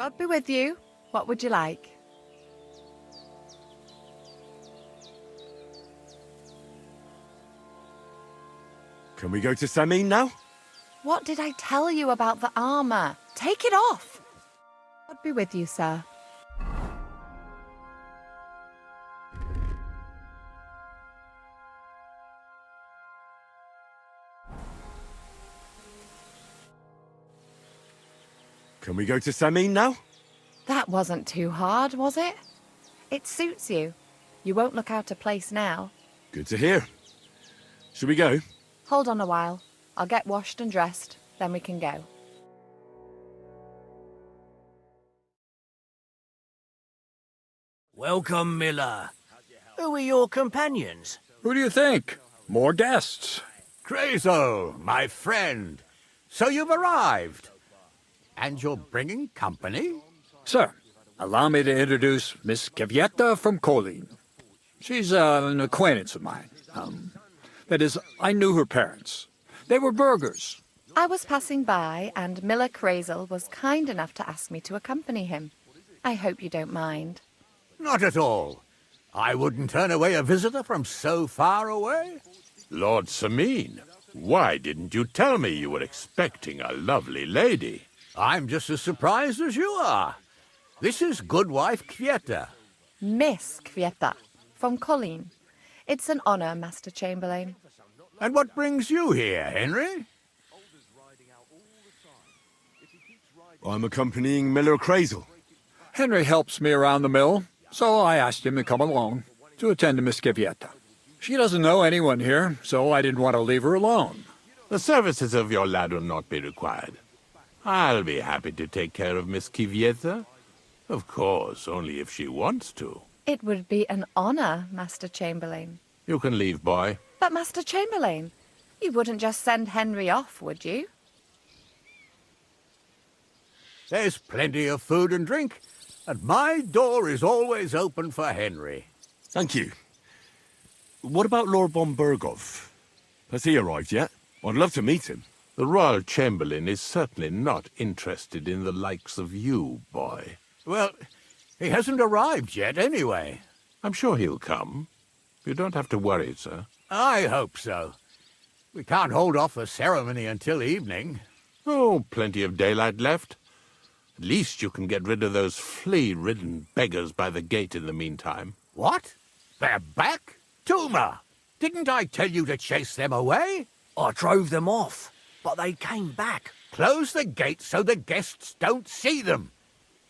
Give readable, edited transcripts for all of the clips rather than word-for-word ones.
God be with you. What would you like? Can we go to Samin now? What did I tell you about the armor? Take it off! God be with you, sir. Can we go to Samin now? That wasn't too hard, was it? It suits you. You won't look out of place now. Good to hear. Should we go? Hold on a while. I'll get washed and dressed, then we can go. Welcome, Miller. Who are your companions? Who do you think? More guests. Crazo, my friend. So you've arrived. And you're bringing company? Sir, allow me to introduce Miss Kvieta from Kolin. She's an acquaintance of mine. That is, I knew her parents. They were burghers. I was passing by, and Miller Crazel was kind enough to ask me to accompany him. I hope you don't mind. Not at all. I wouldn't turn away a visitor from so far away. Lord Samin, why didn't you tell me you were expecting a lovely lady? I'm just as surprised as you are. This is Goodwife Kvieta. Miss Kvieta, from Colleen. It's an honor, Master Chamberlain. And what brings you here, Henry? I'm accompanying Miller Crazel. Henry helps me around the mill, so I asked him to come along to attend to Miss Kvieta. She doesn't know anyone here, so I didn't want to leave her alone. The services of your lad will not be required. I'll be happy to take care of Miss Kvieta. Of course, only if she wants to. It would be an honor, Master Chamberlain. You can leave, boy. But, Master Chamberlain, you wouldn't just send Henry off, would you? There's plenty of food and drink, and my door is always open for Henry. Thank you. What about Lord von Berghoff? Has he arrived yet? I'd love to meet him. The Royal Chamberlain is certainly not interested in the likes of you, boy. Well, he hasn't arrived yet anyway. I'm sure he'll come. You don't have to worry, sir. I hope so. We can't hold off the ceremony until evening. Oh, plenty of daylight left. At least you can get rid of those flea-ridden beggars by the gate in the meantime. What? They're back? Tuma! Didn't I tell you to chase them away? I drove them off, but they came back. Close the gate so the guests don't see them.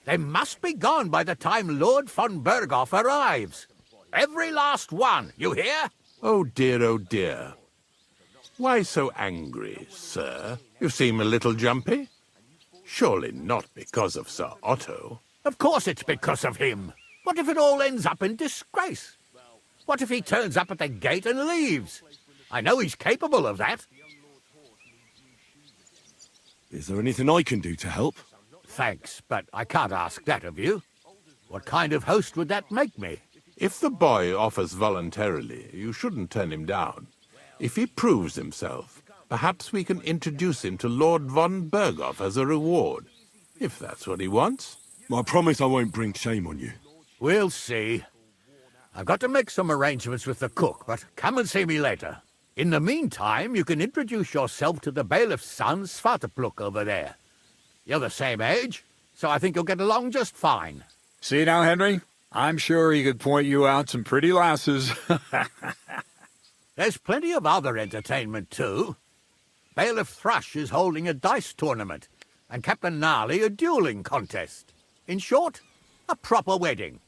They must be gone by the time Lord von Berghoff arrives. Every last one, you hear? Oh dear, oh dear. Why so angry, sir? You seem a little jumpy. Surely not because of Sir Otto. Of course it's because of him. What if it all ends up in disgrace? What if he turns up at the gate and leaves? I know he's capable of that. Is there anything I can do to help? Thanks, but I can't ask that of you. What kind of host would that make me? If the boy offers voluntarily, you shouldn't turn him down. If he proves himself, perhaps we can introduce him to Lord von Berghoff as a reward, if that's what he wants. I promise I won't bring shame on you. We'll see. I've got to make some arrangements with the cook, but come and see me later. In the meantime, you can introduce yourself to the bailiff's son, Svatopluk, over there. You're the same age, so I think you'll get along just fine. See now, Henry? I'm sure he could point you out some pretty lasses. There's plenty of other entertainment, too. Bailiff Thrush is holding a dice tournament, and Captain Gnarly a dueling contest. In short, a proper wedding.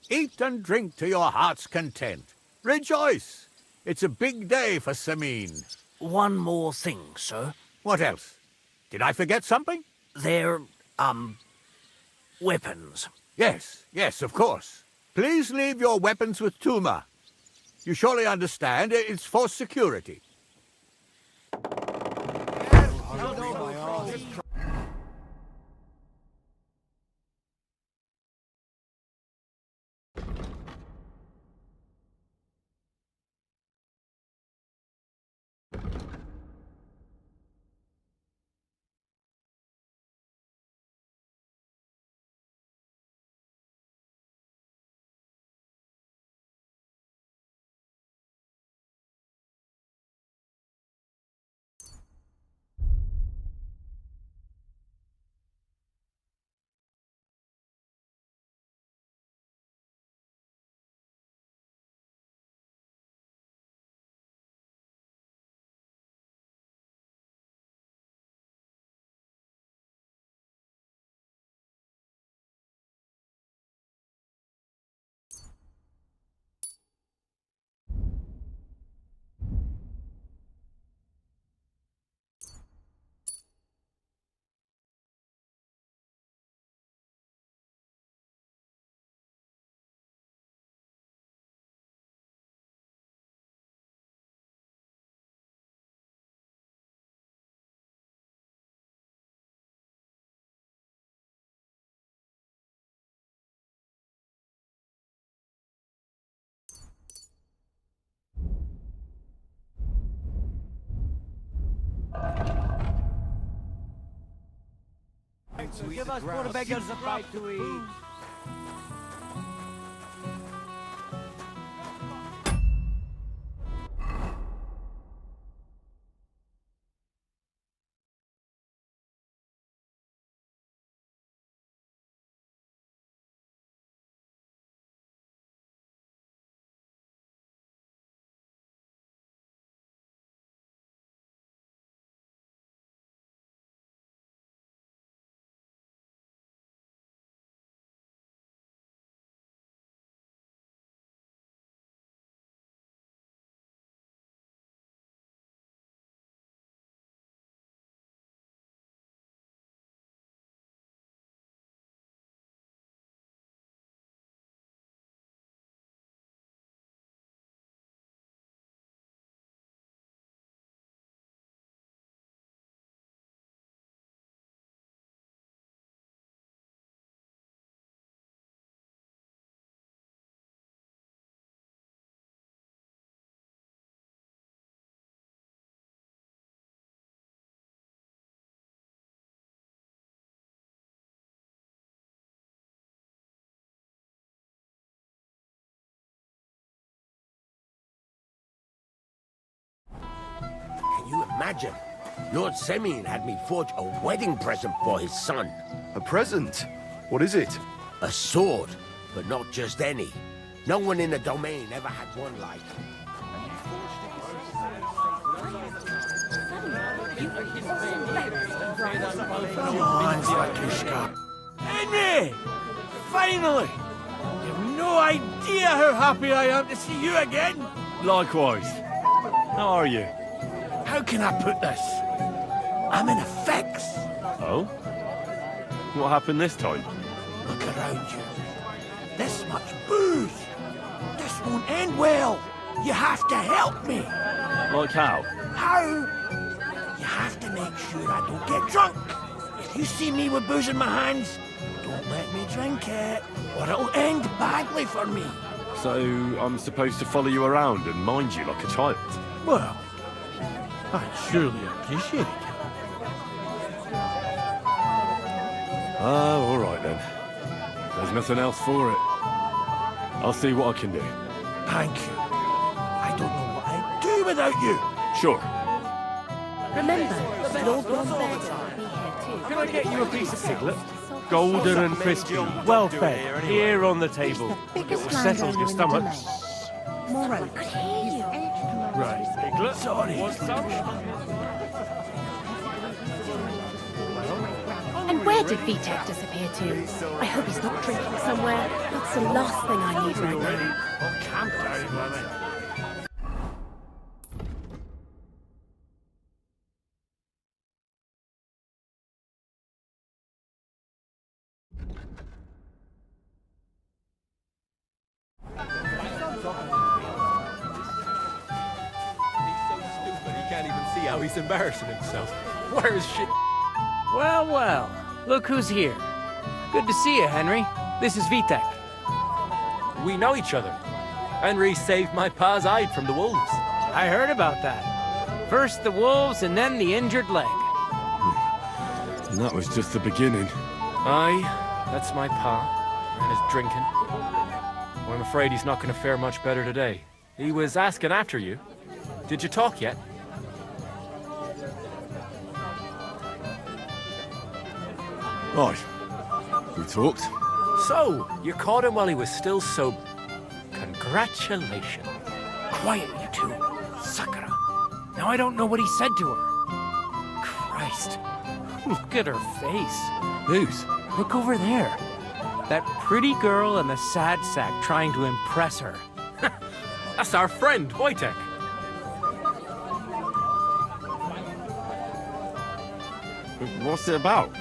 Eat and drink to your heart's content. Rejoice! It's a big day for Samin. One more thing, sir. What else? Did I forget something? They're, weapons. Yes, of course. Please leave your weapons with Tuma. You surely understand it's for security. Give us poor beggars a bite to eat. Can you imagine? Lord Semyon had me forge a wedding present for his son. A present? What is it? A sword, but not just any. No one in the domain ever had one like. Henry! Finally! You've no idea how happy I am to see you again! Likewise. How are you? How can I put this? I'm in a fix! Oh? What happened this time? Look around you. This much booze! This won't end well! You have to help me! Like how? How? You have to make sure I don't get drunk. If you see me with booze in my hands, don't let me drink it, or it'll end badly for me. So I'm supposed to follow you around and mind you like a child? Well, I'd surely appreciate it. Oh, all right then. There's nothing else for it. I'll see what I can do. Thank you. I don't know what I'd do without you. Sure. Remember, Lord Bonbert will be here too. Can I get you a piece of piglet? Golden and crispy, well fed, here on the table. It will settle your stomach. Moreover, he's extra. Right, piglet. Sorry. Want some? And where did Vitek disappear to? I hope he's not drinking somewhere. That's the last thing I need right now. Calm down, woman. How he's embarrassing himself. Where's shit? Well, well, look who's here. Good to see you, Henry. This is Vitek. We know each other. Henry saved my pa's hide from the wolves. I heard about that. First the wolves and then the injured leg. And that was just the beginning. Aye, that's my pa, and his drinking. Well, I'm afraid he's not going to fare much better today. He was asking after you. Did you talk yet? Right. We talked. So, you caught him while he was still sober. Congratulations. Quiet, you two. Sakura. Now I don't know what he said to her. Christ. Look at her face. Whose? Look over there. That pretty girl in the sad sack trying to impress her. That's our friend, Wojtek. What's it about?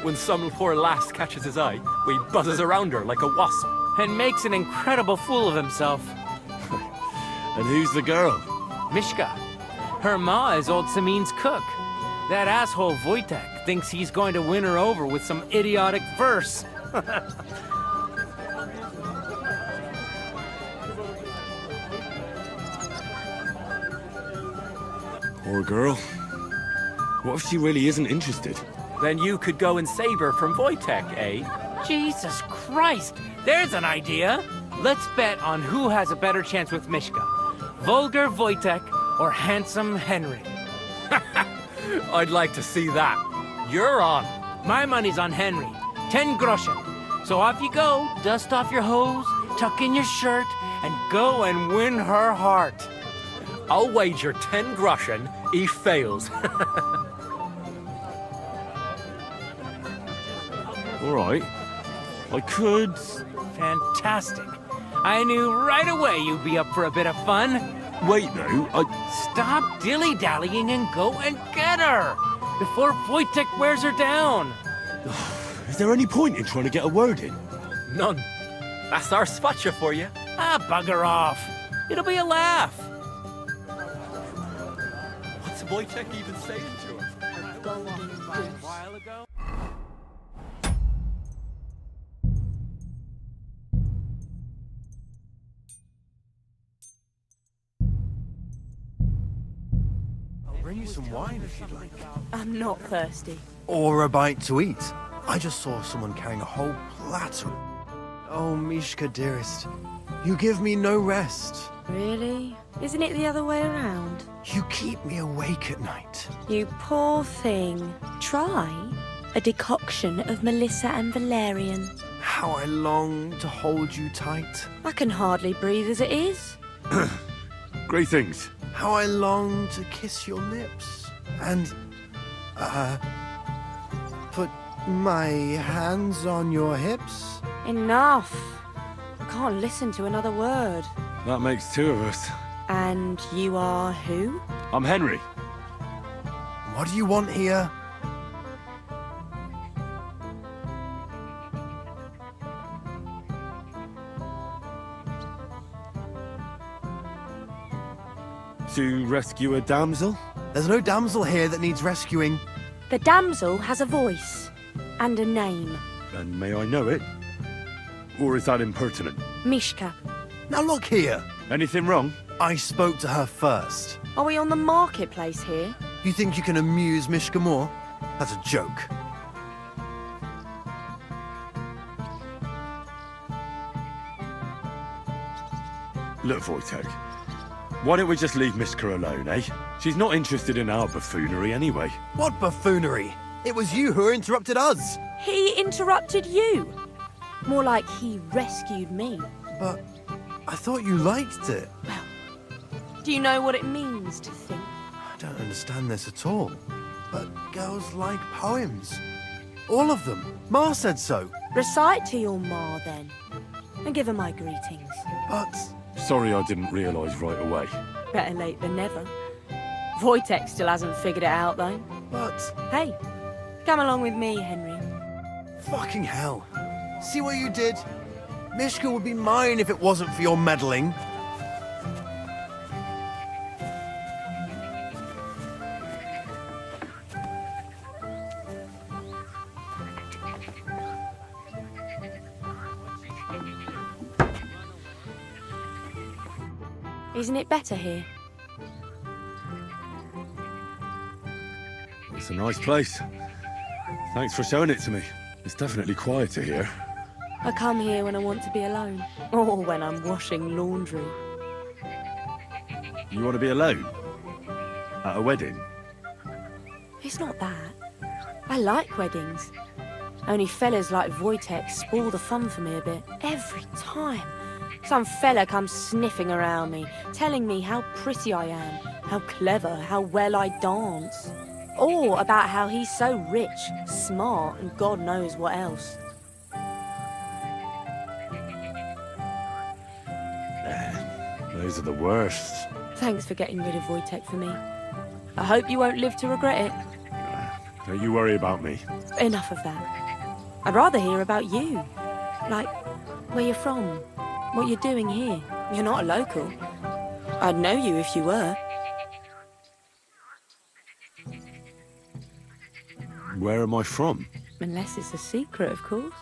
When some poor lass catches his eye, we buzzes around her like a wasp. And makes an incredible fool of himself. And who's the girl? Mishka. Her ma is old Samin's cook. That asshole Wojtek thinks he's going to win her over with some idiotic verse. Poor girl. What if she really isn't interested? Then you could go and save her from Wojtek, eh? Jesus Christ! There's an idea! Let's bet on who has a better chance with Mishka. Vulgar Wojtek or handsome Henry. I'd like to see that. You're on. My money's on Henry. 10 groschen. So off you go, dust off your hose, tuck in your shirt, and go and win her heart. I'll wager 10 groschen he fails. All right. I could... Fantastic. I knew right away you'd be up for a bit of fun. Wait, no, Stop dilly-dallying and go and get her! Before Wojtek wears her down! Is there any point in trying to get a word in? None. That's our spotcha for you. Ah, bugger off. It'll be a laugh. What's Wojtek even saying to her? Go on, a while ago. Bring you some wine if you'd like. I'm not thirsty. Or a bite to eat. I just saw someone carrying a whole platter. Oh, Mishka, dearest. You give me no rest. Really? Isn't it the other way around? You keep me awake at night. You poor thing. Try a decoction of Melissa and valerian. How I long to hold you tight. I can hardly breathe as it is. Great things. How I long to kiss your lips. And, put my hands on your hips. Enough. I can't listen to another word. That makes 2 of us. And you are who? I'm Henry. What do you want here? To rescue a damsel? There's no damsel here that needs rescuing. The damsel has a voice and a name. And may I know it? Or is that impertinent? Mishka. Now look here. Anything wrong? I spoke to her first. Are we on the marketplace here? You think you can amuse Mishka more? That's a joke. Look, Wojtek. Why don't we just leave Mishka alone, eh? She's not interested in our buffoonery anyway. What buffoonery? It was you who interrupted us. He interrupted you. More like he rescued me. But I thought you liked it. Well, do you know what it means to think? I don't understand this at all. But girls like poems. All of them. Ma said so. Recite to your ma, then. And give her my greetings. But... Sorry I didn't realise right away. Better late than never. Wojtek still hasn't figured it out, though. But... Hey, come along with me, Henry. Fucking hell. See what you did? Mishka would be mine if it wasn't for your meddling. Isn't it better here? It's a nice place. Thanks for showing it to me. It's definitely quieter here. I come here when I want to be alone. Or when I'm washing laundry. You want to be alone? At a wedding? It's not that. I like weddings. Only fellas like Wojtek spoil the fun for me a bit. Every time. Some fella comes sniffing around me, telling me how pretty I am, how clever, how well I dance. Or about how he's so rich, smart, and God knows what else. Those are the worst. Thanks for getting rid of Wojtek for me. I hope you won't live to regret it. Don't you worry about me. Enough of that. I'd rather hear about you. Like, where you're from. What you're doing here. You're not a local. I'd know you if you were. Where am I from? Unless it's a secret, of course.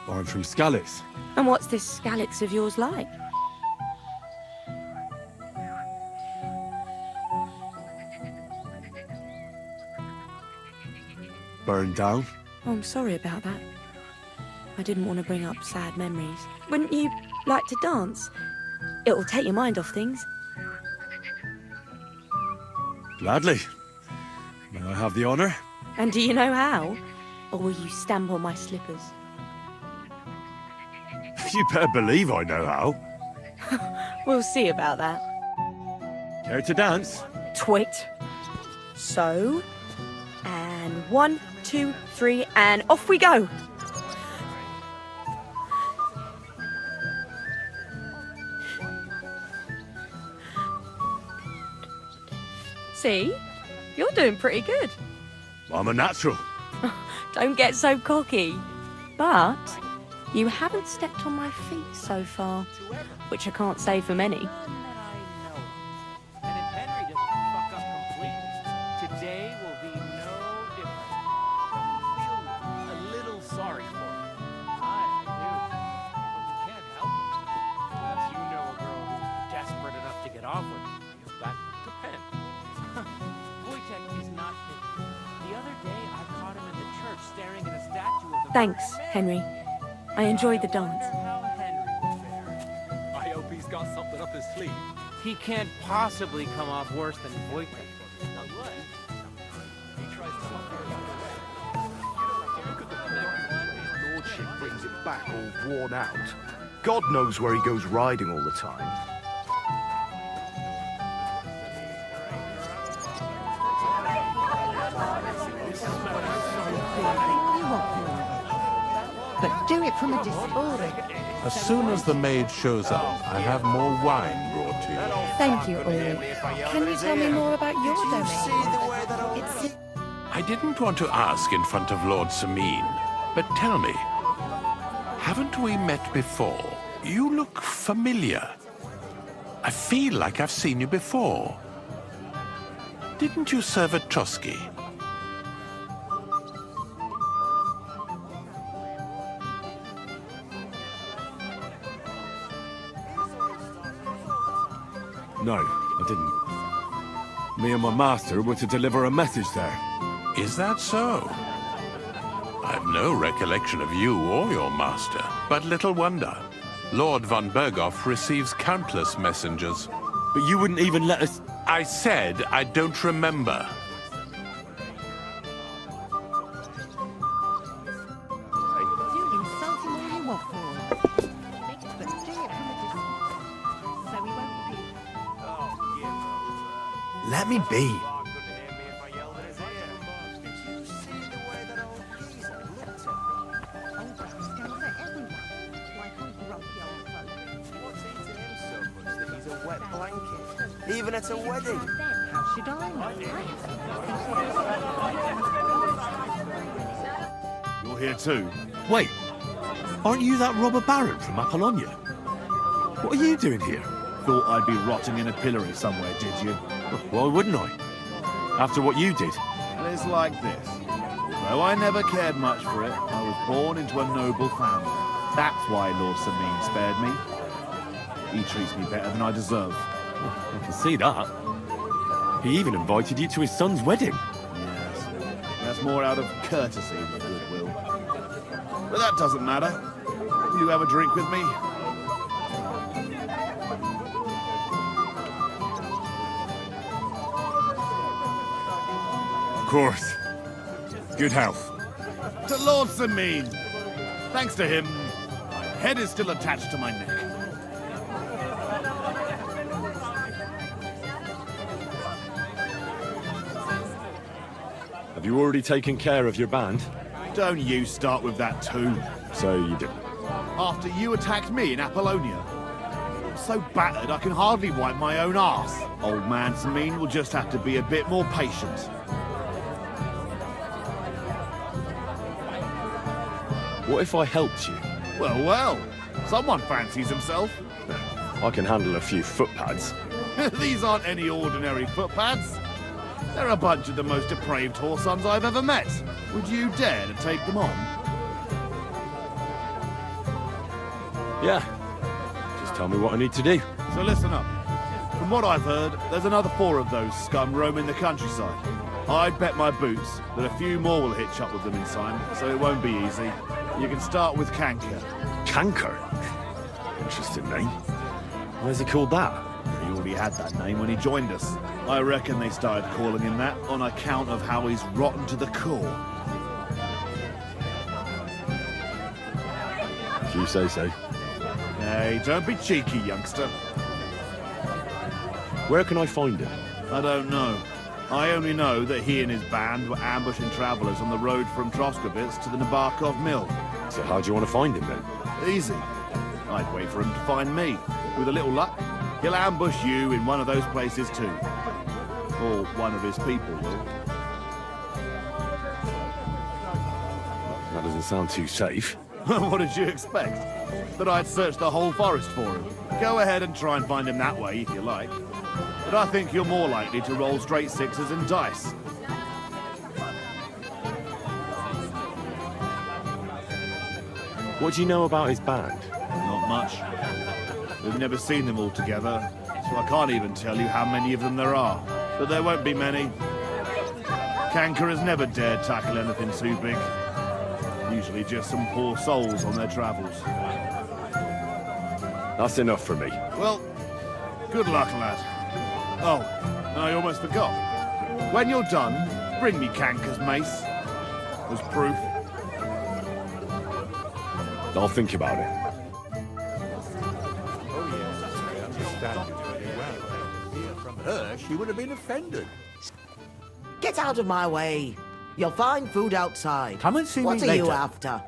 I'm from Skalitz. And what's this Skalitz of yours like? burned down. Oh, I'm sorry about that. I didn't want to bring up sad memories. Wouldn't you like to dance? It'll take your mind off things. Gladly. May I have the honour? And do you know how? Or will you stamp on my slippers? You better believe I know how. We'll see about that. Care to dance? Twit. So, and 1, 2, 3, and off we go. See? You're doing pretty good. I'm a natural. Don't get so cocky. But you haven't stepped on my feet so far, which I can't say for many. And if Henry doesn't fuck up completely, today will be no different. Feel a little sorry for him. I do. But we can't help it. Unless you know a girl who's desperate enough to get off with him. That depends. Wojtek is not fit. The other day I caught him in the church staring at a statue of the Thanks, Henry. I enjoyed the dance. How Henry would fare. I hope he's got something up his sleeve. He can't possibly come off worse than Wojtek. Lordship brings it back all worn out. God knows where he goes riding all the time. But do it from a distance. As soon as the maid shows up, I have more wine brought to you. Thank you, Ulrich. Can you tell me more about your domain? It's... I didn't want to ask in front of Lord Sameen, but tell me, haven't we met before? You look familiar. I feel like I've seen you before. Didn't you serve at Trotsky? No, I didn't. Me and my master were to deliver a message there. Is that so? I've no recollection of you or your master, but little wonder. Lord von Berghoff receives countless messengers. But you wouldn't even let us... I said I don't remember. You insult him all you want for him. But do it from a distance. So he won't be... Let me be. Even at a wedding. How should I know? You're here too? Wait, aren't you that robber baron from Apollonia? What are you doing here? Thought I'd be rotting in a pillory somewhere, did you? Why wouldn't I? After what you did. Well, it's like this. Though I never cared much for it, I was born into a noble family. That's why Lord Sameen spared me. He treats me better than I deserve. I can see that. He even invited you to his son's wedding. Yes, that's more out of courtesy than goodwill. But that doesn't matter. Will you have a drink with me? Of course. Good health. To Lord Sameen. Thanks to him, my head is still attached to my neck. Have you already taken care of your band? Don't you start with that too. So you didn't. After you attacked me in Apollonia. I'm so battered I can hardly wipe my own arse. Old man Sameen will just have to be a bit more patient. What if I helped you? Well, well. Someone fancies himself. I can handle a few footpads. These aren't any ordinary footpads. They're a bunch of the most depraved whoresons I've ever met. Would you dare to take them on? Yeah. Just tell me what I need to do. So listen up. From what I've heard, there's another 4 of those scum roaming the countryside. I'd bet my boots that a few more will hitch up with them in time, so it won't be easy. You can start with Canker. Canker? Interesting name. Where's he called that? He already had that name when he joined us. I reckon they started calling him that on account of how he's rotten to the core. If you say so. Hey, don't be cheeky, youngster. Where can I find him? I don't know. I only know that he and his band were ambushing travellers on the road from Troskovitz to the Nabarkov mill. So how do you want to find him then? Easy. I'd wait for him to find me. With a little luck, he'll ambush you in one of those places too. Or one of his people will. That doesn't sound too safe. What did you expect? That I'd search the whole forest for him? Go ahead and try and find him that way if you like. But I think you're more likely to roll straight sixes and dice. What do you know about his band? Not much. We've never seen them all together, so I can't even tell you how many of them there are. But there won't be many. Canker has never dared tackle anything too big. Usually just some poor souls on their travels. That's enough for me. Well, good luck, lad. Oh, I almost forgot. When you're done, bring me Canker's mace. As proof. I'll think about it. Oh, yes. I understand you very well. Hear from her, she would have been offended. Get out of my way. You'll find food outside. Come and see what me are you later. after?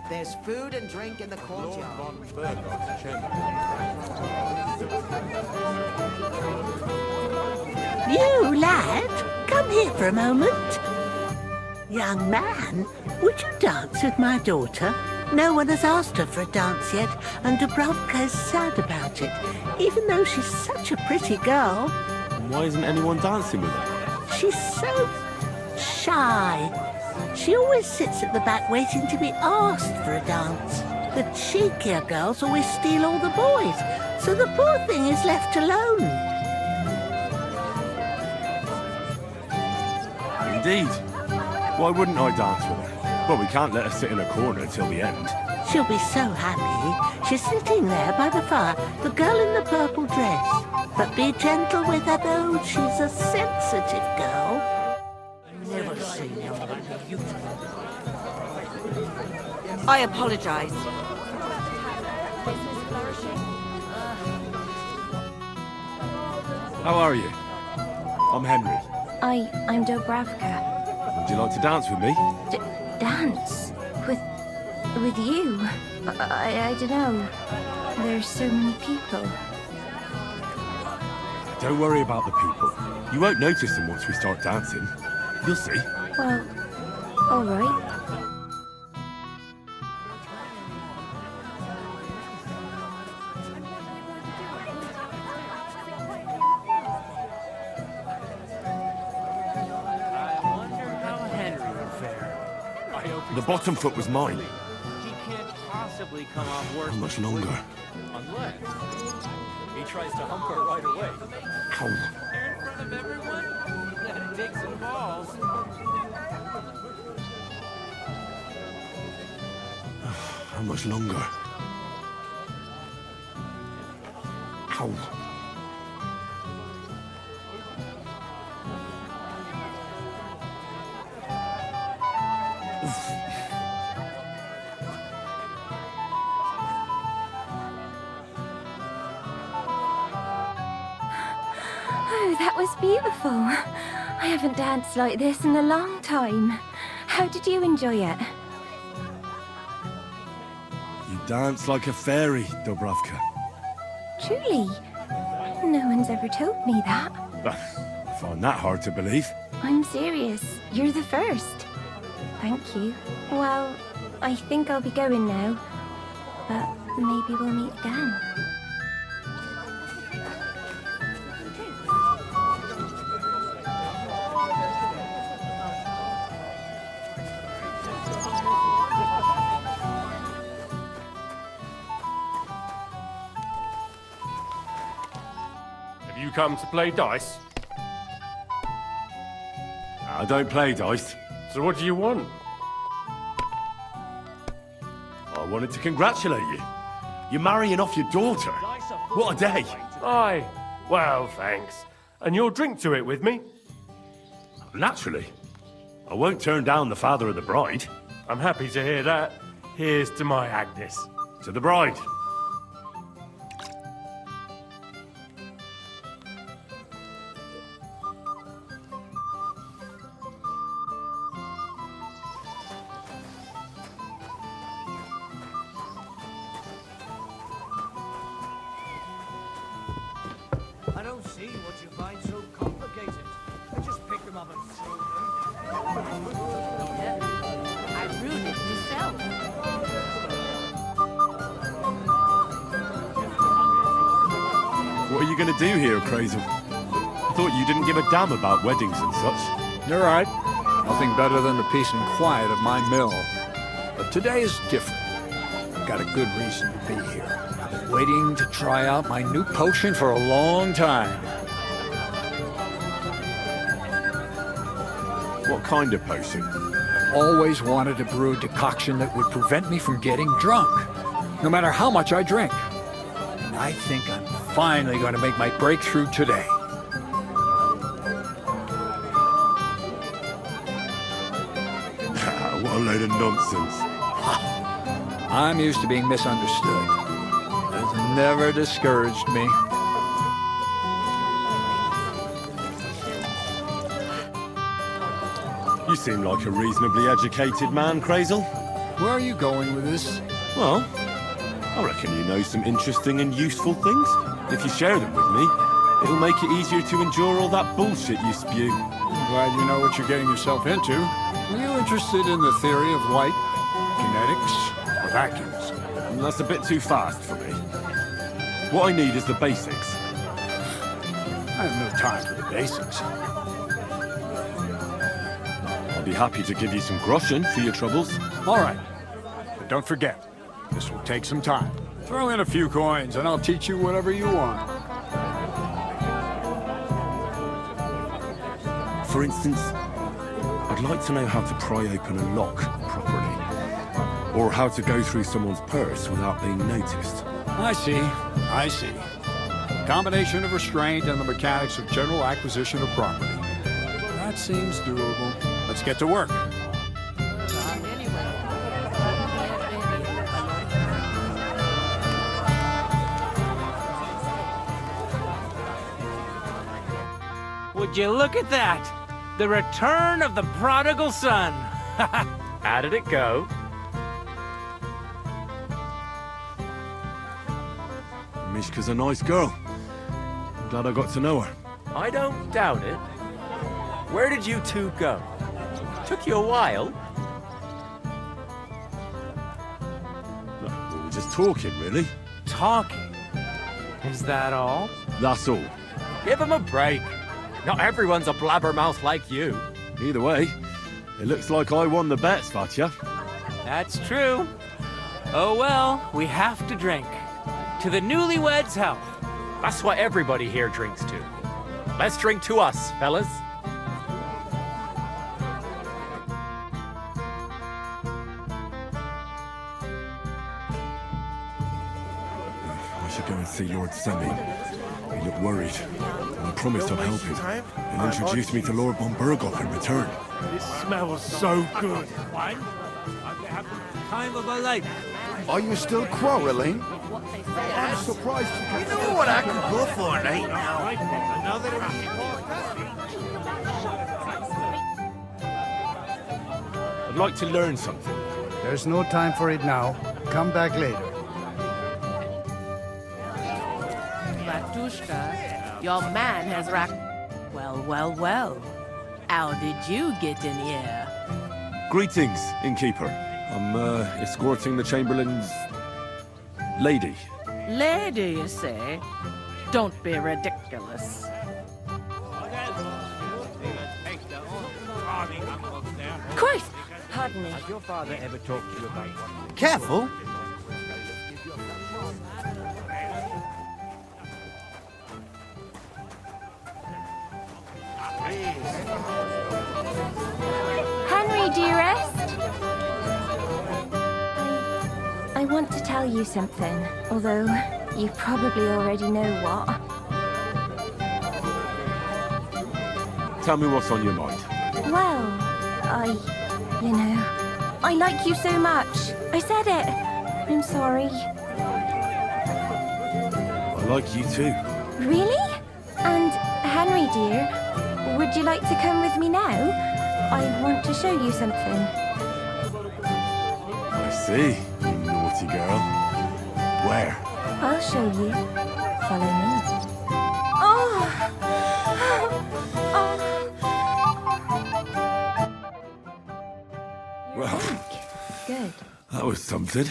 There's food and drink in the courtyard. You, lad, come here for a moment. Young man, would you dance with my daughter? No one has asked her for a dance yet, and Dubrovka is sad about it, even though she's such a pretty girl. Why isn't anyone dancing with her? She's so shy. She always sits at the back waiting to be asked for a dance. The cheekier girls always steal all the boys, so the poor thing is left alone. Indeed. Why wouldn't I dance with her? Well, we can't let her sit in a corner till the end. She'll be so happy. She's sitting there by the fire, the girl in the purple dress. But be gentle with her, though. She's a sensitive girl. Never seen him. I apologize. How are you? I'm Henry. I'm Dobravka. Would you like to dance with me? Dance? With you? I don't know. There's so many people. Don't worry about the people. You won't notice them once we start dancing. You'll see. Well, all right. The bottom foot was mine. He can't possibly come off worse. How much longer? Unless he tries to hump her right away. Ow. You're in front of everyone? That'd take some balls. How much longer? Ow. Oh, that was beautiful. I haven't danced like this in a long time. How did you enjoy it? You dance like a fairy, Dobravka. Truly? No one's ever told me that. I find that hard to believe. I'm serious. You're the first. Thank you. Well, I think I'll be going now. But maybe we'll meet again. Have you come to play dice? I don't play dice. So what do you want? I wanted to congratulate you. You're marrying off your daughter. What a day. Aye. Well, thanks. And you'll drink to it with me? Naturally. I won't turn down the father of the bride. I'm happy to hear that. Here's to my Agnes. To the bride. I don't see what you find so complicated. I just pick them up and throw them. I brewed it myself. What are you going to do here, Crazel? I thought you didn't give a damn about weddings and such. You're right. Nothing better than the peace and quiet of my mill. But today is different. I've got a good reason to be here. I've been waiting to try out my new potion for a long time. What kind of potion? I've always wanted to brew a decoction that would prevent me from getting drunk, no matter how much I drink. And I think I'm finally going to make my breakthrough today. What a load of nonsense. I'm used to being misunderstood. It's never discouraged me. You seem like a reasonably educated man, Crazel. Where are you going with this? Well, I reckon you know some interesting and useful things. If you share them with me, it'll make it easier to endure all that bullshit you spew. I'm glad you know what you're getting yourself into. Are you interested in the theory of light, kinetics, or vacuums? That's a bit too fast for me. What I need is the basics. I have no time for the basics. I'll be happy to give you some groschen for your troubles. All right. But don't forget, this will take some time. Throw in a few coins and I'll teach you whatever you want. For instance, I'd like to know how to pry open a lock properly. Or how to go through someone's purse without being noticed. I see. Combination of restraint and the mechanics of general acquisition of property. That seems doable. Let's get to work. Would you look at that? The return of the prodigal son. How did it go? Mishka's a nice girl. I'm glad I got to know her. I don't doubt it. Where did you two go? Took you a while. No, we were just talking, really. Talking? Is that all? That's all. Give him a break. Not everyone's a blabbermouth like you. Either way, it looks like I won the bet, Svatya. That's true. Oh well, we have to drink. To the newlyweds' health. That's what everybody here drinks to. Let's drink to us, fellas. I should go and see Lord Semi. He looked worried, and I promised I'd help him, and introduced me to Lord von Berghoff in return. This smells so good. Time of a life. Are you still quarreling? I'm surprised you know what I could go for right now. I'd like to learn something. There's no time for it now. Come back later. Matushka, your man has racked. Well. How did you get in here? Greetings, innkeeper. I'm escorting the Chamberlain's lady. Lady, you say? Don't be ridiculous. Christ! Pardon me. Has your father ever talked to you about Careful! dearest. I want to tell you something, although you probably already know what. Tell me what's on your mind. Well, I like you so much. I said it. I'm sorry. I like you too. Really? And Henry, dear, would you like to come with me now? I want to show you something. I see, you naughty girl. Where? I'll show you. Follow me. Oh! Well, Good. that was something.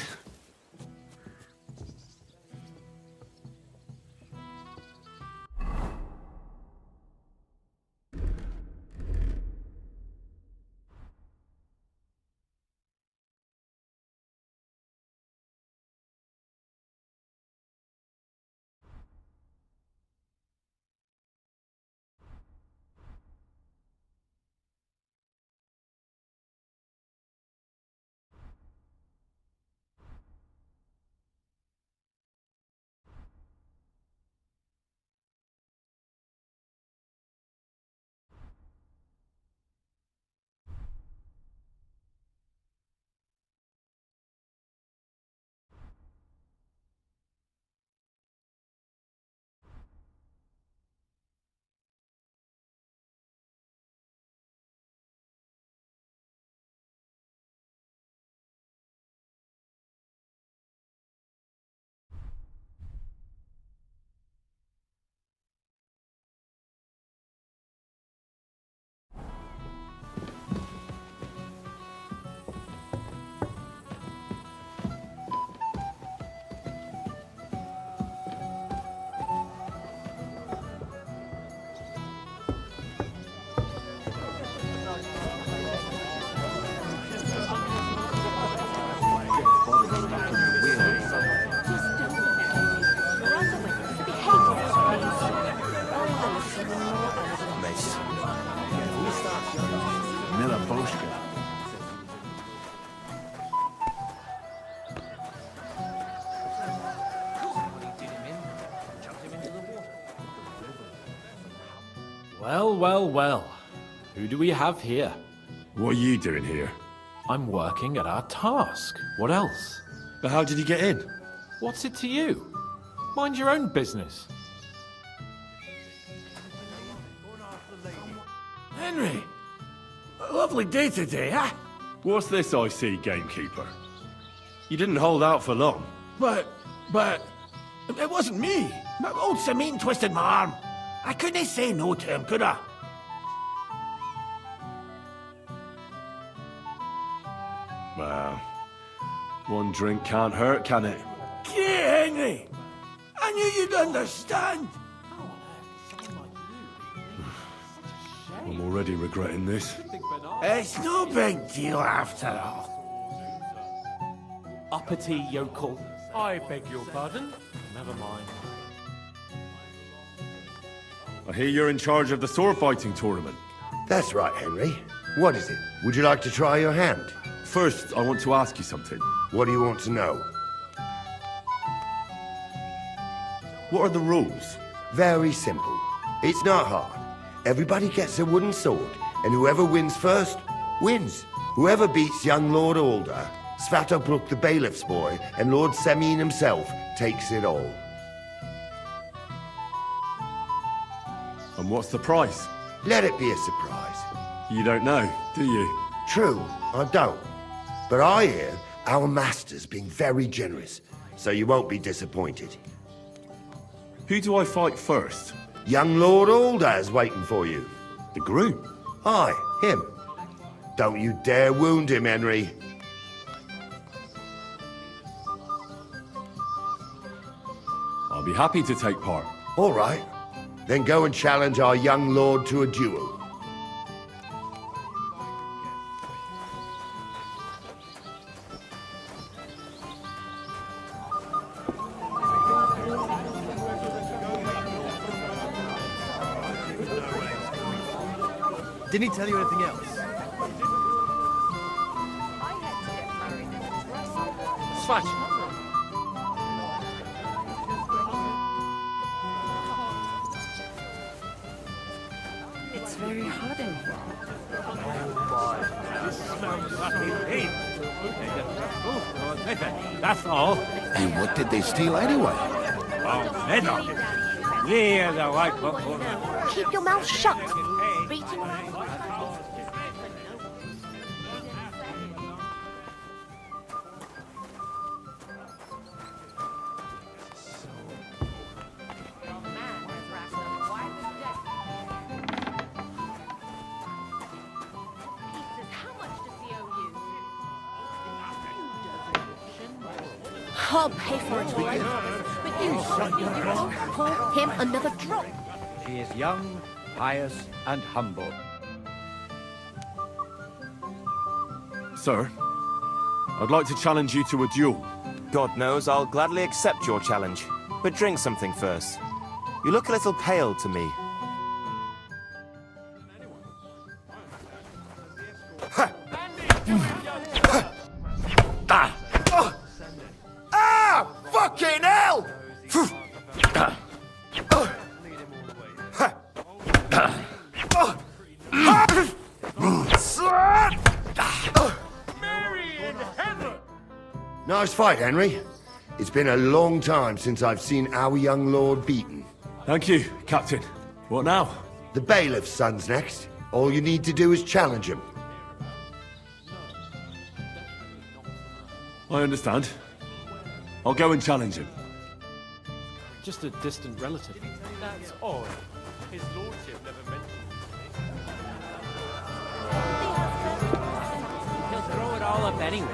Well, well, well. Who do we have here? What are you doing here? I'm working at our task. What else? But how did he get in? What's it to you? Mind your own business. Henry, a lovely day today, huh? What's this I see, gamekeeper? You didn't hold out for long. But, it wasn't me. Old Sameen twisted my arm. I couldn't say no to him, could I? Well, one drink can't hurt, can it? Yeah, Henry. I knew you'd understand. I'm already regretting this. It's no big deal after all. Uppity yokel. I beg your pardon. Never mind. I hear you're in charge of the sword fighting tournament. That's right, Henry. What is it? Would you like to try your hand? First, I want to ask you something. What do you want to know? What are the rules? Very simple. It's not hard. Everybody gets a wooden sword, and whoever wins first, wins. Whoever beats young Lord Alder, Svatobruk the bailiff's boy, and Lord Semine himself takes it all. And what's the price? Let it be a surprise. You don't know, do you? True, I don't. But I hear our master's being very generous, so you won't be disappointed. Who do I fight first? Young Lord Alder's waiting for you. The groom? Aye, him. Don't you dare wound him, Henry. I'll be happy to take part. All right. Then go and challenge our young lord to a duel. Didn't he tell you anything else? Swatch. It's very hot in here. That's all. And what did they steal anyway? Oh, leather. Yeah, the white book. Keep your mouth shut. Beating around. I'll pay for it, but you shut your mouth. Pour him another drop. He is young, pious, and humble. Sir, I'd like to challenge you to a duel. God knows I'll gladly accept your challenge. But drink something first. You look a little pale to me. Fucking hell! Nice fight, Henry. It's been a long time since I've seen our young lord beaten. Thank you, Captain. What now? The bailiff's son's next. All you need to do is challenge him. I understand. I'll go and challenge him. Just a distant relative. That's odd. His lordship never mentioned. He'll throw it all up anyway.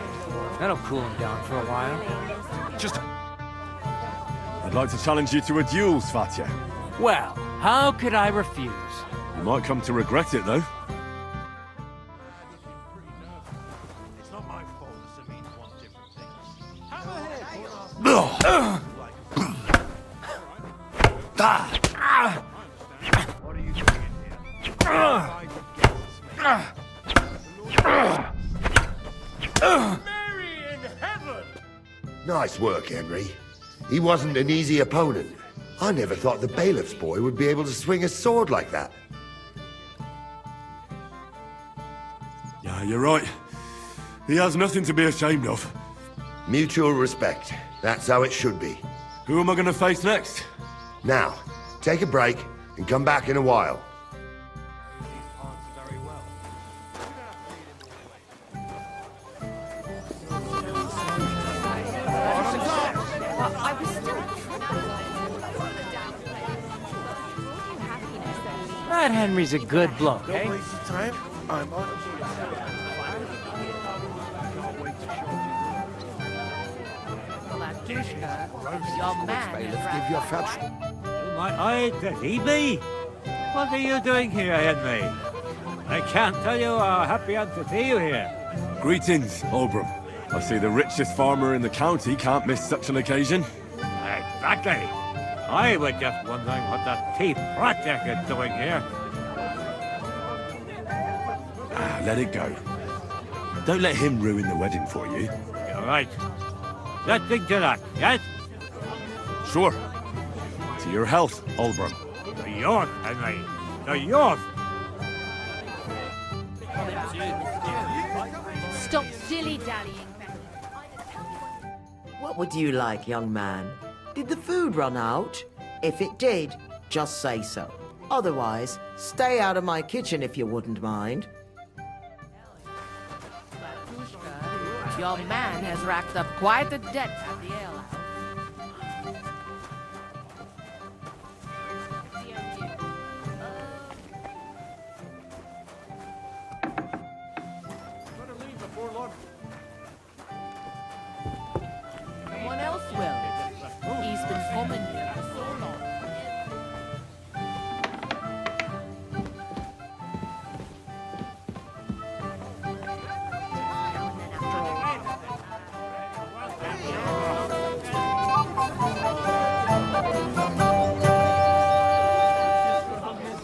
That'll cool him down for a while. I'd like to challenge you to a duel, Svatya. Well, how could I refuse? You might come to regret it, though. It's not my fault the Sabines want different things. Have a head. What are you doing in here? Mary in heaven! Nice work, Henry. He wasn't an easy opponent. I never thought the bailiff's boy would be able to swing a sword like that. Yeah, you're right. He has nothing to be ashamed of. Mutual respect. That's how it should be. Who am I going to face next? Now, take a break and come back in a while. That Henry's a good bloke, eh? Don't waste your time. I'm on it. Your man Give your fat... My eye, could he be? What are you doing here, Henry? I can't tell you how happy I'm to see you here. Greetings, Oldbrum. I see the richest farmer in the county can't miss such an occasion. Exactly. I was just wondering what that Tea Project is doing here. Let it go. Don't let him ruin the wedding for you. You're right. Let's think to that, yes? Sure. To your health, Oldbrum. To yours, Henry. To yours. Stop dilly-dallying. What would you like, young man? Did the food run out? If it did, just say so. Otherwise, stay out of my kitchen if you wouldn't mind. Your man has racked up quite a debt at the alehouse. Someone else will. He's been coming here for so long.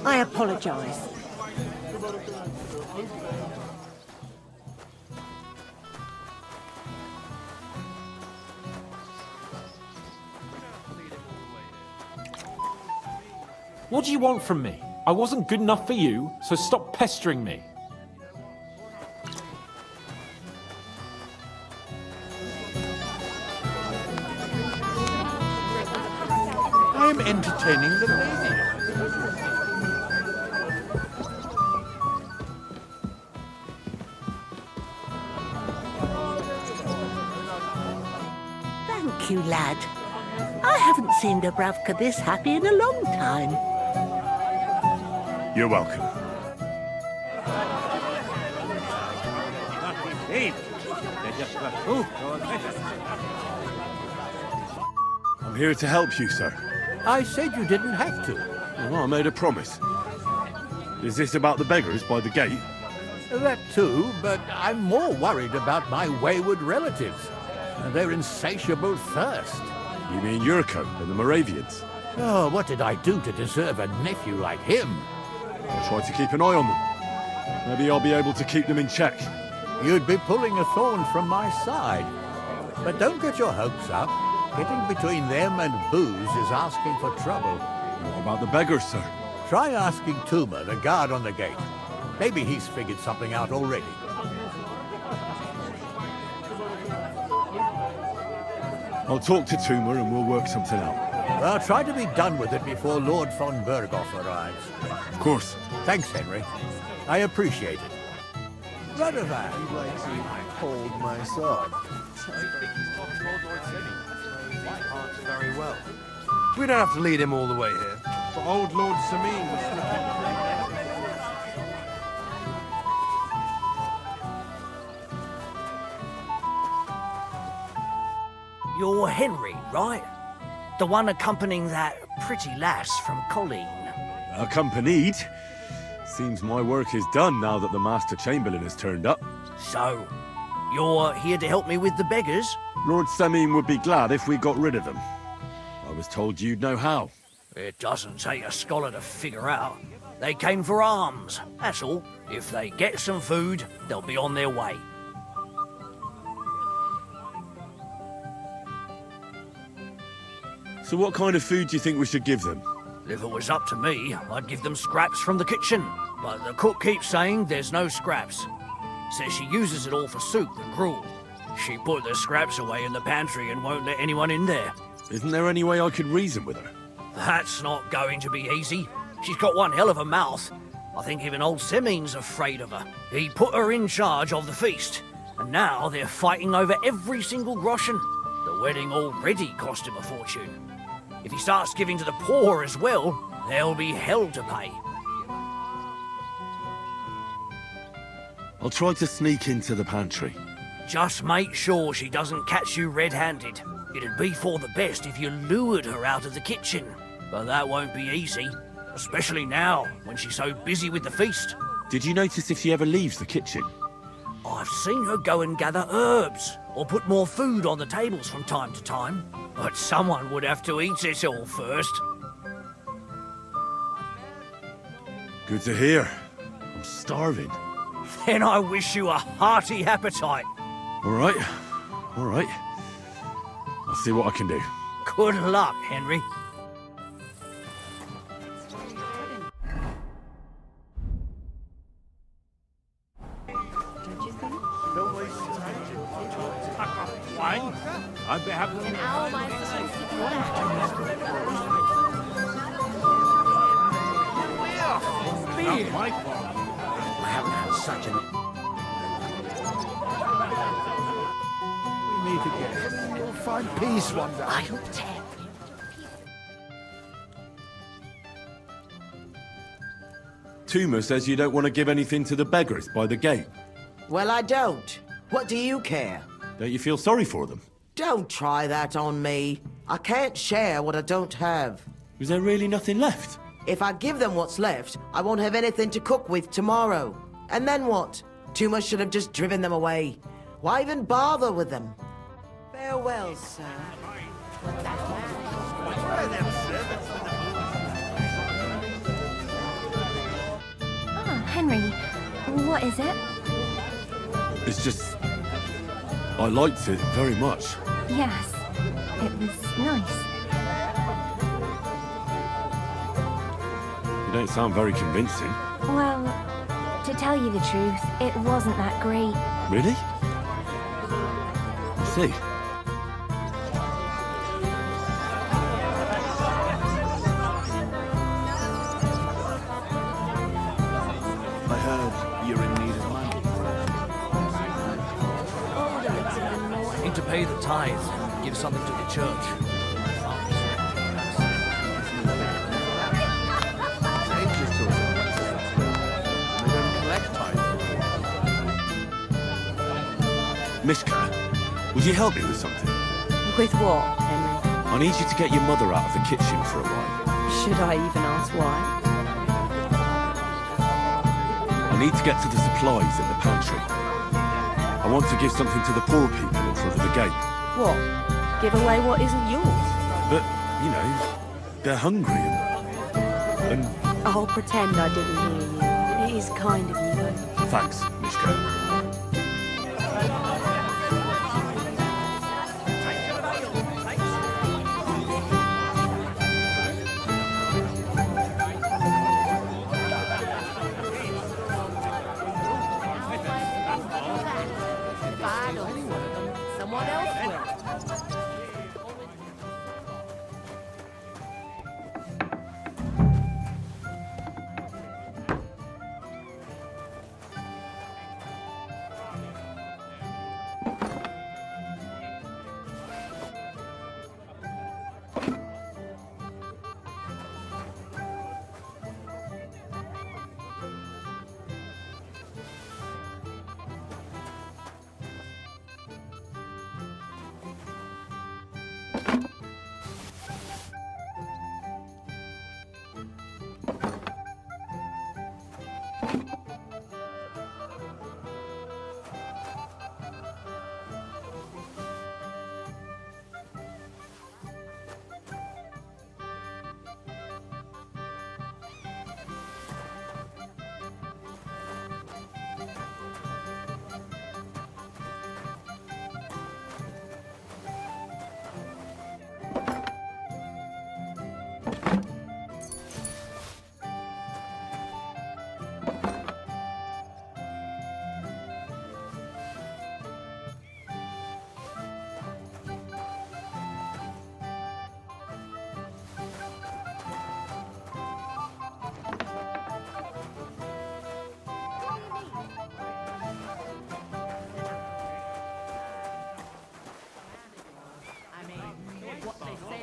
I apologize. What do you want from me? I wasn't good enough for you, so stop pestering me. I am entertaining the lady. Thank you, lad. I haven't seen Dubravka this happy in a long time. You're welcome. I'm here to help you, sir. I said you didn't have to. Well, I made a promise. Is this about the beggars by the gate? That too, but I'm more worried about my wayward relatives and their insatiable thirst. You mean Yurko and the Moravians? Oh, what did I do to deserve a nephew like him? I'll try to keep an eye on them. Maybe I'll be able to keep them in check. You'd be pulling a thorn from my side. But don't get your hopes up. Getting between them and booze is asking for trouble. What about the beggars, sir? Try asking Tuma, the guard on the gate. Maybe he's figured something out already. I'll talk to Tuma and we'll work something out. Well, try to be done with it before Lord von Berghoff arrives. Of course. Thanks, Henry. I appreciate it. Radovan. I'd like to hold my sword. Very well. We don't have to lead him all the way here. But old Lord Samin was You're Henry, right? The one accompanying that pretty lass from Colleen. Accompanied? Seems my work is done now that the Master Chamberlain has turned up. So, you're here to help me with the beggars? Lord Samin would be glad if we got rid of them. I was told you'd know how. It doesn't take a scholar to figure out. They came for alms, that's all. If they get some food, they'll be on their way. So what kind of food do you think we should give them? If it was up to me, I'd give them scraps from the kitchen. But the cook keeps saying there's no scraps. Says she uses it all for soup and gruel. She put the scraps away in the pantry and won't let anyone in there. Isn't there any way I could reason with her? That's not going to be easy. She's got one hell of a mouth. I think even old Semin's afraid of her. He put her in charge of the feast, and now they're fighting over every single groschen. The wedding already cost him a fortune. If he starts giving to the poor as well, there'll be hell to pay. I'll try to sneak into the pantry. Just make sure she doesn't catch you red-handed. It'd be for the best if you lured her out of the kitchen. But that won't be easy, especially now, when she's so busy with the feast. Did you notice if she ever leaves the kitchen? I've seen her go and gather herbs, or put more food on the tables from time to time. But someone would have to eat it all first. Good to hear. I'm starving. Then I wish you a hearty appetite. All right. All right. I'll see what I can do. Good luck, Henry. Wine? I'd be happy to... Not my fault. I haven't had such an... We meet again. We'll find peace one day. I hope so. Tuma says you don't want to give anything to the beggars by the gate. Well, I don't. What do you care? Don't you feel sorry for them? Don't try that on me. I can't share what I don't have. Is there really nothing left? If I give them what's left, I won't have anything to cook with tomorrow. And then what? Tuma should have just driven them away. Why even bother with them? Farewell, sir. Ah, Henry, what is it? It's just... I liked it very much. Yes, it was nice. You don't sound very convincing. Well, to tell you the truth, it wasn't that great. Really? I see. I heard you're in need of money. I need to pay the tithe and give something to the church. Angels to us. They don't collect tithes. Mishka, would you help me with something? With what, Henry? I need you to get your mother out of the kitchen for a while. Should I even ask why? I need to get to the supplies in the pantry. I want to give something to the poor people in front of the gate. What? Give away what isn't yours? But, you know, they're hungry and I'll pretend I didn't hear you. It is kind of you, though. thanks, Mishka. If I don't serve them, someone else will.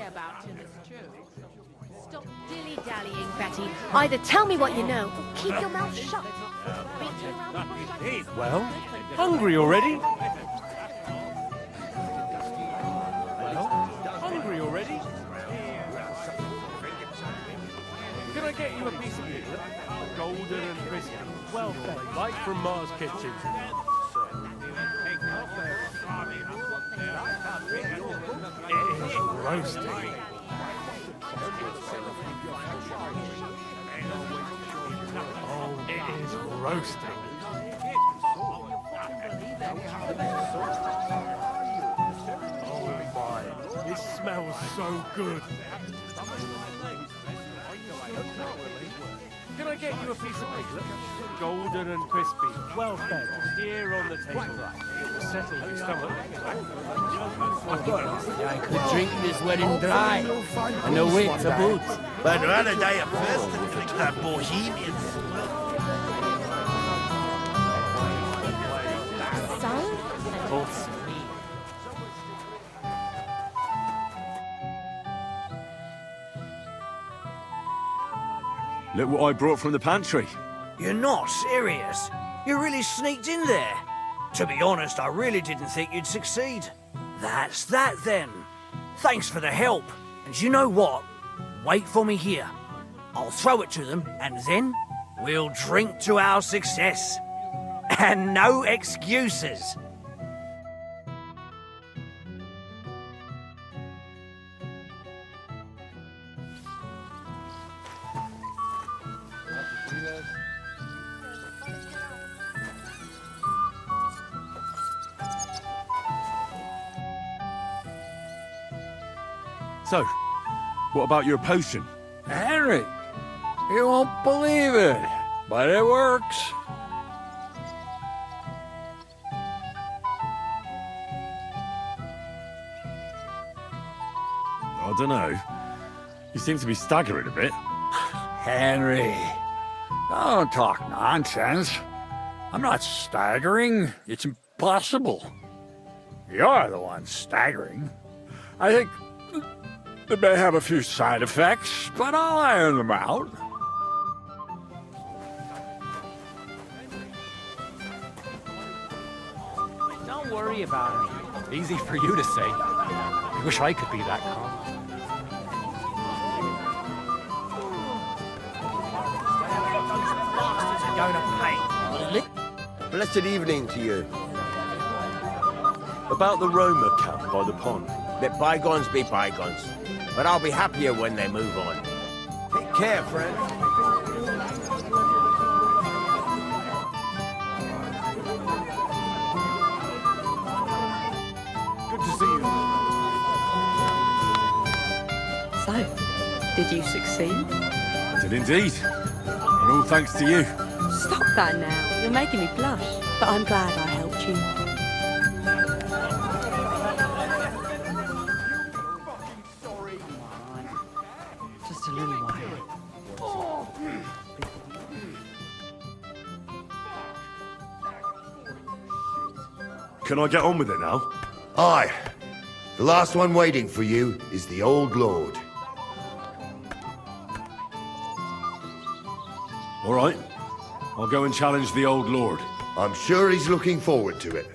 About him is true. Stop dilly-dallying, Betty. Either tell me what you know, or keep your mouth shut. Well, hungry already? Hungry already? Can I get you a piece of piglet? Golden and crispy, well fed, like from Mars Kitchen. It is roasting. Oh, it is roasting. Oh my, it smells so good. Can I get you a piece of piglet? Golden and crispy, well fed, here on the table. It will settle your stomach. I could drink this wedding dry, and no wit to boot. But I'd rather die of thirst than drink that Bohemians. Look what I brought from the pantry. You're not serious? You really sneaked in there? To be honest, I really didn't think you'd succeed. That's that then. Thanks for the help. And you know what? Wait for me here. I'll throw it to them, and then we'll drink to our success. And no excuses. So, what about your potion? Henry, You won't believe it, but it works. I don't know. You seem to be staggering a bit. Henry, don't talk nonsense. I'm not staggering. It's impossible. You're the one staggering. I think it may have a few side effects, but I'll iron them out. Don't worry about me. Easy for you to say. I wish I could be that calm. Blessed evening to you. About the Roma camp by the pond. Let bygones be bygones. But I'll be happier when they move on. Take care, friend. Good to see you. So, did you succeed? I did indeed. And all thanks to you. Stop that now. You're making me blush. But I'm glad I helped you. Just a little while. Can I get on with it now? Aye. The last one waiting for you is the Old Lord. All right. I'll go and challenge the Old Lord. I'm sure he's looking forward to it.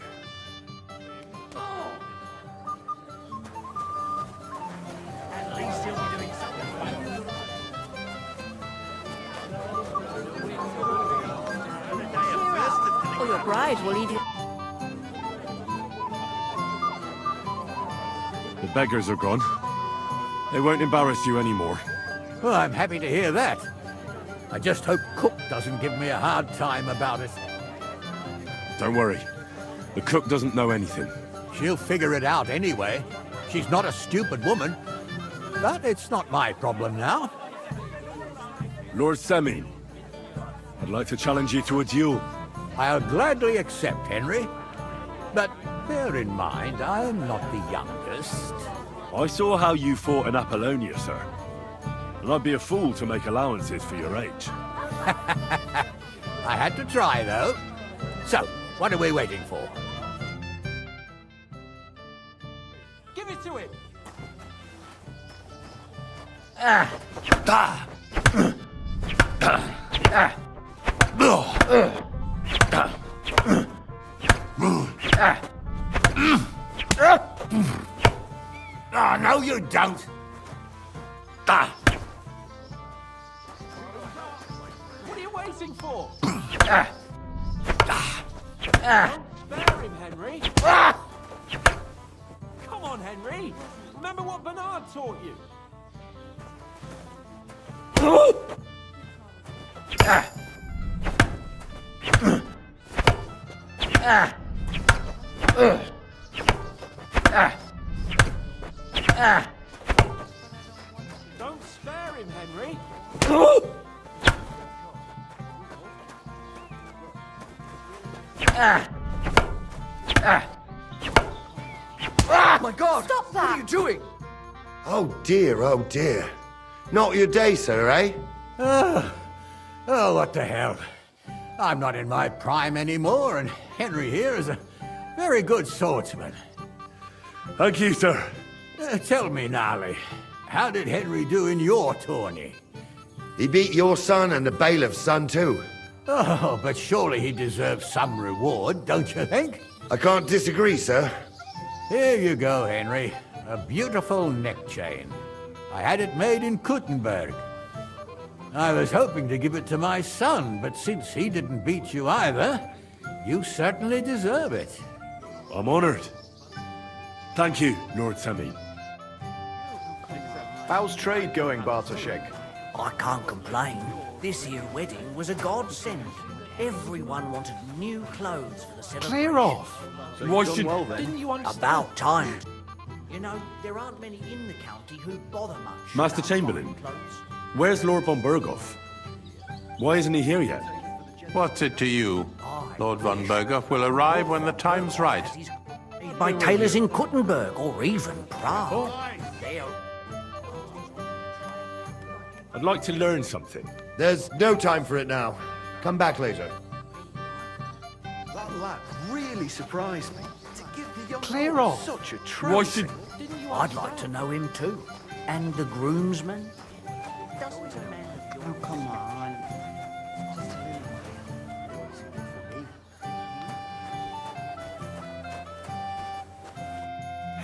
Or your bride will leave you. The beggars are gone. They won't embarrass you anymore. Well, I'm happy to hear that. I just hope Cook doesn't give me a hard time about it. Don't worry. The cook doesn't know anything. She'll figure it out anyway. She's not a stupid woman. But it's not my problem now. Lord Semin, I'd like to challenge you to a duel. I'll gladly accept, Henry. But bear in mind, I'm not the youngest. I saw how you fought in Apollonia, sir. And I'd be a fool to make allowances for your age. I had to try, though. So, what are we waiting for? Give it to him! No, you don't. What are you waiting for? Don't spare him, Henry. Come on, Henry. Remember what Bernard taught you. Don't spare him, Henry. My God! Stop that! What are you doing? Oh dear, oh dear. Not your day, sir, eh? Oh, what the hell. I'm not in my prime anymore, and Henry here is a very good swordsman. Thank you, sir. Tell me, Gnarly, how did Henry do in your tourney? He beat your son and the bailiff's son too. Oh, but surely he deserves some reward, don't you think? I can't disagree, sir. Here you go, Henry. A beautiful neck chain. I had it made in Kuttenberg. I was hoping to give it to my son, but since he didn't beat you either, you certainly deserve it. I'm honored. Thank you, Lord Semin. How's trade going, Bartoszek? I can't complain. This here wedding was a godsend. Everyone wanted new clothes for the celebration. Clear off. So Why you've done should- well then? Didn't you understand? About time. You know, there aren't many in the county who bother much. Master about Chamberlain. fine clothes. Where's Lord von Berghoff? Why isn't he here yet? What's it to you? Lord von Berghoff will arrive when the time's right. By tailors in Kuttenberg or even Prague. I'd like to learn something. There's no time for it now. Come back later. That lad really surprised me. To give the young Clear lord off. such a Why trouncing. should... I'd like to know him too. And the groomsmen. Oh, come on.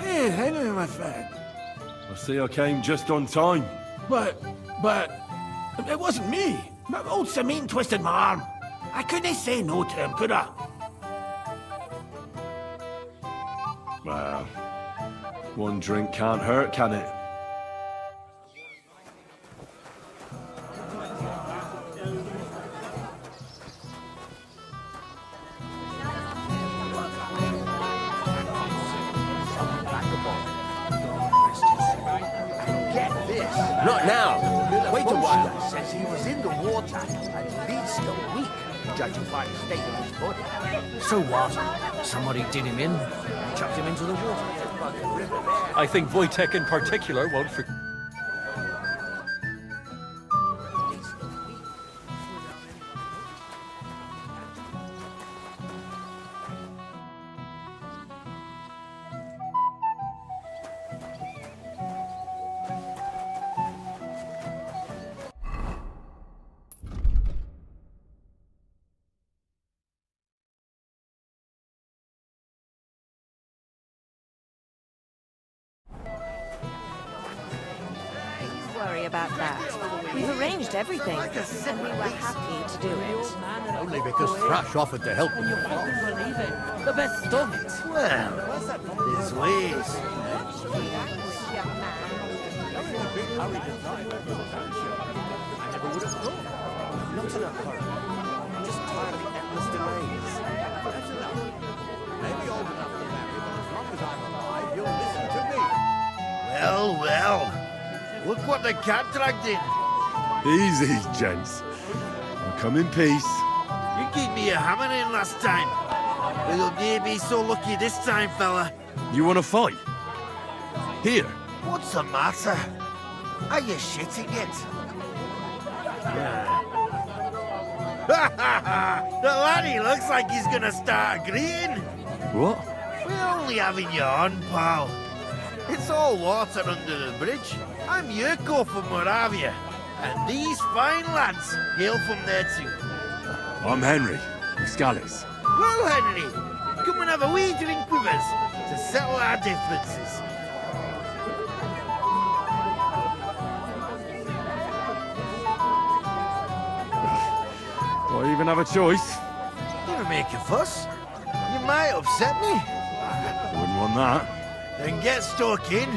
Hey, Henry, my friend. I see I came just on time. But, it wasn't me. My old Samin twisted my arm. I couldn't say no to him, could I? Well, one drink can't hurt, can it? Get this. Not now. Wait a while. Says he was in the water at least a week, judging by the state of his body. So what? Somebody did him in and chucked him into the water. I think Wojtek in particular won't forget. Worry about that. We've arranged everything, and we were happy to do it. Only because Thrash offered to help. Can you fucking believe it? The best of it. Well, his ways. I never would have thought. Not in a hurry. I'm just tired of the endless delays. That's enough. Maybe old enough to marry, but as long as I'm alive, you'll listen to me. Well, well. Look what the cat dragged in. Easy, gents. I'll come in peace. You gave me a hammer in last time. But you'll near be so lucky this time, fella. You want to fight? Here. What's the matter? Are you shitting it? The laddie looks like he's gonna start agreeing. What? We're only having you on, pal. It's all water under the bridge. I'm Yurko from Moravia, and these fine lads hail from there too. I'm Henry, from Scallis. Well, Henry, come and have a wee drink with us to settle our differences. Do I even have a choice? Never make a fuss. You might upset me. Wouldn't want that. Then get stuck in.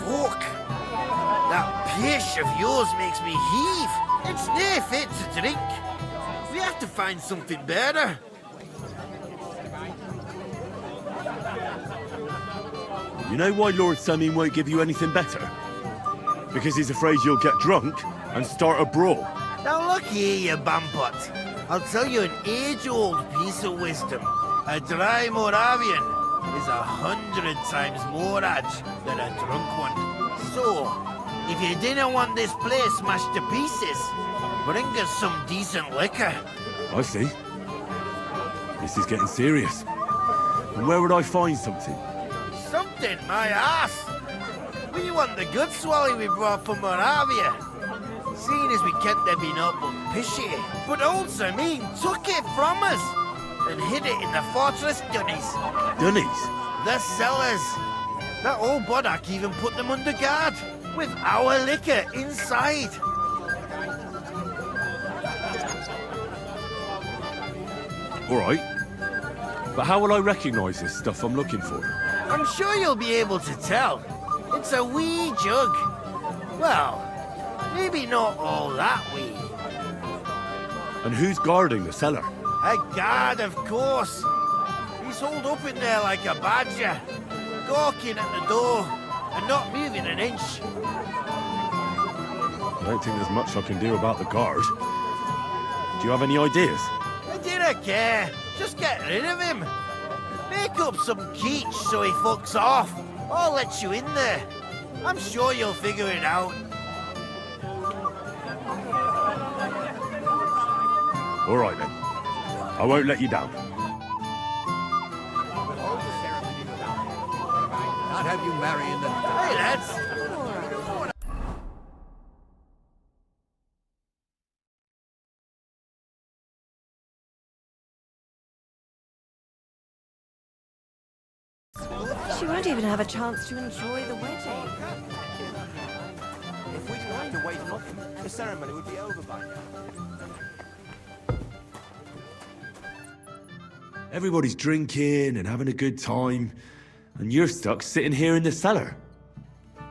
Fuck. That pish of yours makes me heave. It's near fit to drink. We have to find something better. You know why Lord Samin won't give you anything better? Because he's afraid you'll get drunk and start a brawl. Now look here, you bampot. I'll tell you an age-old piece of wisdom. A dry Moravian is 100 times more edge than a drunk one. So, if you didn't want this place smashed to pieces, bring us some decent liquor. I see. This is getting serious. And where would I find something? Something, my ass. We want the good swally we brought from Moravia. Seeing as we can't have been up but pishy. But old Samin took it from us and hid it in the fortress dunnies. Dunnies? The cellars. That old Boddock even put them under guard with our liquor inside. All right. But how will I recognise this stuff I'm looking for? I'm sure you'll be able to tell. It's a wee jug. Well, maybe not all that wee. And who's guarding the cellar? A guard, of course. He's holed up in there like a badger, gawking at the door and not moving an inch. I don't think there's much I can do about the guard. Do you have any ideas? I don't care. Just get rid of him. Make up some keech so he fucks off. I'll let you in there. I'm sure you'll figure it out. All right, then. I won't let you down. Can't have you marrying them. Hey, lads. She won't even have a chance to enjoy the wedding. If we didn't have to wait for him, the ceremony would be over by now. Everybody's drinking and having a good time, and you're stuck sitting here in the cellar.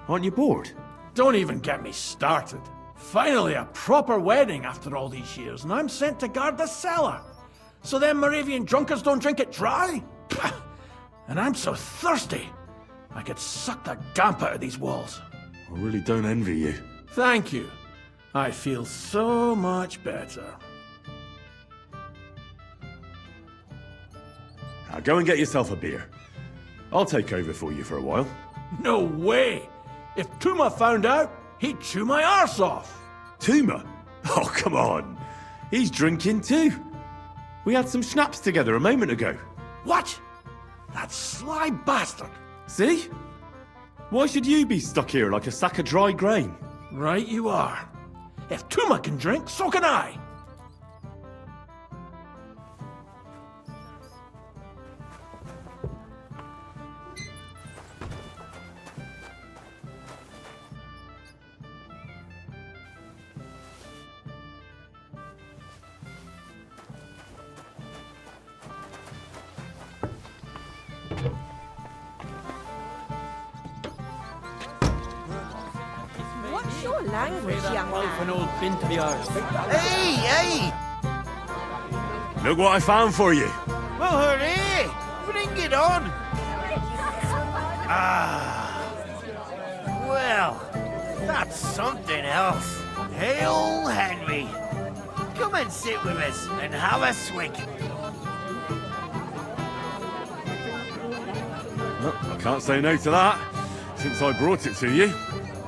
Aren't you bored? Don't even get me started. Finally, a proper wedding after all these years, and I'm sent to guard the cellar. So them Moravian drunkards don't drink it dry? Pah! And I'm so thirsty, I could suck the damp out of these walls. I really don't envy you. Thank you. I feel so much better. Now go and get yourself a beer. I'll take over for you for a while. No way! If Tuma found out, he'd chew my arse off. Tuma? Oh, come on. He's drinking too. We had some schnapps together a moment ago. What? That sly bastard! See? Why should you be stuck here like a sack of dry grain? Right you are. If Tuma can drink, so can I. What's your language, young man? Hey, hey! Look what I found for you. Well, hooray! Bring it on! Ah. Well, that's something else. Hail Henry! Come and sit with us and have a swig. Well, I can't say no to that, since I brought it to you.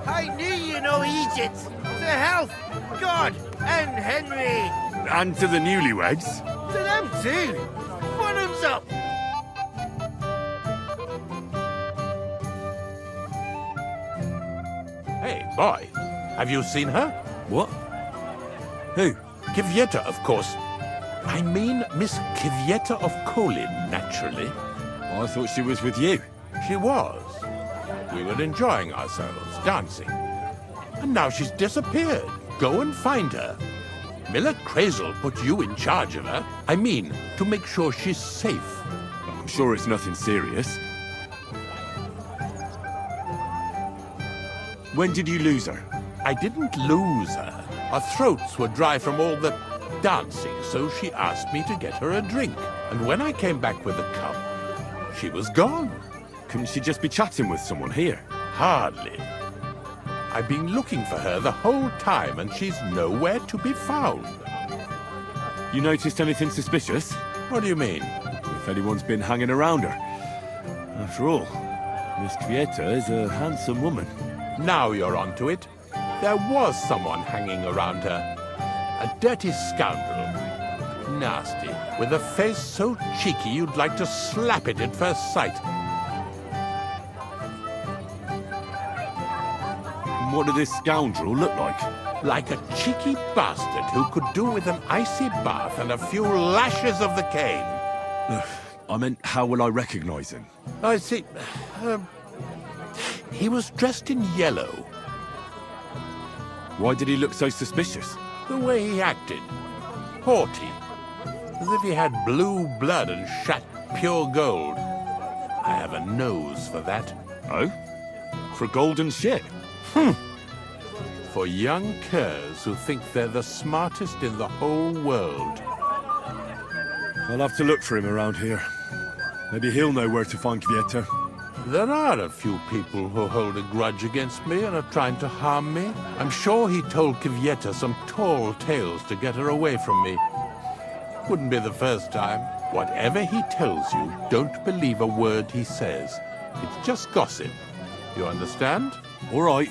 I knew you know Egypt. To health, God, and Henry. And to the newlyweds. To them too. Bottoms up. Hey, boy. Have you seen her? What? Who? Kivieta, of course. I mean Miss Kivieta of Kolin, naturally. I thought she was with you. She was. We were enjoying ourselves, dancing. And now she's disappeared. Go and find her. Miller Crazel put you in charge of her. I mean, to make sure she's safe. I'm sure it's nothing serious. When did you lose her? I didn't lose her. Our throats were dry from all the dancing, so she asked me to get her a drink. And when I came back with a cup, she was gone. Couldn't she just be chatting with someone here? Hardly. I've been looking for her the whole time, and she's nowhere to be found. You noticed anything suspicious? What do you mean? If anyone's been hanging around her. After all, Miss Kvieta is a handsome woman. Now you're onto it. There was someone hanging around her. A dirty scoundrel. Nasty, with a face so cheeky you'd like to slap it at first sight. What did this scoundrel look like? Like a cheeky bastard who could do with an icy bath and a few lashes of the cane. I meant, how will I recognize him? I see. He was dressed in yellow. Why did he look so suspicious? The way he acted. Haughty. As if he had blue blood and shat pure gold. I have a nose for that. Oh? For golden shit? For young curs who think they're the smartest in the whole world. I'll have to look for him around here. Maybe he'll know where to find Kvieta. There are a few people who hold a grudge against me and are trying to harm me. I'm sure he told Kvyeta some tall tales to get her away from me. Wouldn't be the first time. Whatever he tells you, don't believe a word he says. It's just gossip. You understand? All right.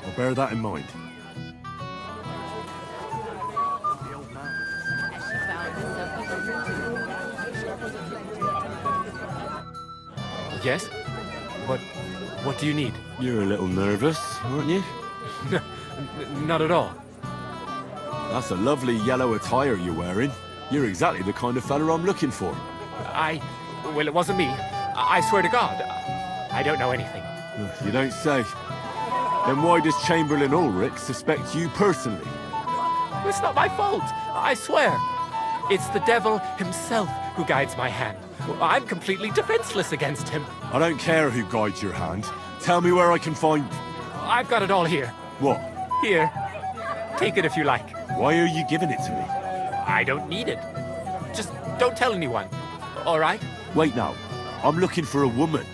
I'll bear that in mind. Yes? What do you need? You're a little nervous, aren't you? Not at all. That's a lovely yellow attire you're wearing. You're exactly the kind of fella I'm looking for. Well, it wasn't me. I swear to God, I don't know anything. You don't say. Then why does Chamberlain Ulrich suspect you personally? It's not my fault, I swear. It's the devil himself who guides my hand. I'm completely defenseless against him. I don't care who guides your hand. Tell me where I can find... I've got it all here. What? Here. Take it if you like. Why are you giving it to me? I don't need it. Just don't tell anyone. All right? Wait now. I'm looking for a woman,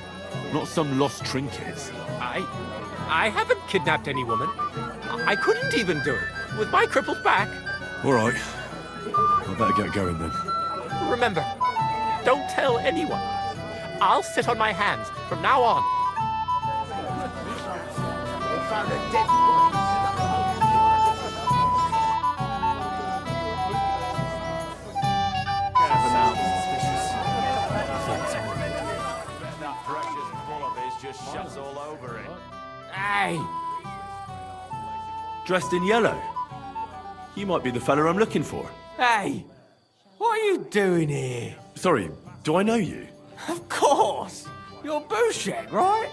not some lost trinkets. I haven't kidnapped any woman. I couldn't even do it with my crippled back. All right. I better get going then. Remember, don't tell anyone. I'll sit on my hands from now on. Hey! Dressed in yellow? You might be the fella I'm looking for. Hey! What are you doing here? Sorry, do I know you? Of course! You're Bushek, right?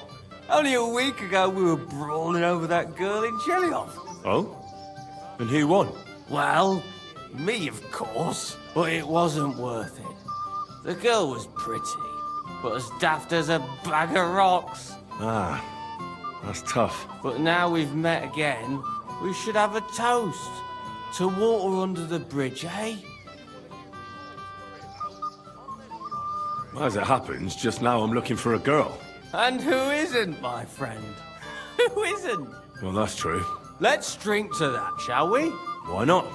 Only a week ago we were brawling over that girl in Jelioff. Oh? And who won? Well, me, of course. But it wasn't worth it. The girl was pretty, but as daft as a bag of rocks. Ah, that's tough. But now we've met again, we should have a toast. To water under the bridge, eh? As it happens, just now I'm looking for a girl. And who isn't, my friend? Who isn't? Well, that's true. Let's drink to that, shall we? Why not?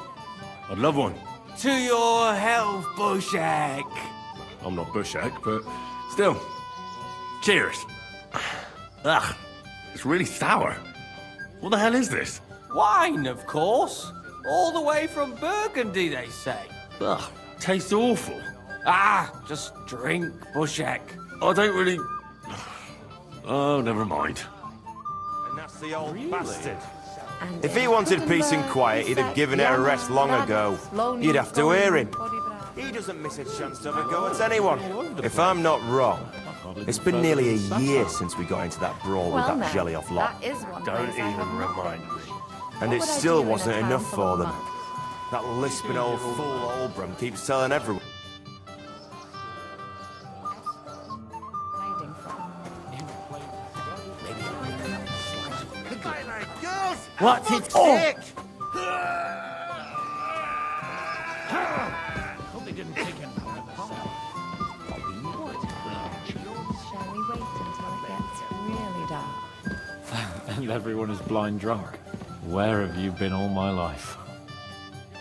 I'd love one. To your health, Bushek. I'm not Bushek, but still. Cheers. Ugh, it's really sour. What the hell is this? Wine, of course. All the way from Burgundy, they say. Ugh, tastes awful. Ah, just drink, Bushek. I don't really... Oh, never mind. And that's the old bastard. If he wanted peace and quiet, he'd have given her a rest long ago. You'd have to hear him. He doesn't miss a chance to have a go at anyone. If I'm not wrong, it's been nearly a year since we got into that brawl with that Jelioff lot. Don't even remind me. And it still wasn't enough for them. That lisping old fool Olbram keeps telling everyone. What's it stick? Hope they didn't take him. Shall we wait until it gets really dark? And everyone is blind drunk. Where have you been all my life?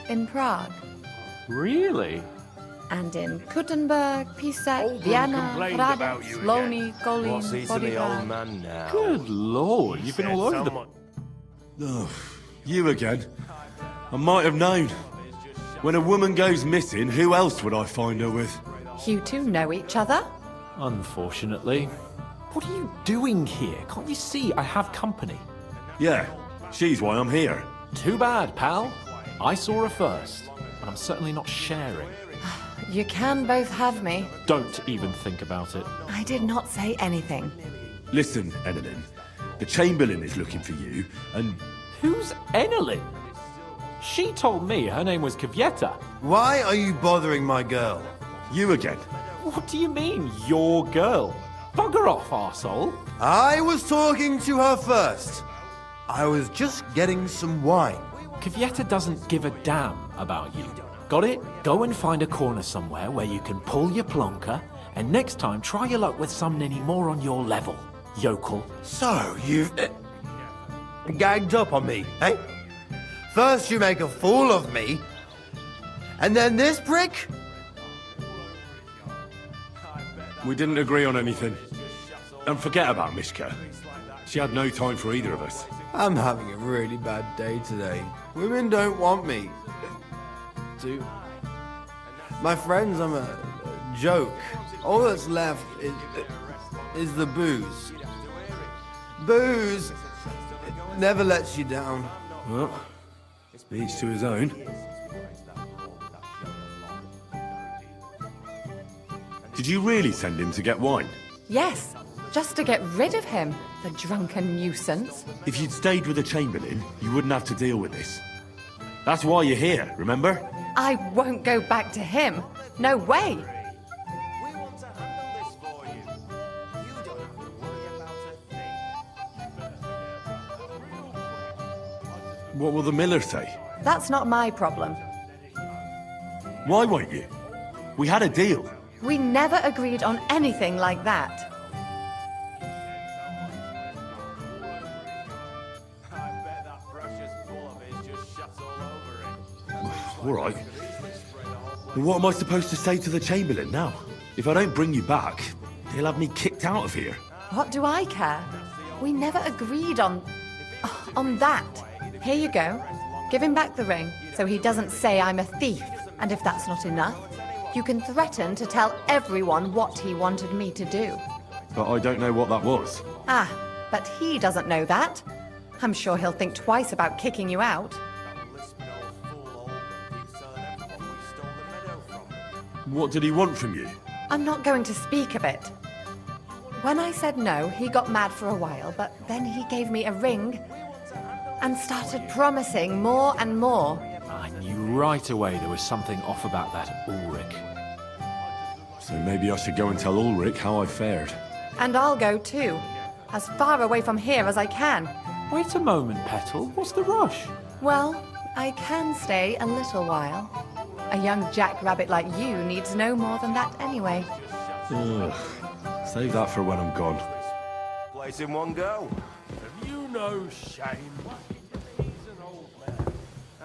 In Prague. Really? And in Kuttenberg, Písek, Vienna, Hradec, Loni, Kolín, What's he to the old Poděbrad. man now? Good lord, you've been all over the... Oh, you again. I might have known. When a woman goes missing, who else would I find her with? You two know each other? Unfortunately. What are you doing here? Can't you see I have company? Yeah, she's why I'm here. Too bad, pal. I saw her first, and I'm certainly not sharing. You can both have me. Don't even think about it. I did not say anything. Listen, Enelin. The Chamberlain is looking for you, and... Who's Enelin? She told me her name was Kvyeta. Why are you bothering my girl? You again. What do you mean, your girl? Bugger off, arsehole. I was talking to her first. I was just getting some wine. Kvyeta doesn't give a damn about you. Got it? Go and find a corner somewhere where you can pull your plonker And next time, try your luck with some ninny more on your level, yokel. So, you've gagged up on me, eh? First you make a fool of me, and then this prick? We didn't agree on anything. And forget about Mishka. She had no time for either of us. I'm having a really bad day today. Women don't want me. My friends, I'm a joke. All that's left is the booze. Booze never lets you down. Well, each to his own. Did you really send him to get wine? Yes, just to get rid of him, the drunken nuisance. If you'd stayed with the Chamberlain, you wouldn't have to deal with this. That's why you're here, remember? I won't go back to him. No way. What will the miller say? That's not my problem. Why won't you? We had a deal. We never agreed on anything like that. All right. And what am I supposed to say to the Chamberlain now? If I don't bring you back, he'll have me kicked out of here. What do I care? We never agreed on that. Here you go. Give him back the ring so he doesn't say I'm a thief. And if that's not enough, you can threaten to tell everyone what he wanted me to do. But I don't know what that was. Ah, but he doesn't know that. I'm sure he'll think twice about kicking you out. What did he want from you? I'm not going to speak of it. When I said no, he got mad for a while, but then he gave me a ring and started promising more and more. I knew right away there was something off about that Ulrich. So maybe I should go and tell Ulrich how I fared. And I'll go too. As far away from here as I can. Wait a moment, Petal. What's the rush? Well, I can stay a little while. A young jackrabbit like you needs no more than that anyway. Ugh. Save that for when I'm gone. Place in one go. Have you no shame? He's an old man.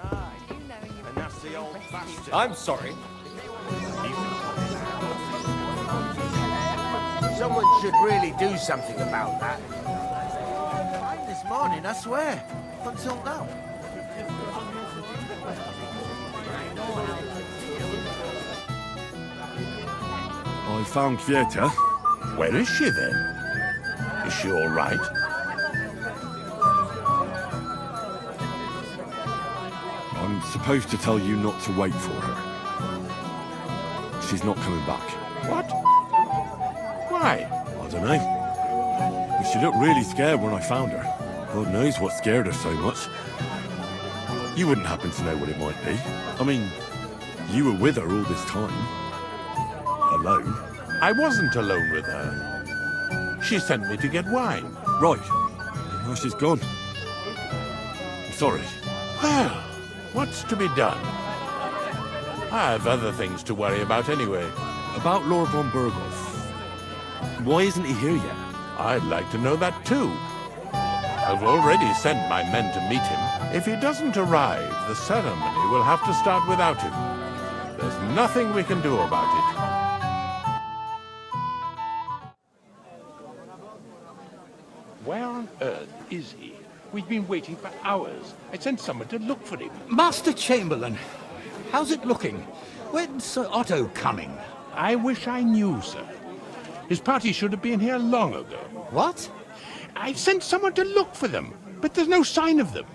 Aye. And that's the old bastard. I'm sorry. Someone should really do something about that. Fine this morning, I swear. Until now. I found Kvieta. Where is she then? Is she all right? I'm supposed to tell you not to wait for her. She's not coming back. What? Why? I don't know. But she looked really scared when I found her. God knows what scared her so much. You wouldn't happen to know what it might be. I mean, you were with her all this time. Alone. I wasn't alone with her. She sent me to get wine. Right. Now she's gone. I'm sorry. Well, what's to be done? I have other things to worry about anyway. About Lord von Berghoff. Why isn't he here yet? I'd like to know that too. I've already sent my men to meet him. If he doesn't arrive, the ceremony will have to start without him. There's nothing we can do about it. Where on earth is he? We've been waiting for hours. I sent someone to look for him. Master Chamberlain, how's it looking? When's Sir Otto coming? I wish I knew, sir. His party should have been here long ago. What? I've sent someone to look for them, but there's no sign of them.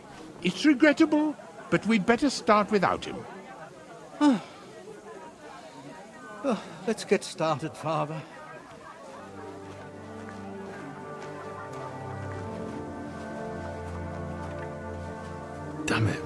It's regrettable, but we'd better start without him. Let's get started, Father. Damn it.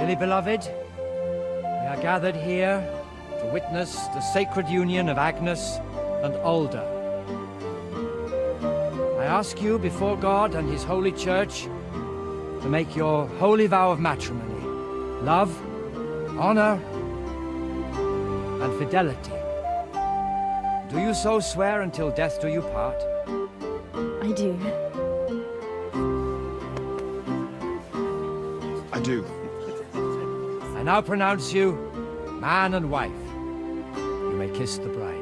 Dearly beloved, we are gathered here to witness the sacred union of Agnes and Alda. I ask you before God and his holy church to make your holy vow of matrimony, love, honor, and fidelity. Do you so swear until death do you part? I do. I do. I now pronounce you man and wife. You may kiss the bride.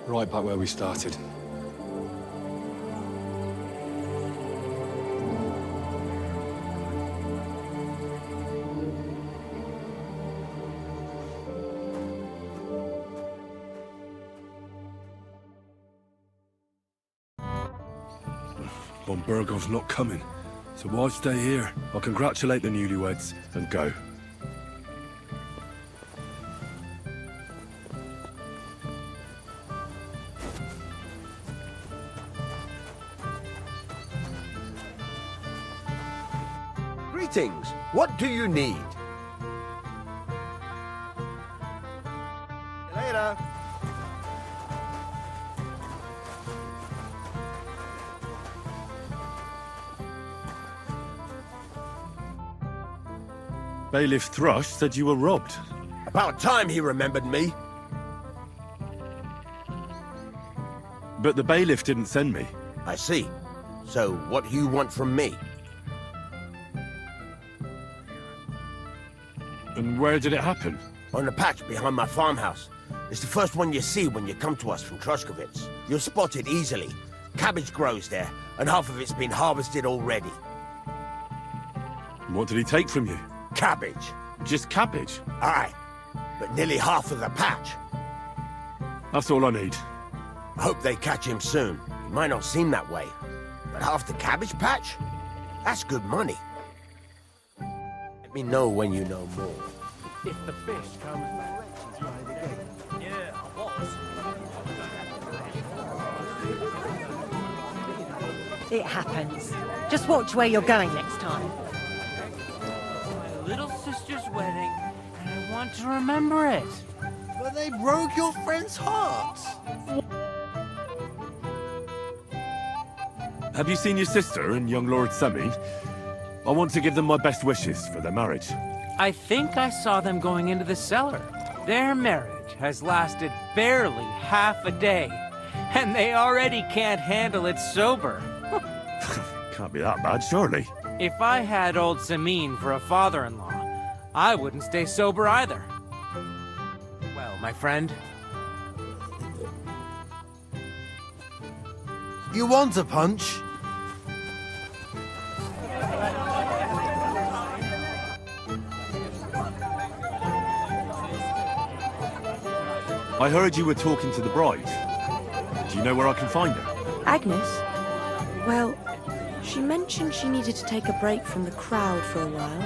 Right back where we started. Von Bergov's not coming, so why stay here? I'll congratulate the newlyweds and go. Greetings. What do you need? Later. Bailiff Thrush said you were robbed. About time he remembered me. But the bailiff didn't send me. I see. So what do you want from me? And where did it happen? On the patch behind my farmhouse. It's the first one you see when you come to us from Trushkovitz. You'll spot it easily. Cabbage grows there, and half of it's been harvested already. What did he take from you? Cabbage. Just cabbage? Aye, but nearly half of the patch. That's all I need. I hope they catch him soon. It might not seem that way, but half the cabbage patch? That's good money. Let me know when you know more. If the fish comes back. Yeah, boss. It happens. Just watch where you're going next time. My little sister's wedding, and I want to remember it. But they broke your friend's heart. Have you seen your sister and young Lord Semine? I want to give them my best wishes for their marriage. I think I saw them going into the cellar. Their marriage has lasted barely half a day, and they already can't handle it sober. Can't be that bad, surely. If I had old Semine for a father-in-law, I wouldn't stay sober either. Well, my friend. You want a punch? I heard you were talking to the bride. Do you know where I can find her? Agnes? Well, she mentioned she needed to take a break from the crowd for a while.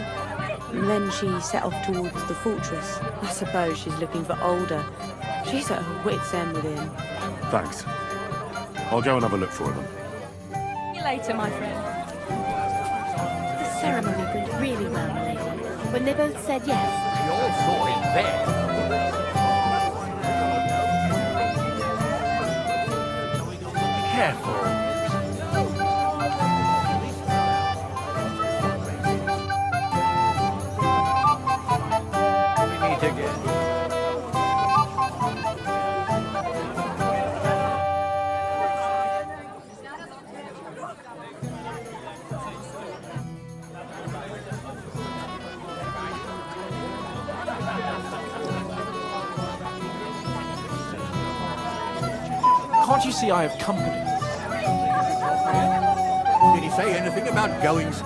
And then she set off towards the fortress. I suppose she's looking for Alda. She's at her wit's end with him. Thanks. I'll go and have a look for them. See you later, my friend. The ceremony went really well, my lady. When they both said yes. We all saw him there. Careful. We meet again. Can't you see I have company? Did he say anything about goings?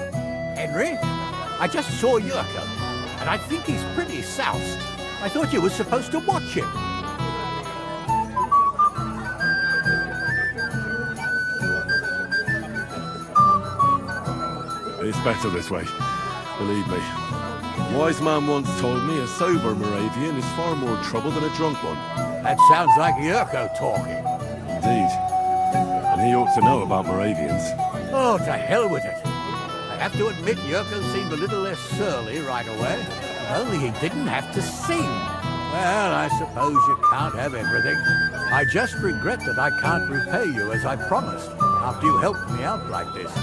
Henry? I just saw Yurko, and I think he's pretty soused. I thought you were supposed to watch him. It's better this way. Believe me. Wise man once told me a sober Moravian is far more trouble than a drunk one. That sounds like Yurko talking. Indeed. And he ought to know about Moravians. Oh, to hell with it. I have to admit Yurko seemed a little less surly right away. If only he didn't have to sing. Well, I suppose you can't have everything. I just regret that I can't repay you as I promised, after you helped me out like this,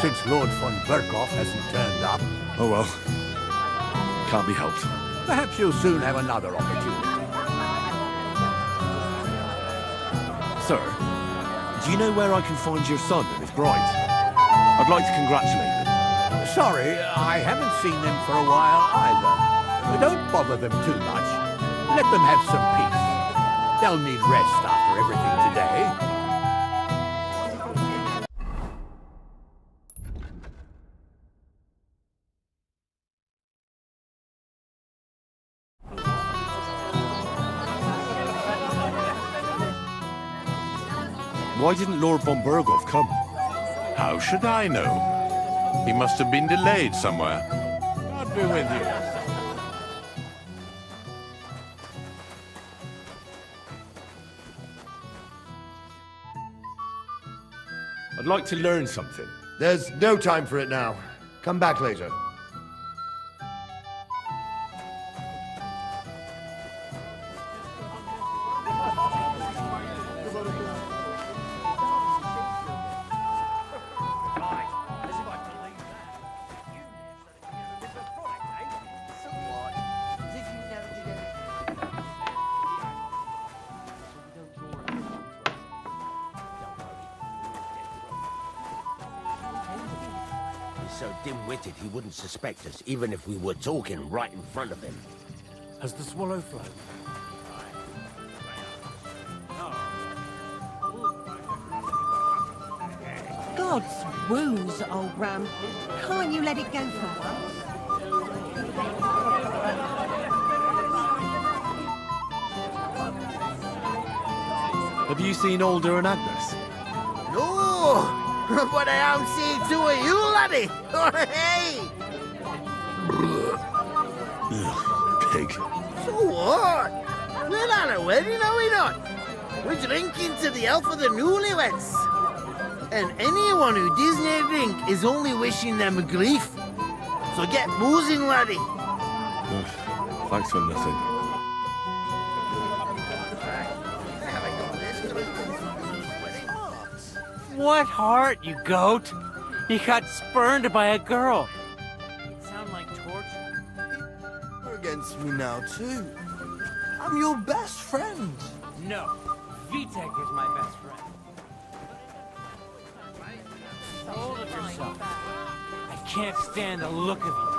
since Lord von Berkhoff hasn't turned up. Oh well. Can't be helped. Perhaps you'll soon have another opportunity. Sir, do you know where I can find your son and his bride? I'd like to congratulate them. Sorry, I haven't seen them for a while either. But don't bother them too much. Let them have some peace. They'll need rest after everything today. Why didn't Lord von Berghoff come? How should I know? He must have been delayed somewhere. God be with you. I'd like to learn something. There's no time for it now. Come back later. So dim-witted he wouldn't suspect us, even if we were talking right in front of him. Has the swallow flown? God's woos, old Ram. Can't you let it go for once? Have you seen Alder and Agnes? No! But I am seeing two of you, laddie! Hey! Pig. So what? We're not a wedding, are we not? We're drinking to the health of the newlyweds. And anyone who doesn't drink is only wishing them grief. So get boozing, laddie. Thanks for nothing. What heart, you goat? You got spurned by a girl. It sound like torture. You're against me now, too. I'm your best friend. No, Vitek is my best friend. Hold of yourself. I can't stand the look of you.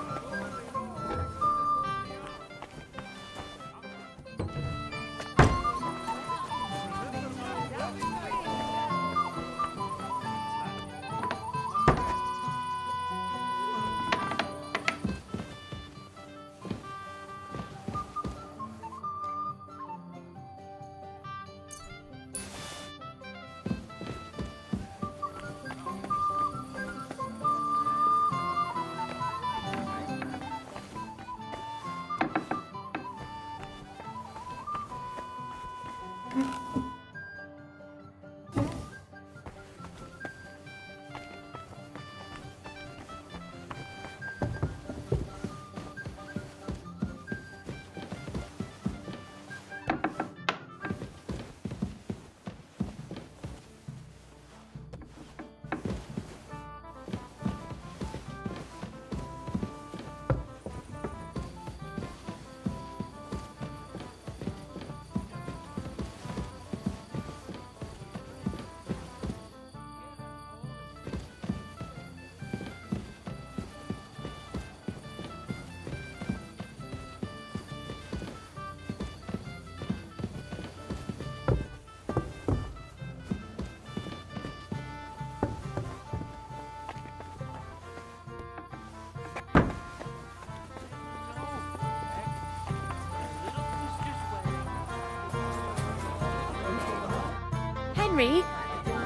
Henry,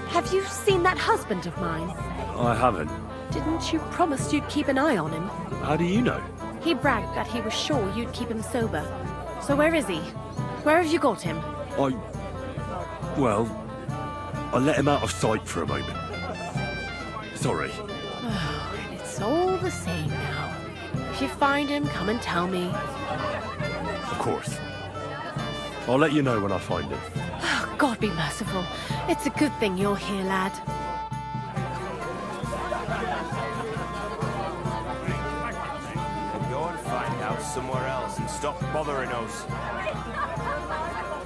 have you seen that husband of mine? I haven't. Didn't you promise you'd keep an eye on him? How do you know? He bragged that he was sure you'd keep him sober. So where is he? Where have you got him? Well, I let him out of sight for a moment. Sorry. Oh, and it's all the same now. If you find him, come and tell me. Of course. I'll let you know when I find him. Oh, God be merciful. It's a good thing you're here, lad. Go and find out somewhere else and stop bothering us.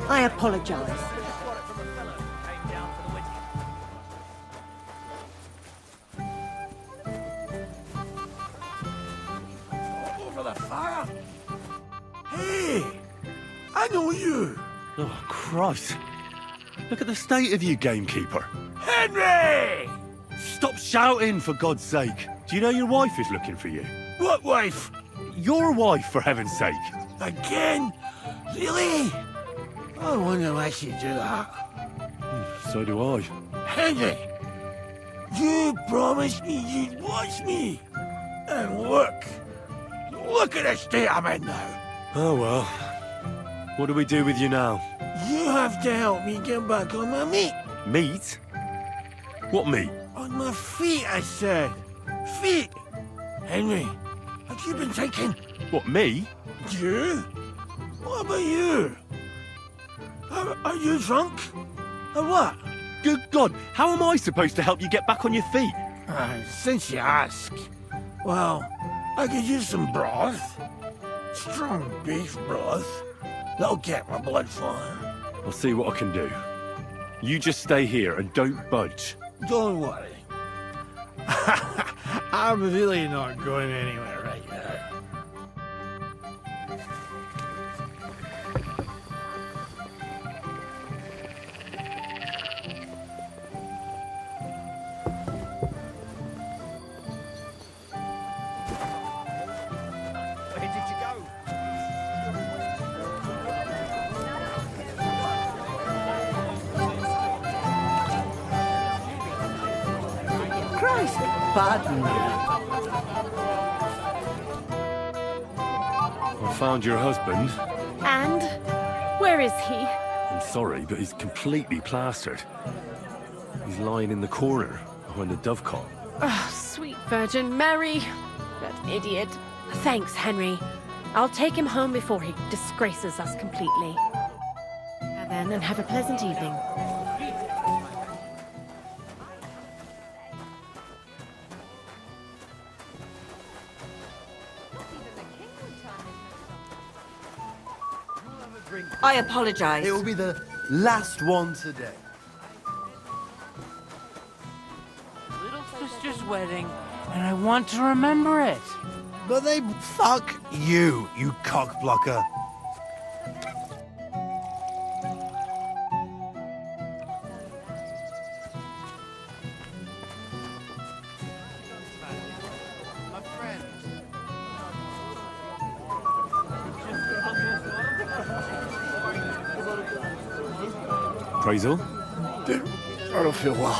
I apologize. Over the fire? Hey! I know you! Oh, Christ. Look at the state of you, gamekeeper. Henry! Stop shouting, for God's sake. Do you know your wife is looking for you? What wife? Your wife, for heaven's sake. Again? Really? I wonder why she'd do that. So do I. Henry! You promised me you'd watch me. And look. Look at the state I'm in now. Oh, well. What do we do with you now? You have to help me get back on my meat. Meat? What meat? On my feet, I said. Feet! Henry, have you been drinking? What, me? You? What about you? Are you drunk? Or what? Good God, how am I supposed to help you get back on your feet? Since you ask. Well, I could use some broth. Strong beef broth. That'll get my blood flowing. I'll see what I can do. You just stay here and don't budge. Don't worry. I'm really not going anywhere right now. Where did you go? Christ, pardon me. I found your husband. And? Where is he? I'm sorry, but he's completely plastered. He's lying in the corner behind the dovecot. Oh, sweet Virgin Mary. That idiot. Thanks, Henry. I'll take him home before he disgraces us completely. And have a pleasant evening. I apologize. It will be the last one today. Little sister's wedding, and I want to remember it. But they... Fuck you, you cockblocker. Appraisal? Dude, I don't feel well.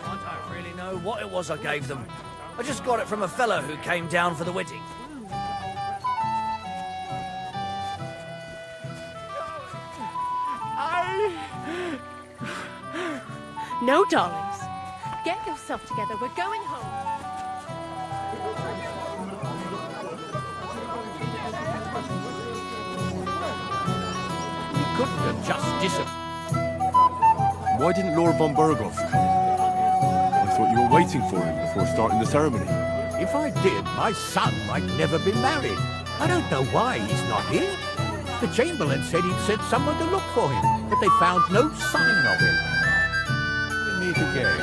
I don't really know what it was I gave them. I just got it from a fellow who came down for the wedding. No, darlings. Get yourself together. We're going home. Couldn't have just disappeared. Why didn't Lord von Berghoff come? I thought you were waiting for him before starting the ceremony. If I did, my son might never be married. I don't know why he's not here. The Chamberlain said he'd sent someone to look for him, but they found no sign of him. We meet again.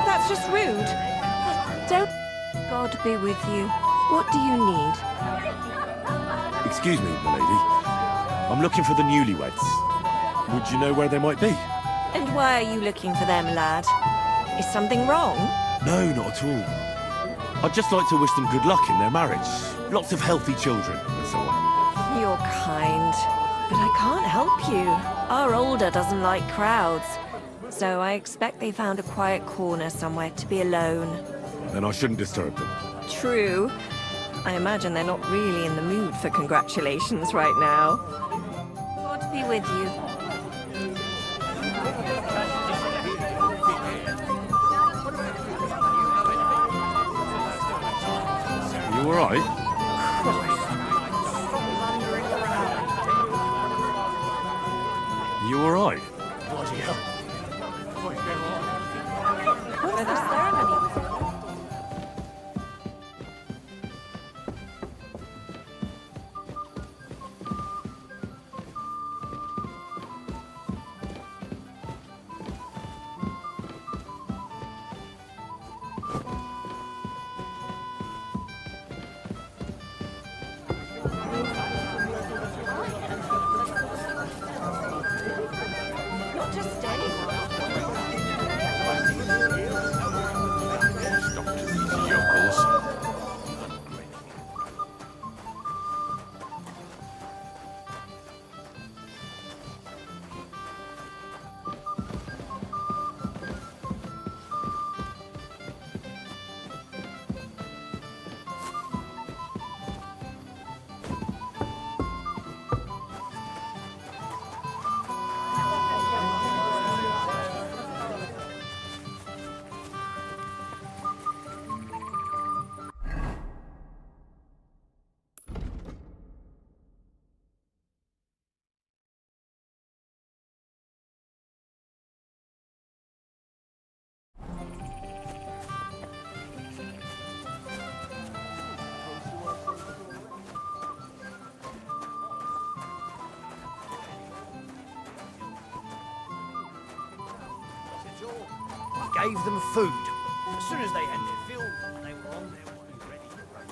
That's just rude. Don't... God be with you. What do you need? Excuse me, my lady. I'm looking for the newlyweds. Would you know where they might be? And why are you looking for them, lad? Is something wrong? No, not at all. I'd just like to wish them good luck in their marriage. Lots of healthy children, and so on. You're kind, but I can't help you. Our older doesn't like crowds, so I expect they found a quiet corner somewhere to be alone. Then I shouldn't disturb them. True. I imagine they're not really in the mood for congratulations right now. God be with you. You alright? You alright? Bloody hell. What's the ceremony? Not just anyone. I gave them food. As soon as they ended, Phil, they were on their way, ready to run.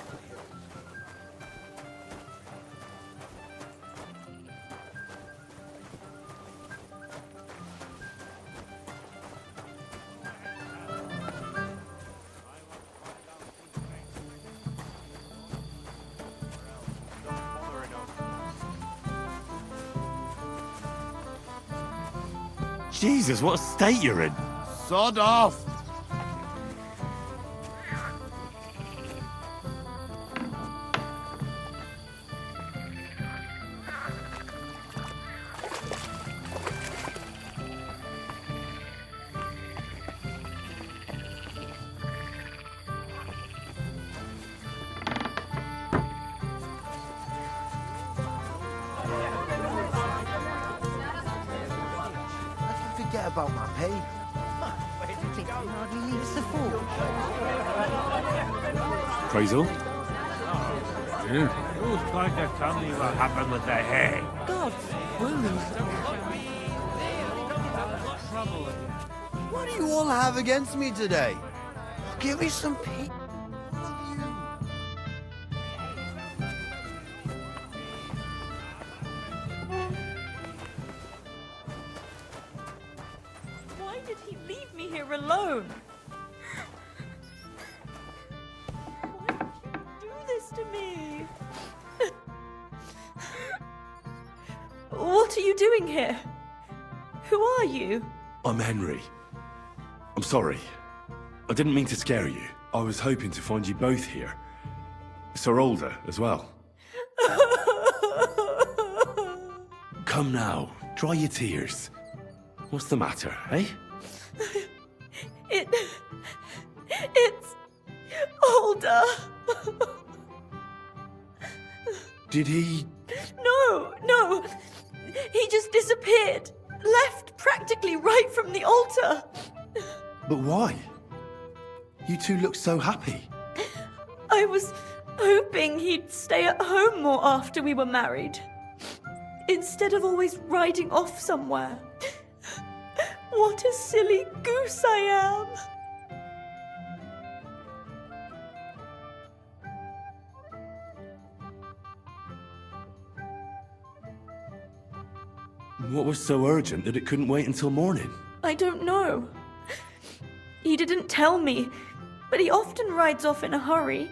Jesus, what a state you're in. Sod off! Forget about my pay. He hardly leaves the forge. Crazel? Who's going to tell me what happened with the hay? God's wounds. What do you all have against me today? Give me some peace. Why did he leave me here alone? Why did you do this to me? What are you doing here? Who are you? I'm Henry. I'm sorry. I didn't mean to scare you. I was hoping to find you both here. Sir Older as well. Come now, dry your tears. What's the matter, eh? It's Older. Did he... No. He just disappeared. Left practically right from the altar. But why? You two look so happy. I was hoping he'd stay at home more after we were married. Instead of always riding off somewhere. What a silly goose I am. What was so urgent that it couldn't wait until morning? I don't know. He didn't tell me. but he often rides off in a hurry.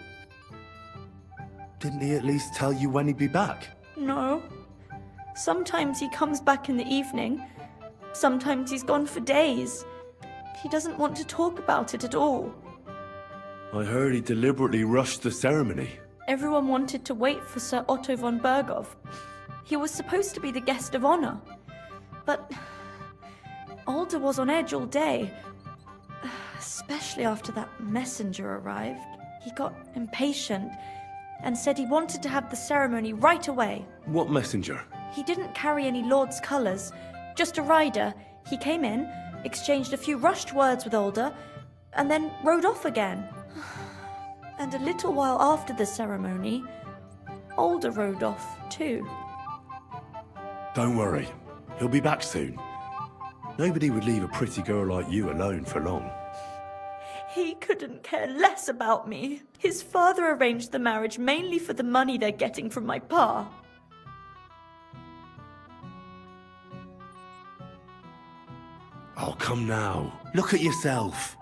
Didn't he at least tell you when he'd be back? No. Sometimes he comes back in the evening. Sometimes he's gone for days. He doesn't want to talk about it at all. I heard he deliberately rushed the ceremony. Everyone wanted to wait for Sir Otto von Berghoff. He was supposed to be the guest of honor. But Alder was on edge all day. Especially after that messenger arrived. He got impatient and said he wanted to have the ceremony right away. What messenger? He didn't carry any lord's colours, just a rider. He came in, exchanged a few rushed words with Alder, and then rode off again. And a little while after the ceremony, Alder rode off too. Don't worry. He'll be back soon. Nobody would leave a pretty girl like you alone for long. He couldn't care less about me. His father arranged the marriage mainly for the money they're getting from my pa. Oh, come now. Look at yourself.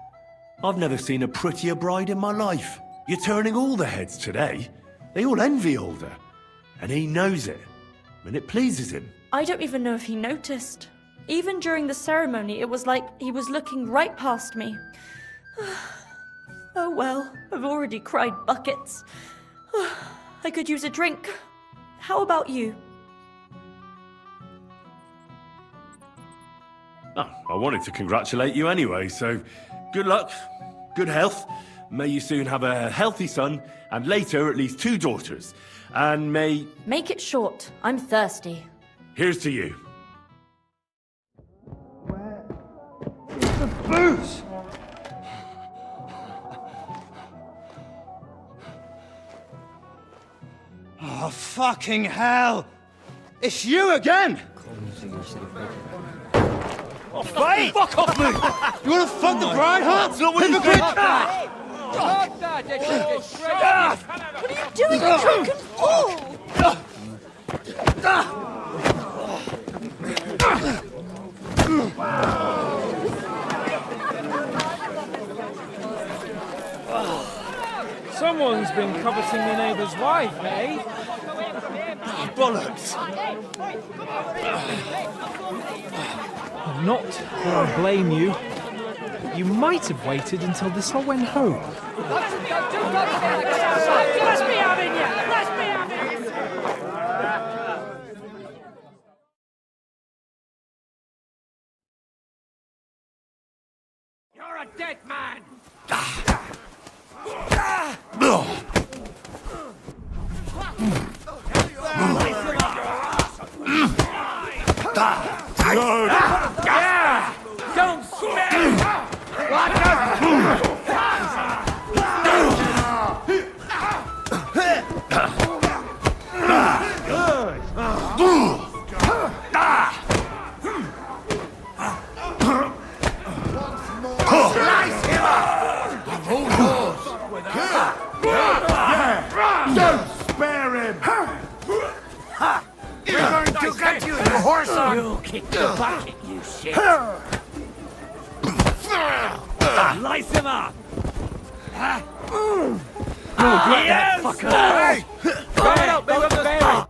I've never seen a prettier bride in my life. You're turning all the heads today. They all envy Alder. And he knows it. And it pleases him. I don't even know if he noticed. Even during the ceremony, it was like he was looking right past me. Oh well, I've already cried buckets. I could use a drink. How about you? Oh, I wanted to congratulate you anyway, so good luck, good health. May you soon have a healthy son, and later at least 2 daughters. And may... Make it short. I'm thirsty. Here's to you. The booze! Oh, fucking hell! It's you again! Oh, fight! Fuck off me! You wanna fuck the bride, huh? That's not what you did! What are you doing, you drunken fool? Someone's been coveting your neighbour's wife, eh? Bollocks! Not that I blame you. You might have waited until this lot went home. Let's be having you! Let's be having you! You're a dead man! Don't spare! Slice him up! I'm all yours! Don't spare him! We're going to get you, you horse on! You'll kick the bucket, you shit! Slice him up! Oh, get that fucker! Hey! Up, go to Barry!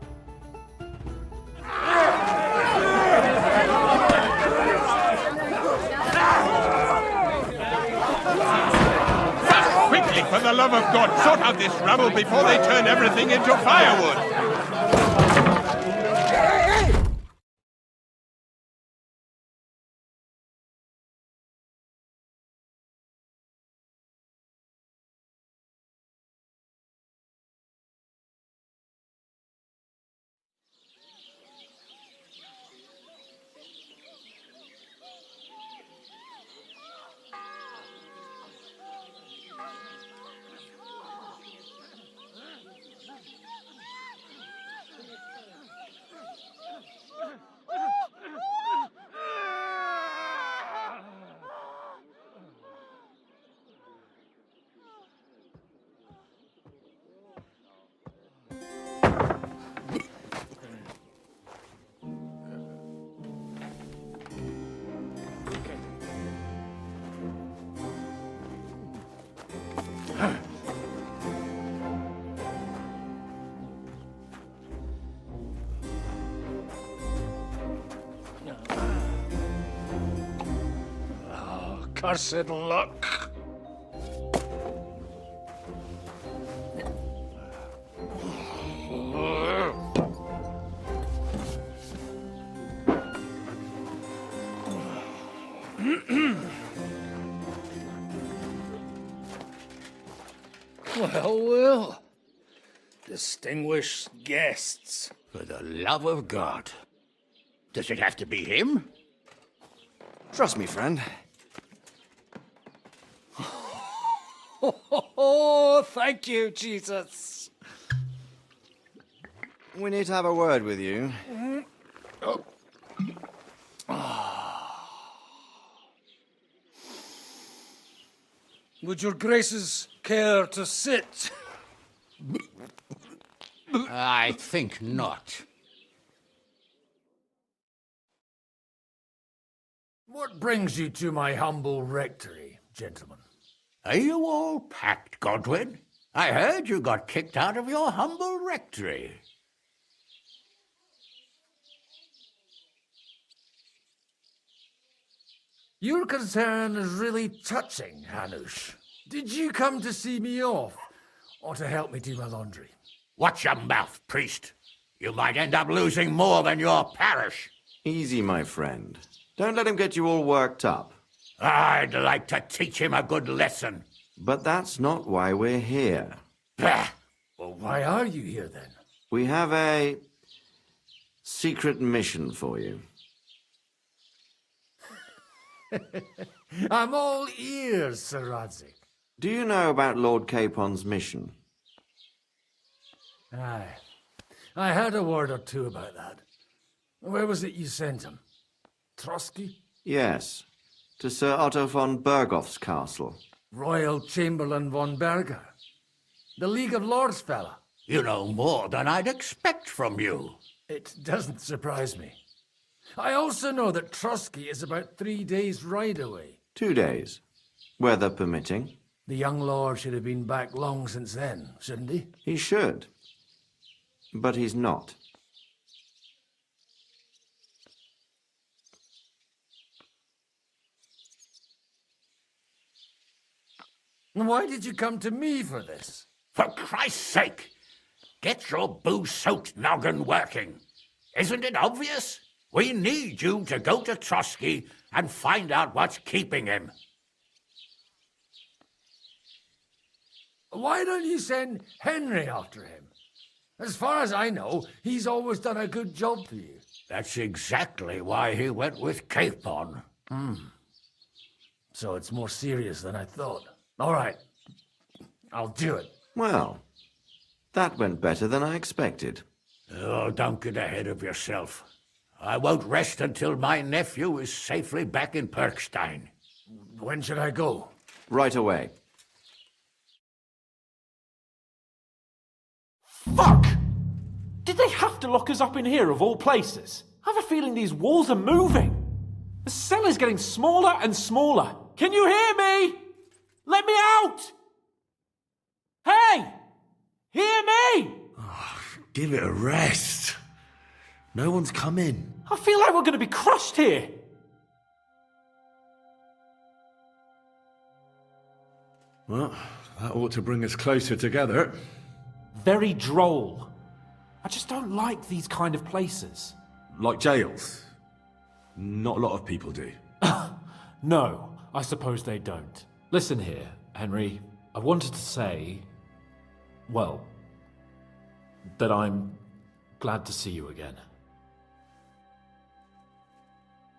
Quickly, for the love of God, sort out this rabble before they turn everything into firewood! cursed luck. Well, well. Distinguished guests. For the love of God. Does it have to be him? Trust me, friend. Oh, thank you, Jesus. We need to have a word with you. Oh. Would your graces care to sit? I think not. What brings you to my humble rectory, gentlemen? Are you all packed, Godwin? I heard you got kicked out of your humble rectory. Your concern is really touching, Hanush. Did you come to see me off, or to help me do my laundry? Watch your mouth, priest. You might end up losing more than your parish. Easy, my friend. Don't let him get you all worked up. I'd like to teach him a good lesson. But that's not why we're here. Bah! Well, why are you here, then? We have a secret mission for you. I'm all ears, Sir Radzik. Do you know about Lord Capon's mission? Aye. I heard a word or two about that. Where was it you sent him? Trotsky? Yes, to Sir Otto von Bergoff's castle. Royal Chamberlain von Berger. The League of Lords fella. You know more than I'd expect from you. It doesn't surprise me. I also know that Trotsky is about 3 days' ride away. 2 days, weather permitting. The young lord should have been back long since then, shouldn't he? He should. But he's not. Why did you come to me for this? For Christ's sake, get your booze-soaked noggin working. Isn't it obvious? We need you to go to Trotsky and find out what's keeping him. Why don't you send Henry after him? As far as I know, he's always done a good job for you. That's exactly why he went with Capon. So it's more serious than I thought. All right. I'll do it. Well, that went better than I expected. Oh, don't get ahead of yourself. I won't rest until my nephew is safely back in Perkstein. When should I go? Right away. Fuck! Did they have to lock us up in here of all places? I have a feeling these walls are moving. The cell is getting smaller and smaller. Can you hear me? Let me out! Hey! Hear me! Oh, give it a rest. No one's come in. I feel like we're going to be crushed here. Well, that ought to bring us closer together. Very droll. I just don't like these kind of places. Like jails? Not a lot of people do. No, I suppose they don't. Listen here, Henry. I wanted to say, well, that I'm glad to see you again.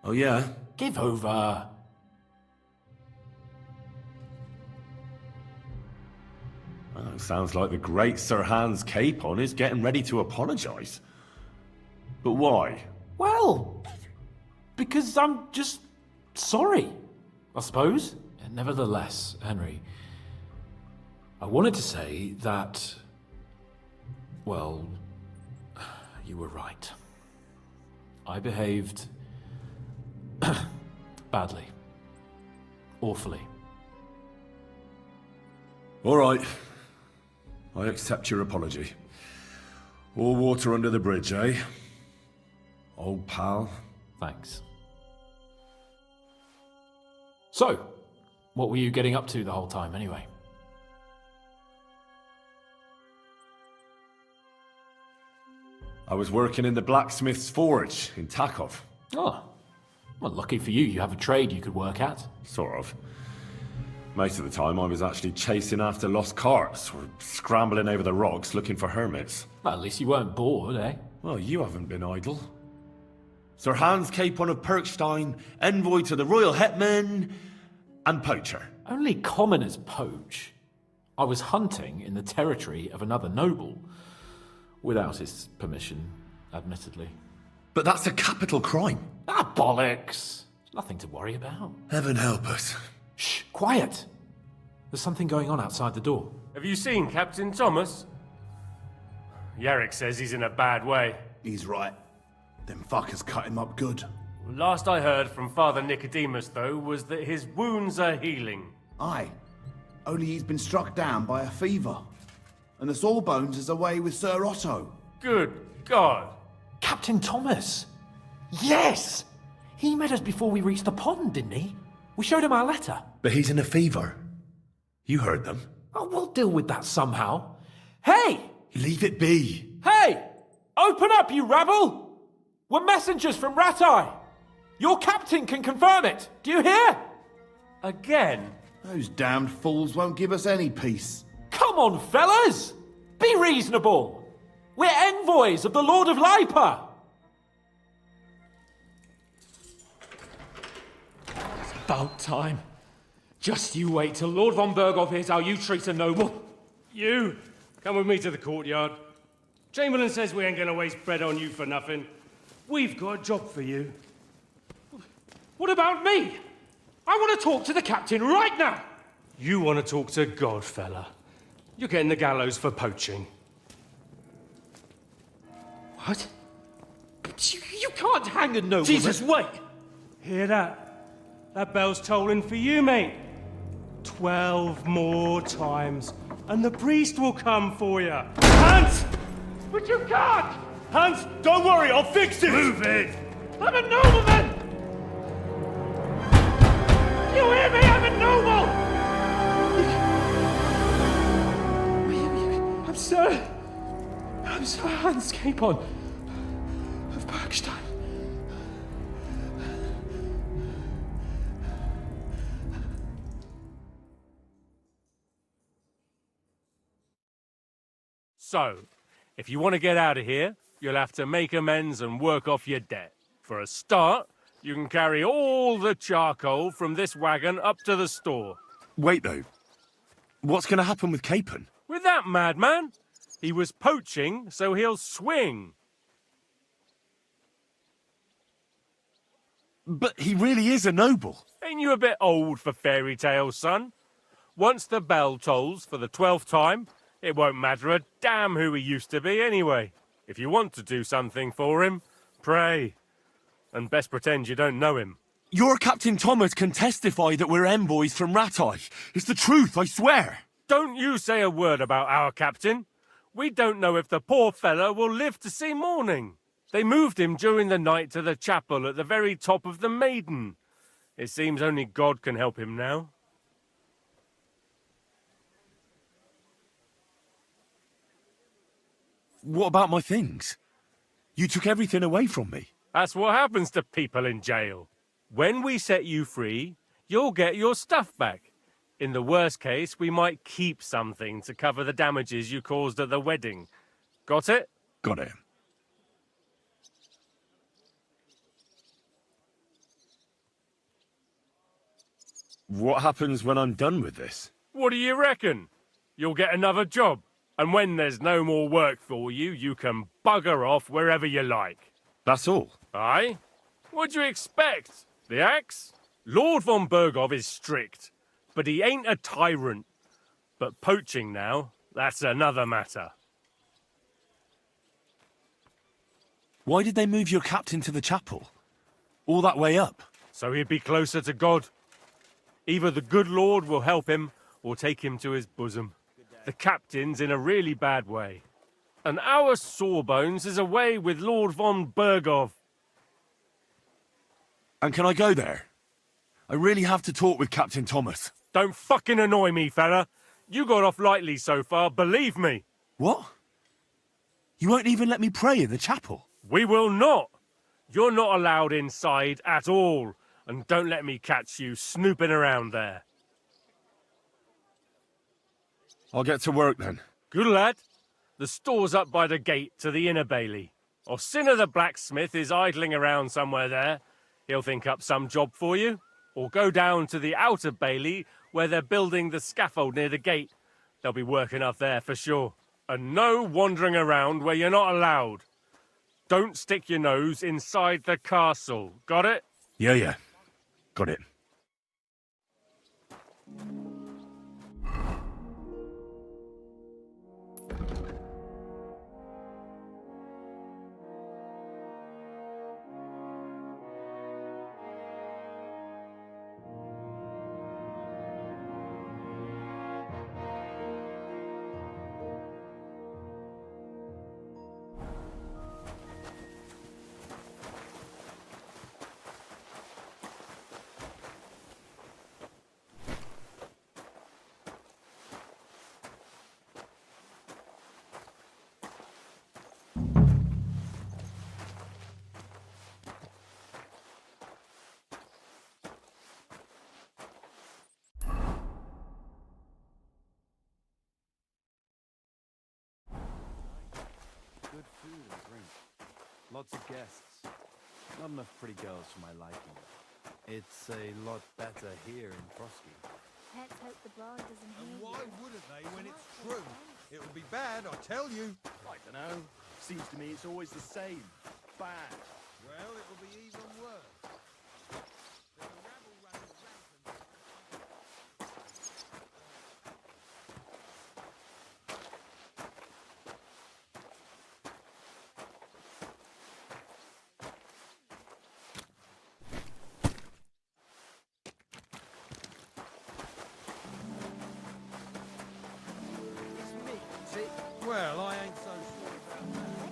Oh, yeah? Give over. Well, it sounds like the great Sir Hans Capon is getting ready to apologise. But why? Well, because I'm just sorry, I suppose. And nevertheless, Henry, I wanted to say that, well, you were right. I behaved badly. Awfully. All right. I accept your apology. All water under the bridge, eh? Old pal. Thanks. So, What were you getting up to the whole time, anyway? I was working in the blacksmith's forge in Takov. Oh. Well, lucky for you, you have a trade you could work at. Sort of. Most of the time I was actually chasing after lost carts or scrambling over the rocks looking for hermits. Well, at least you weren't bored, eh? Well, you haven't been idle. Sir Hans Capon of Perkstein, envoy to the royal hetman, and poacher. Only commoners poach. I was hunting in the territory of another noble. Without his permission, admittedly. But that's a capital crime. Ah, bollocks! Nothing to worry about. Heaven help us. Shh, quiet! There's something going on outside the door. Have you seen Captain Thomas? Yarrick says he's in a bad way. He's right. Them fuckers cut him up good. Last I heard from Father Nicodemus, though, was that his wounds are healing. Aye. Only he's been struck down by a fever. And the Sawbones is away with Sir Otto. Good God! Captain Thomas! Yes! He met us before we reached the pond, didn't he? We showed him our letter. But he's in a fever. You heard them. Oh, we'll deal with that somehow. Hey! Leave it be. Hey! Open up, you rabble! We're messengers from Ratai. Your captain can confirm it. Do you hear? Again? Those damned fools won't give us any peace. Come on, fellas! Be reasonable! We're envoys of the Lord of Lipa! It's about time. Just you wait till Lord von Berghoff hears how you treat a noble. You, come with me to the courtyard. Chamberlain says we ain't gonna waste bread on you for nothing. We've got a job for you. What about me? I want to talk to the captain right now! You want to talk to God, fella. You're getting the gallows for poaching. What? But you can't hang a nobleman. Jesus, wait! Hear that? That bell's tolling for you, mate. 12 more times, and the priest will come for you. Hans! But you can't! Hans, don't worry, I'll fix it! Move it! I'm a nobleman! You hear me? I'm a noble! I'm Sir Hans Capon of Bergstein. So, if you want to get out of here, you'll have to make amends and work off your debt. For a start, you can carry all the charcoal from this wagon up to the store. Wait, though. What's going to happen with Capon? With that madman? He was poaching, so he'll swing. But he really is a noble. Ain't you a bit old for fairy tales, son? Once the bell tolls for the 12th time, it won't matter a damn who he used to be anyway. If you want to do something for him, pray. And best pretend you don't know him. Your Captain Thomas can testify that we're envoys from Ratai. It's the truth, I swear. Don't you say a word about our captain. We don't know if the poor fellow will live to see morning. They moved him during the night to the chapel at the very top of the Maiden. It seems only God can help him now. What about my things? You took everything away from me. That's what happens to people in jail. When we set you free, you'll get your stuff back. In the worst case, we might keep something to cover the damages you caused at the wedding. Got it? Got it. What happens when I'm done with this? What do you reckon? You'll get another job. And when there's no more work for you, you can bugger off wherever you like. That's all? Aye? What'd you expect? The axe? Lord von Berghoff is strict, but he ain't a tyrant. But poaching now, that's another matter. Why did they move your captain to the chapel? All that way up? So he'd be closer to God. Either the good Lord will help him, or take him to his bosom. The captain's in a really bad way. And our Sawbones is away with Lord von Berghoff. And can I go there? I really have to talk with Captain Thomas. Don't fucking annoy me, fella. You got off lightly so far, believe me. What? You won't even let me pray in the chapel? We will not. You're not allowed inside at all. And don't let me catch you snooping around there. I'll get to work then. Good lad. The store's up by the gate to the inner bailey. Sinner the blacksmith is idling around somewhere there. He'll think up some job for you. Or go down to the outer bailey where they're building the scaffold near the gate. They'll be working up there for sure. And no wandering around where you're not allowed. Don't stick your nose inside the castle. Got it? Yeah. Got it. Good food and drink. Lots of guests. Not enough pretty girls for my liking. It's a lot better here in Frosty. Let's hope the bride doesn't hear And why you. wouldn't they when it's true? It'll be bad, I tell you. I don't know. Seems to me it's always the same. Bad. Well, it'll be even worse. There's a rabble running rampant. Well, I ain't so sure about that.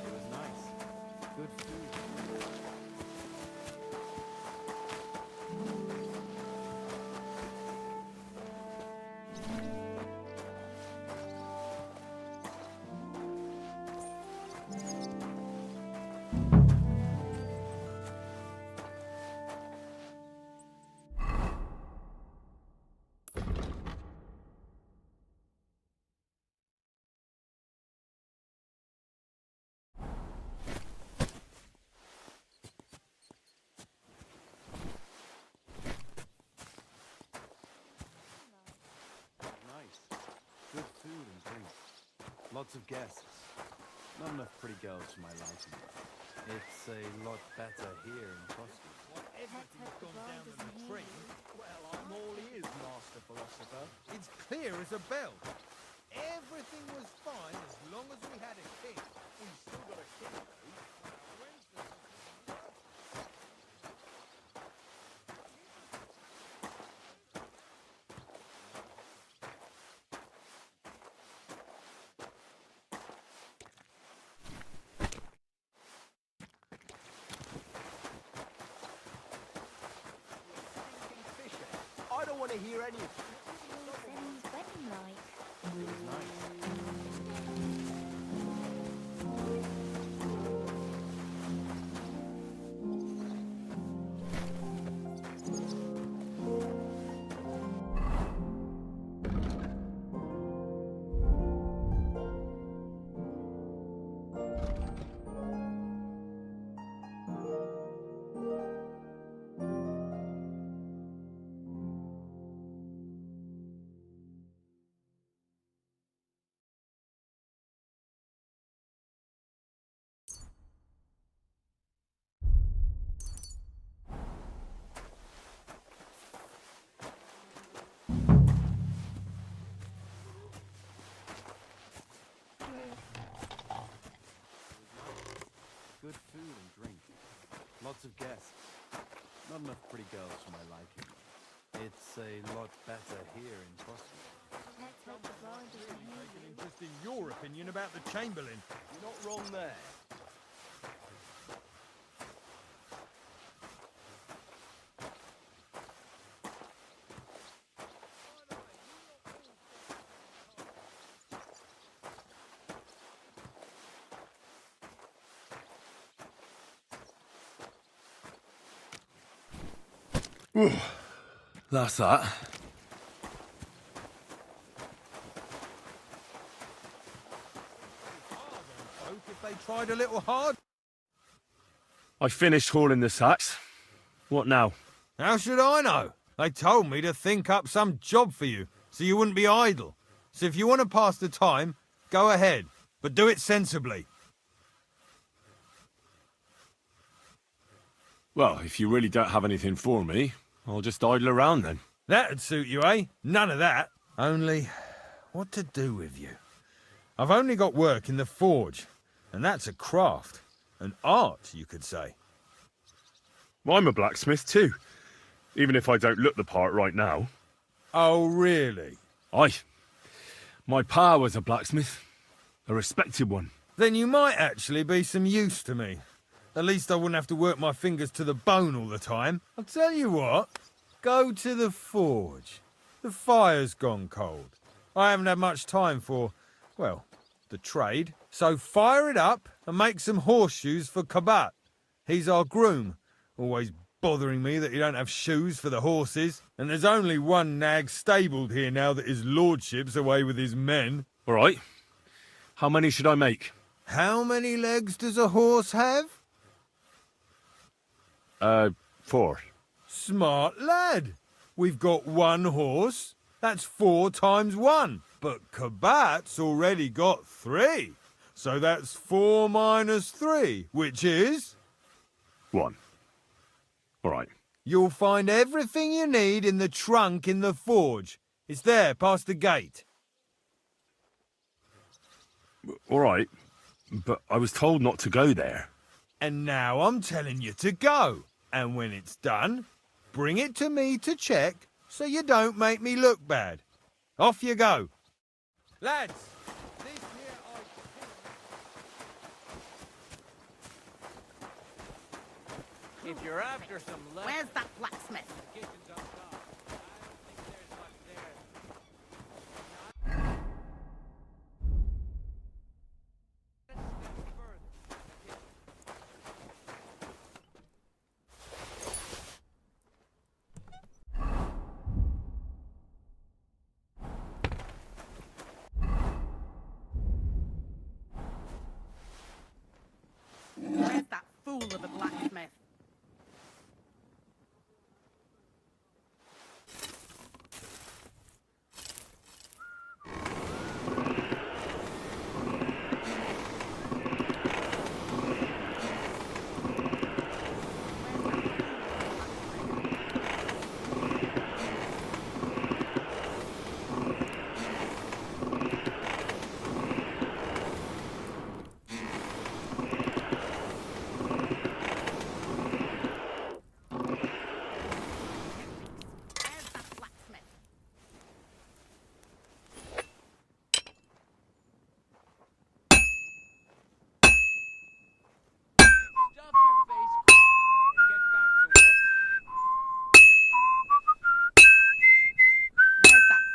It was nice. Good food. Nice. Good food and drink. Lots of guests. Not enough pretty girls for my liking. It's a lot better here in Frosty. Everything's gone down to the tree. Well, I'm all ears, Master Philosopher. It's clear as a bell. Everything was fine as long as we had a king. We still got a king, though. When's the... I don't want to hear any of it. Seven's wedding like. It was nice. Good food and drink. Lots of guests. Not enough pretty girls for my liking. It's a lot better here in Frosty. Let's hope the bride doesn't hear Taking you. interest in your opinion about the Chamberlain. You're not wrong there. That's that. If they tried a little hard. I finished hauling the sacks. What now? How should I know? They told me to think up some job for you, so you wouldn't be idle. So if you want to pass the time, go ahead, but do it sensibly. Well, if you really don't have anything for me, I'll just idle around then. That'd suit you, eh? None of that. Only, what to do with you? I've only got work in the forge, and that's a craft. An art, you could say. Well, I'm a blacksmith too, even if I don't look the part right now. Oh, really? Aye. My pa was a blacksmith. A respected one. Then you might actually be some use to me. At least I wouldn't have to work my fingers to the bone all the time. I'll tell you what. Go to the forge. The fire's gone cold. I haven't had much time for, well, the trade. So fire it up and make some horseshoes for Capon. He's our groom. Always bothering me that you don't have shoes for the horses. And there's only one nag stabled here now that his lordship's away with his men. All right. How many should I make? How many legs does a horse have? 4. Smart lad. We've got one horse. That's 4 times 1. But Cabat's already got 3. So that's 4 minus 3, which is... 1. All right. You'll find everything you need in the trunk in the forge. It's there, past the gate. All right. But I was told not to go there. And now I'm telling you to go. And when it's done, bring it to me to check so you don't make me look bad. Off you go. Lads, this here If you're after some luck... Where's that blacksmith? Where's that fool of a blacksmith?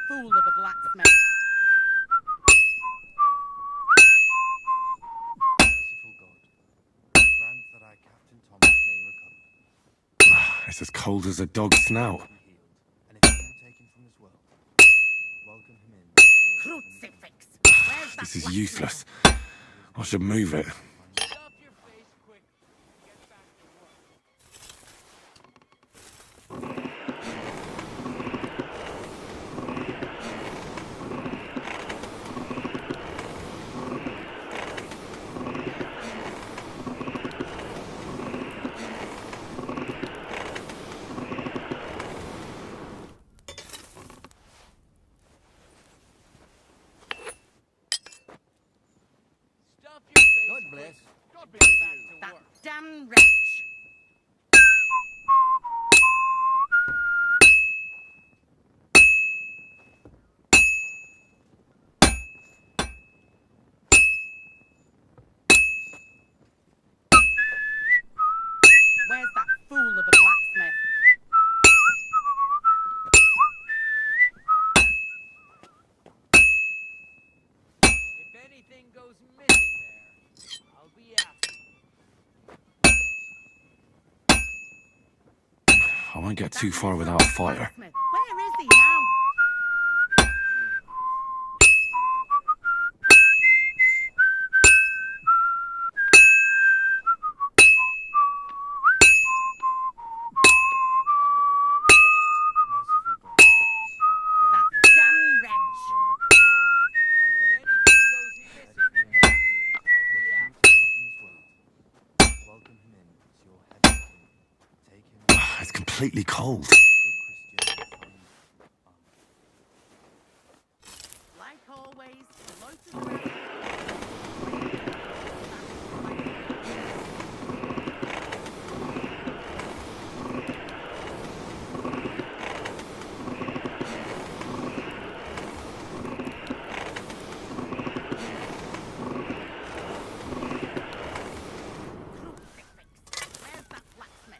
Fool of a blacksmith. Merciful God, grant that our Captain Thomas may recover. It's as cold as a dog's snout. And if you taken from this world, welcome him in. Crucifix. Where's that This is blacksmith? useless. I should move it. God bless. I won't get too far without fire. Where is he now? Damn wretch! It's completely cold. Like always, loiters around. Where's that blacksmith?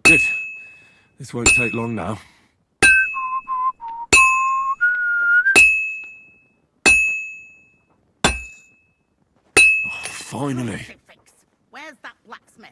Good. This won't take long now. Oh, finally. Where's that blacksmith?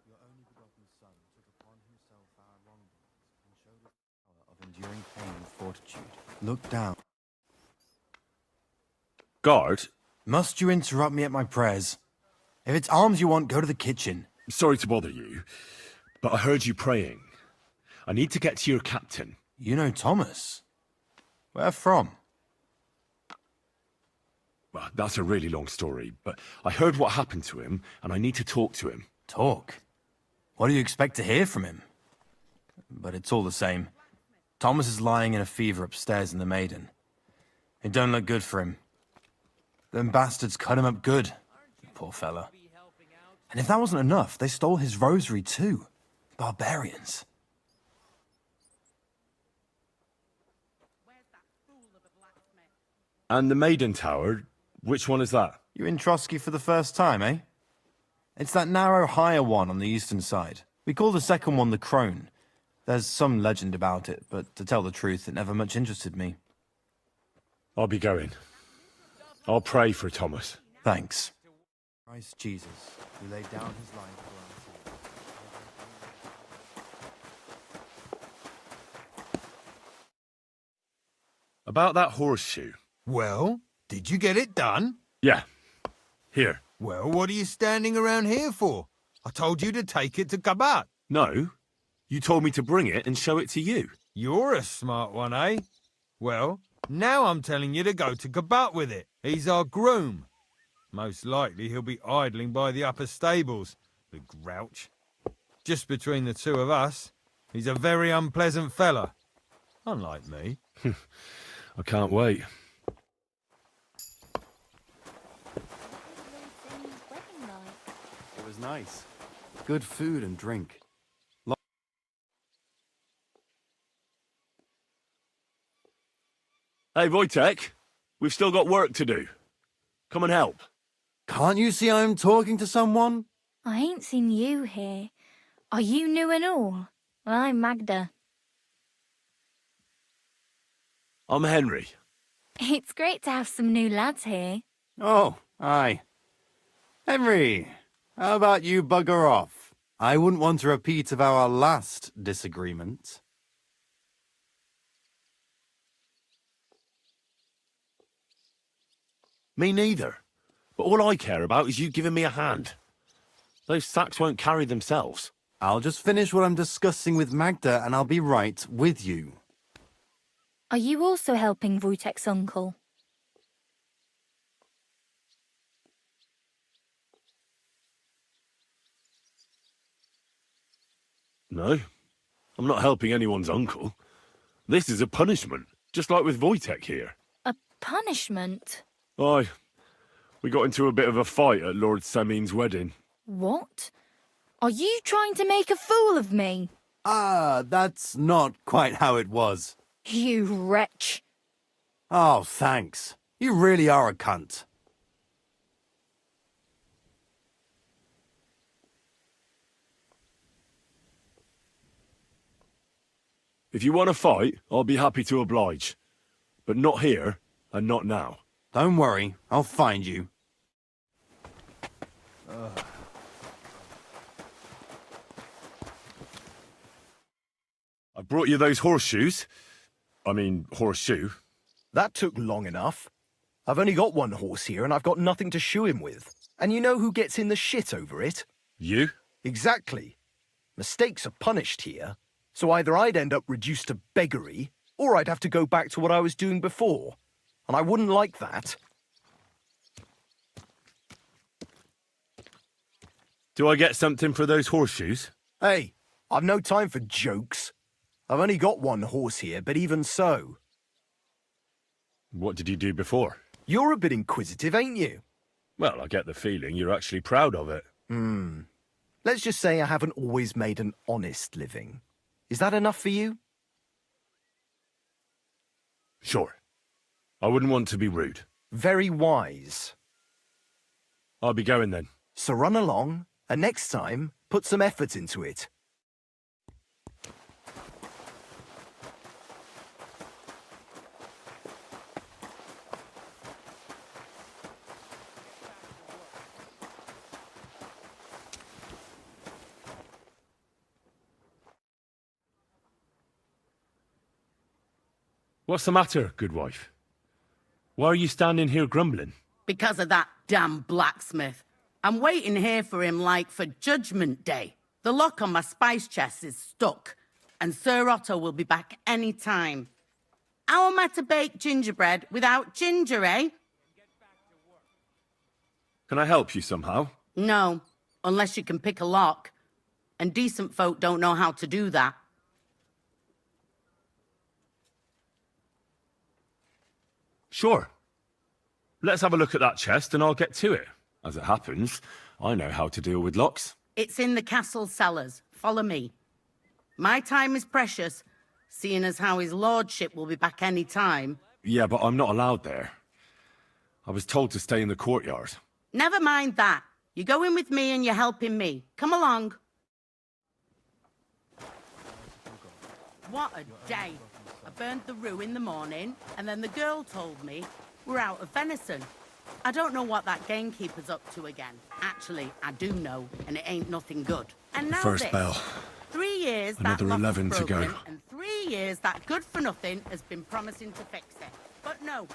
Your only begotten Son took upon himself our wrongdoings and showed us the power of enduring pain and fortitude. Look down. Guard? Must you interrupt me at my prayers? If it's alms you want, go to the kitchen. Sorry to bother you, but I heard you praying. I need to get to your captain. You know Thomas? Where from? Well, that's a really long story, but I heard what happened to him, and I need to talk to him. Talk? What do you expect to hear from him? But it's all the same. Thomas is lying in a fever upstairs in the Maiden. It don't look good for him. Them bastards cut him up good, poor fella. And if that wasn't enough, they stole his rosary too. Barbarians. And the Maiden Tower, which one is that? You're in Trotsky for the first time, eh? It's that narrow, higher one on the eastern side. We call the second one the Crone. There's some legend about it, but to tell the truth, it never much interested me. I'll be going. I'll pray for Thomas. Thanks. Christ Jesus, who laid down his life for our sins. About that horseshoe. Well, did you get it done? Yeah. Here. Well, what are you standing around here for? I told you to take it to Kabat. No. You told me to bring it and show it to you. You're a smart one, eh? Well, now I'm telling you to go to Kabat with it. He's our groom. Most likely he'll be idling by the upper stables, the grouch. Just between the two of us, he's a very unpleasant fella. Unlike me. I can't wait. It was nice. Good food and drink. Hey, Wojtek. We've still got work to do. Come and help. Can't you see I'm talking to someone? I ain't seen you here. Are you new and all? Well, I'm Magda. I'm Henry. It's great to have some new lads here. Oh, aye. Henry, how about you bugger off? I wouldn't want a repeat of our last disagreement. Me neither. But all I care about is you giving me a hand. Those sacks won't carry themselves. I'll just finish what I'm discussing with Magda and I'll be right with you. Are you also helping Vutek's uncle? No, I'm not helping anyone's uncle. This is a punishment, just like with Wojtek here. A punishment? Aye, we got into a bit of a fight at Lord Semin's wedding. What? Are you trying to make a fool of me? That's not quite how it was. You wretch. Oh, thanks. You really are a cunt. If you want to fight, I'll be happy to oblige. But not here, and not now. Don't worry, I'll find you. I brought you those horseshoes. I mean, horseshoe. That took long enough. I've only got one horse here and I've got nothing to shoe him with. And you know who gets in the shit over it? You? Exactly. Mistakes are punished here. So either I'd end up reduced to beggary, or I'd have to go back to what I was doing before. And I wouldn't like that. Do I get something for those horseshoes? Hey, I've no time for jokes. I've only got one horse here, but even so. What did you do before? You're a bit inquisitive, ain't you? Well, I get the feeling you're actually proud of it. Let's just say I haven't always made an honest living. Is that enough for you? Sure. I wouldn't want to be rude. Very wise. I'll be going then. So run along, and next time, put some effort into it. What's the matter, good wife? Why are you standing here grumbling? Because of that damn blacksmith. I'm waiting here for him like for Judgment Day. The lock on my spice chest is stuck, and Sir Otto will be back any time. How am I to bake gingerbread without ginger, eh? Can I help you somehow? No, unless you can pick a lock. And decent folk don't know how to do that. Sure. Let's have a look at that chest and I'll get to it. As it happens, I know how to deal with locks. It's in the castle cellars. Follow me. My time is precious, seeing as how his lordship will be back any time. Yeah, but I'm not allowed there. I was told to stay in the courtyard. Never mind that. You're going with me and you're helping me. Come along. What a day. I burned the rue in the morning, and then the girl told me we're out of venison. I don't know what that gamekeeper's up to again. Actually, I do know, and it ain't nothing good. And now First this. bell. 3 years Another that lock 11 was to go. broken, and 3 years that good-for-nothing has been promising to fix it. But no.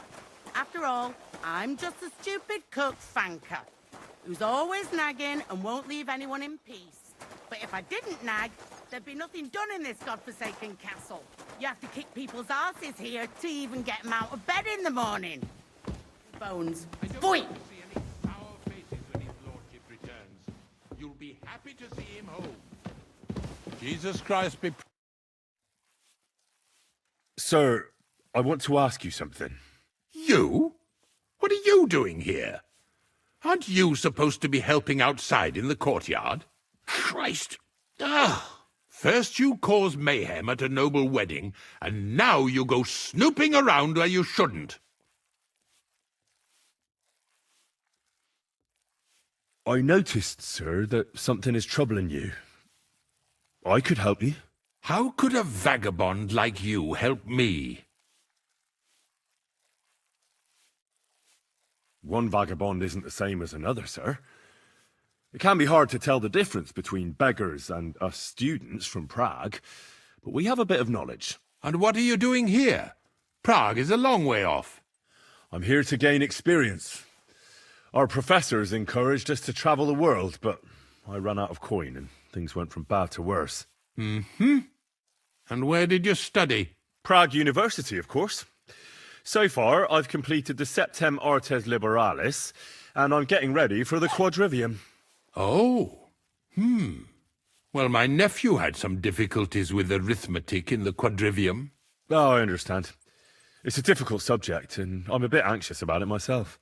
After all, I'm just a stupid cook fanker who's always nagging and won't leave anyone in peace. But if I didn't nag, there'd be nothing done in this godforsaken castle. You have to kick people's asses here to even get them out of bed in the morning. Bones. Boy! You'll be happy to see him home. Jesus Christ be... Sir, I want to ask you something. You? What are you doing here? Aren't you supposed to be helping outside in the courtyard? Christ! First you cause mayhem at a noble wedding, and now you go snooping around where you shouldn't. I noticed, sir, that something is troubling you. I could help you. How could a vagabond like you help me? One vagabond isn't the same as another, sir. It can be hard to tell the difference between beggars and us students from Prague, but we have a bit of knowledge. And what are you doing here? Prague is a long way off. I'm here to gain experience. Our professors encouraged us to travel the world, but I ran out of coin and things went from bad to worse. Mm-hmm. And where did you study? Prague University, of course. So far, I've completed the Septem Artes Liberalis, and I'm getting ready for the Quadrivium. Oh. Well, my nephew had some difficulties with arithmetic in the Quadrivium. Oh, I understand. It's a difficult subject, and I'm a bit anxious about it myself.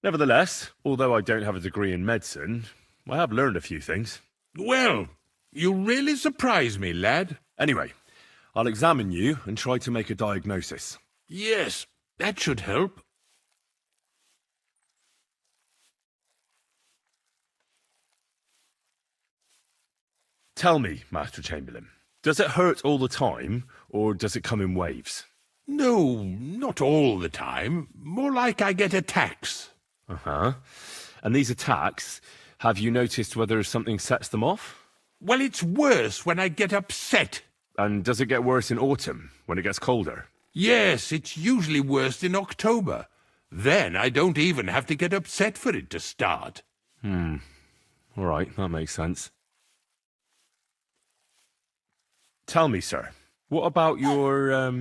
Nevertheless, although I don't have a degree in medicine, I have learned a few things. Well, you really surprise me, lad. Anyway, I'll examine you and try to make a diagnosis. Yes, that should help. Tell me, Master Chamberlain, does it hurt all the time, or does it come in waves? No, not all the time. More like I get attacks. Uh-huh. And these attacks, have you noticed whether something sets them off? Well, it's worse when I get upset. And does it get worse in autumn, when it gets colder? Yes, it's usually worst in October. Then I don't even have to get upset for it to start. All right, that makes sense. Tell me, sir, what about your,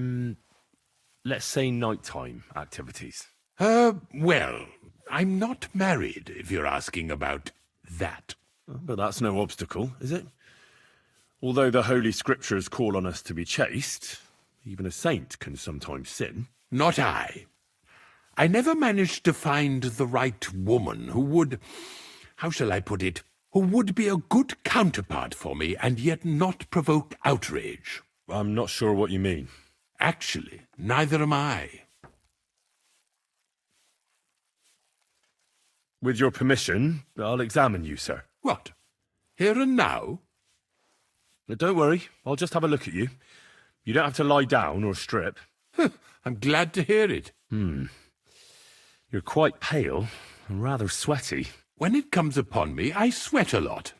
let's say nighttime activities? Well, I'm not married, if you're asking about that. But that's no obstacle, is it? Although the Holy Scriptures call on us to be chaste, even a saint can sometimes sin. Not I. I never managed to find the right woman who would, how shall I put it, who would be a good counterpart for me and yet not provoke outrage. I'm not sure what you mean. Actually, neither am I. With your permission, I'll examine you, sir. What? Here and now? Don't worry, I'll just have a look at you. You don't have to lie down or strip. I'm glad to hear it. You're quite pale and rather sweaty. When it comes upon me, I sweat a lot.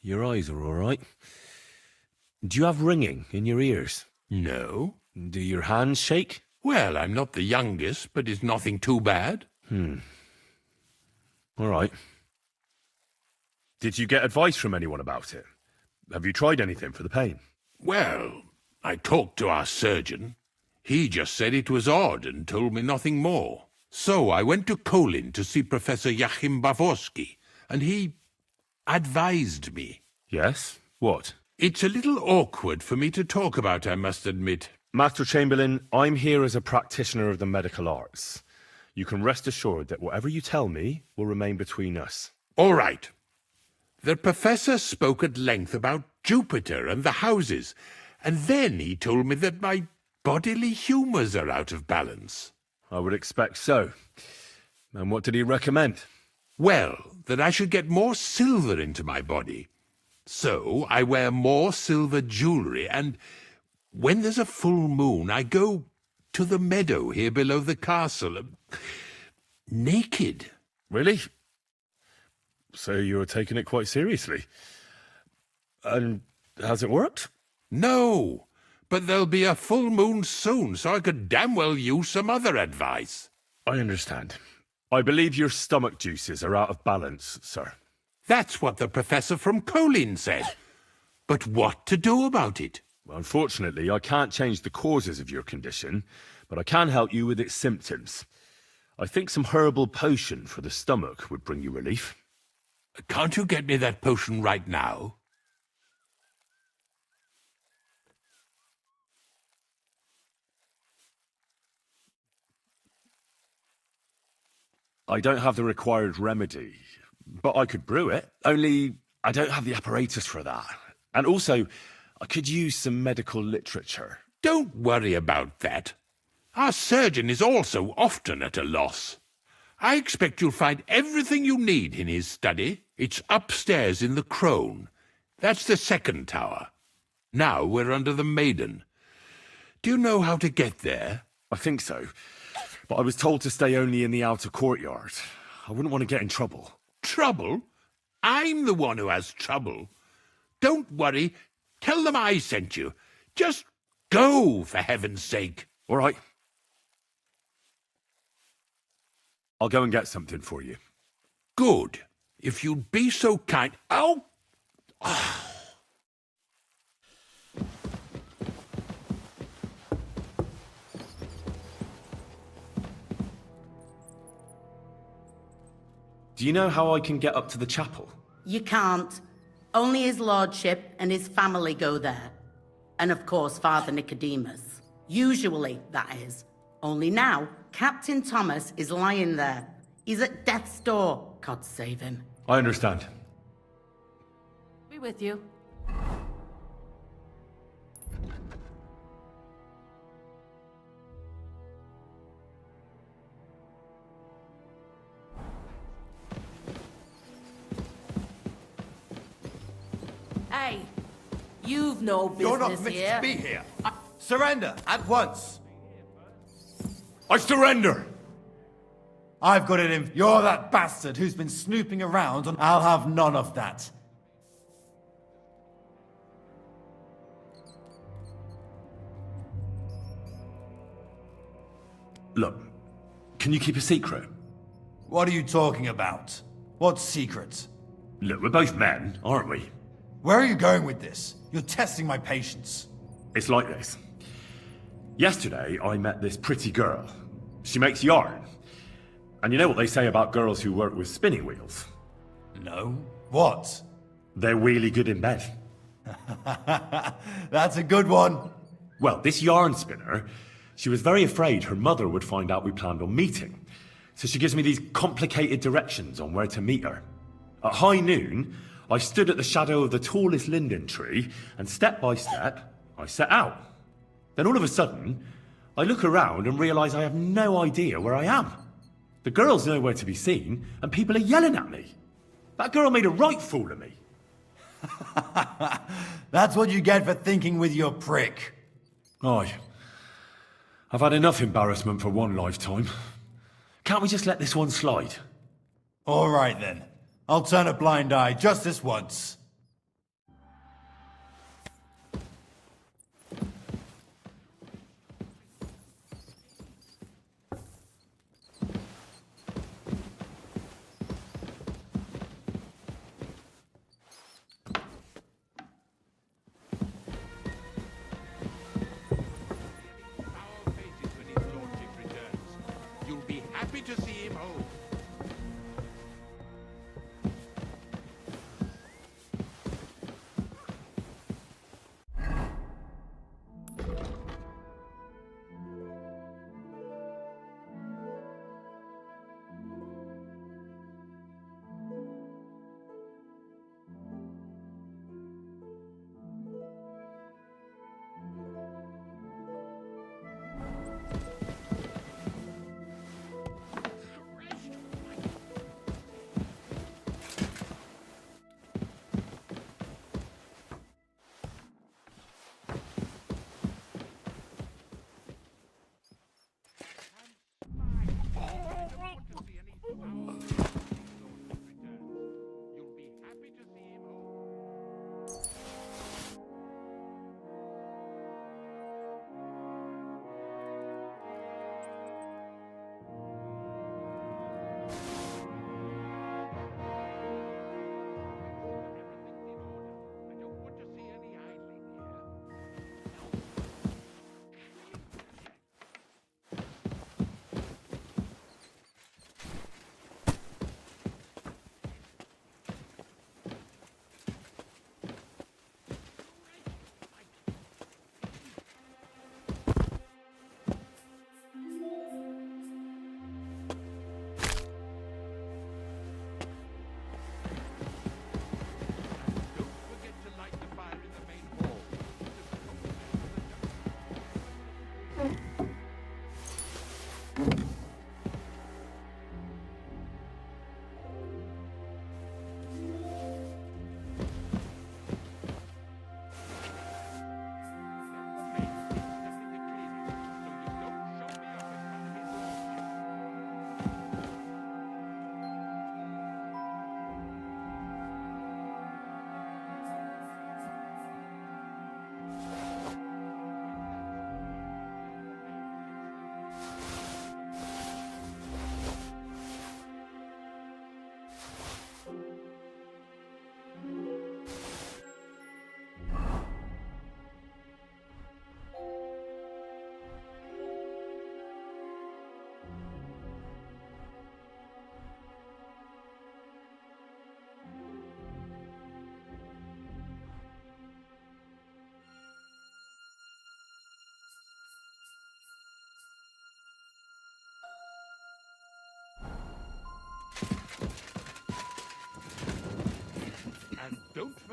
Your eyes are all right. Do you have ringing in your ears? No. Do your hands shake? Well, I'm not the youngest, but it's nothing too bad. All right. Did you get advice from anyone about it? Have you tried anything for the pain? Well, I talked to our surgeon. He just said it was odd and told me nothing more. So I went to Kolin to see Professor Joachim Bavorsky, and he advised me. Yes? What? It's a little awkward for me to talk about, I must admit. Master Chamberlain, I'm here as a practitioner of the medical arts. You can rest assured that whatever you tell me will remain between us. All right. The professor spoke at length about Jupiter and the houses, and then he told me that my bodily humours are out of balance. I would expect so. And what did he recommend? Well, that I should get more silver into my body. So I wear more silver jewellery, and when there's a full moon, I go to the meadow here below the castle, naked. Really? So you're taking it quite seriously. And has it worked? No, but there'll be a full moon soon, so I could damn well use some other advice. I understand. I believe your stomach juices are out of balance, sir. That's what the professor from Kolin said. But what to do about it? Unfortunately, I can't change the causes of your condition, but I can help you with its symptoms. I think some herbal potion for the stomach would bring you relief. Can't you get me that potion right now? I don't have the required remedy, but I could brew it. Only I don't have the apparatus for that. And also, I could use some medical literature. Don't worry about that. Our surgeon is also often at a loss. I expect you'll find everything you need in his study. It's upstairs in the Crone. That's the second tower. Now we're under the Maiden. Do you know how to get there? I think so. But I was told to stay only in the outer courtyard. I wouldn't want to get in trouble. Trouble? I'm the one who has trouble. Don't worry. Tell them I sent you. Just go, for heaven's sake. All right. I'll go and get something for you. Good. If you'd be so kind... Oh, Do you know how I can get up to the chapel? You can't. Only his lordship and his family go there. And of course, Father Nicodemus. Usually, that is. Only now, Captain Thomas is lying there. He's at death's door. God save him. I understand. Be with you. Hey, you've no business You're not meant here. to be here. Surrender at once. I surrender! I've got it in. You're that bastard who's been snooping around, and I'll have none of that. Look, can you keep a secret? What are you talking about? What secret? Look, we're both men, aren't we? Where are you going with this? You're testing my patience. It's like this. Yesterday, I met this pretty girl. She makes yarn. And you know what they say about girls who work with spinning wheels? No. What? They're really good in bed. That's a good one. Well, this yarn spinner, she was very afraid her mother would find out we planned on meeting. So she gives me these complicated directions on where to meet her. At high noon, I stood at the shadow of the tallest linden tree, and step by step, I set out. Then all of a sudden, I look around and realise I have no idea where I am. The girl's nowhere to be seen, and people are yelling at me. That girl made a right fool of me. That's what you get for thinking with your prick. Aye. I've had enough embarrassment for one lifetime. Can't we just let this one slide? All right then. I'll turn a blind eye just this once. You'll be happy to see him home.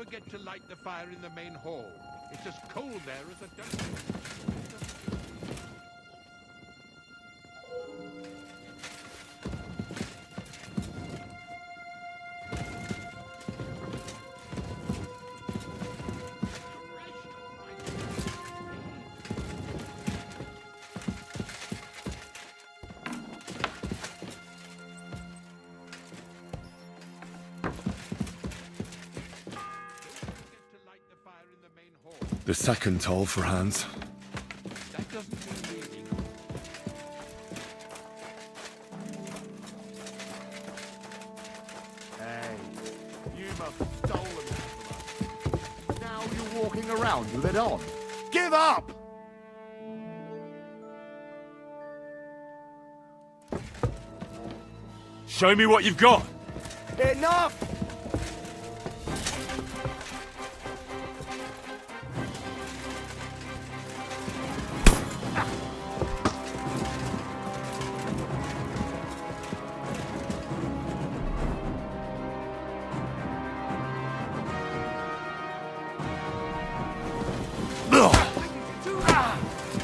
forget to light the fire in the main hall. It's as cold there as a dungeon. The second toll for Hans. That doesn't mean anything. Hey, you must have stolen that from us. Now you're walking around with it on. Give up! Show me what you've got! Enough!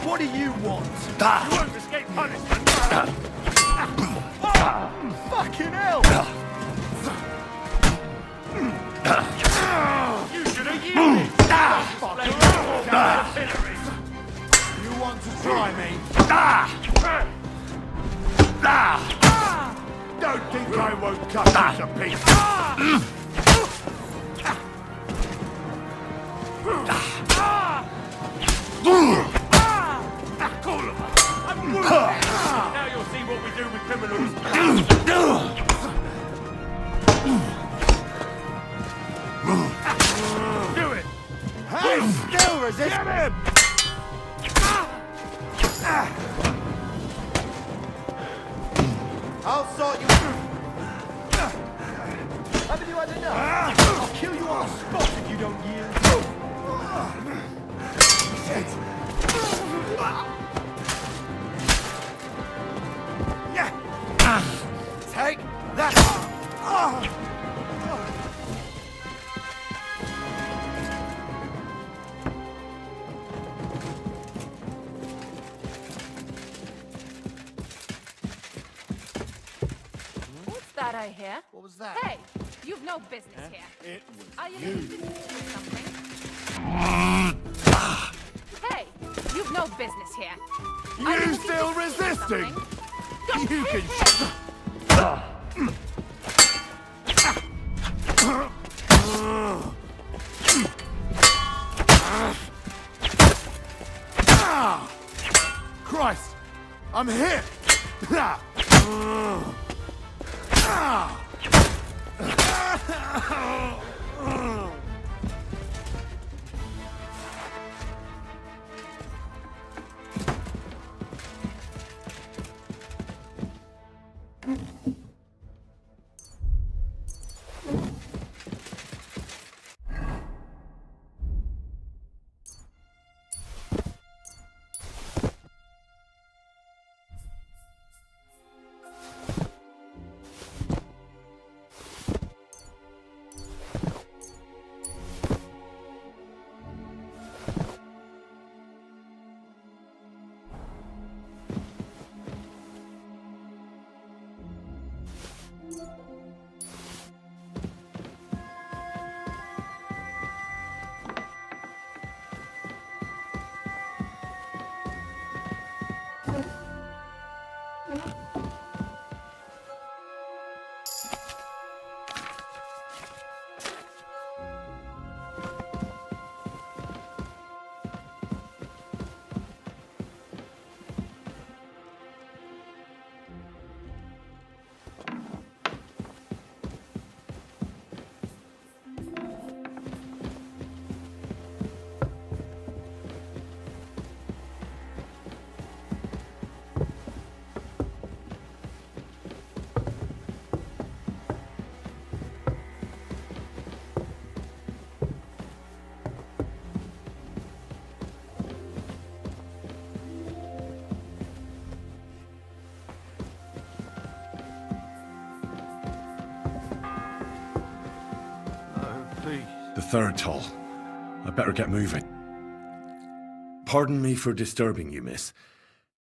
What do you want? You won't escape punishment! Fucking hell! You should have yielded! You want to try me? Don't think I won't cut you to pieces! Now you'll see what we do with criminals. Do it! Hey, still resist! Get him! I'll sort you through. Haven't you had enough? I'll kill you on the spot if you don't yield. Take that! What's that I hear? What was that? Hey, you've no business here. It was Are you looking to do something? Hey, you've no business here. Are You looking still to steal resisting? something? You can. Christ! I'm hit! third toll. I'd better get moving. Pardon me for disturbing you, miss.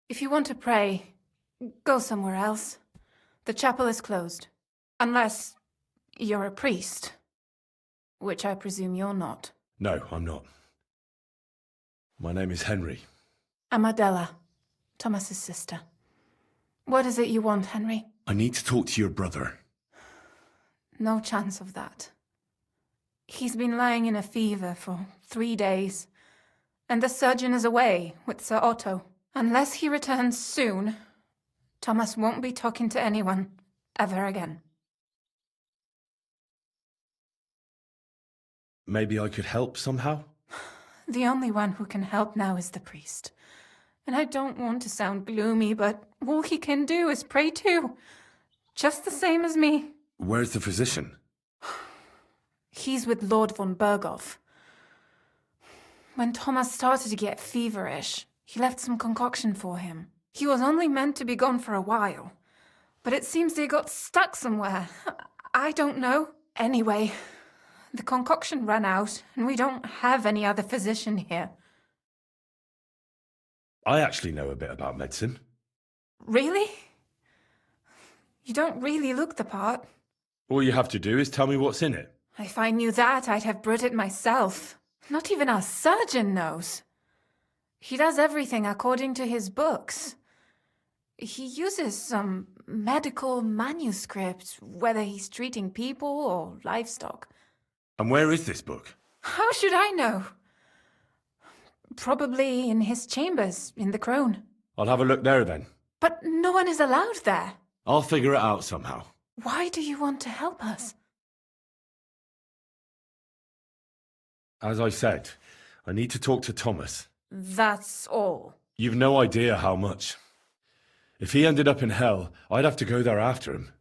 If you want to pray, go somewhere else. The chapel is closed. Unless you're a priest. Which I presume you're not. No, I'm not. My name is Henry. I'm Adela, Thomas's sister. What is it you want, Henry? I need to talk to your brother. No chance of that. He's been lying in a fever for 3 days, and the surgeon is away with Sir Otto. Unless he returns soon, Thomas won't be talking to anyone ever again. Maybe I could help somehow? The only one who can help now is the priest. And I don't want to sound gloomy, but all he can do is pray too. Just the same as me. Where's the physician? He's with Lord von Berghoff. When Thomas started to get feverish, he left some concoction for him. He was only meant to be gone for a while, but it seems they got stuck somewhere. I don't know. Anyway, the concoction ran out, and we don't have any other physician here. I actually know a bit about medicine. Really? You don't really look the part. All you have to do is tell me what's in it. If I knew that, I'd have brewed it myself. Not even our surgeon knows. He does everything according to his books. He uses some medical manuscript, whether he's treating people or livestock. And where is this book? How should I know? Probably in his chambers, in the Crone. I'll have a look there then. But no one is allowed there. I'll figure it out somehow. Why do you want to help us? As I said, I need to talk to Thomas. That's all. You've no idea how much. If he ended up in hell, I'd have to go there after him.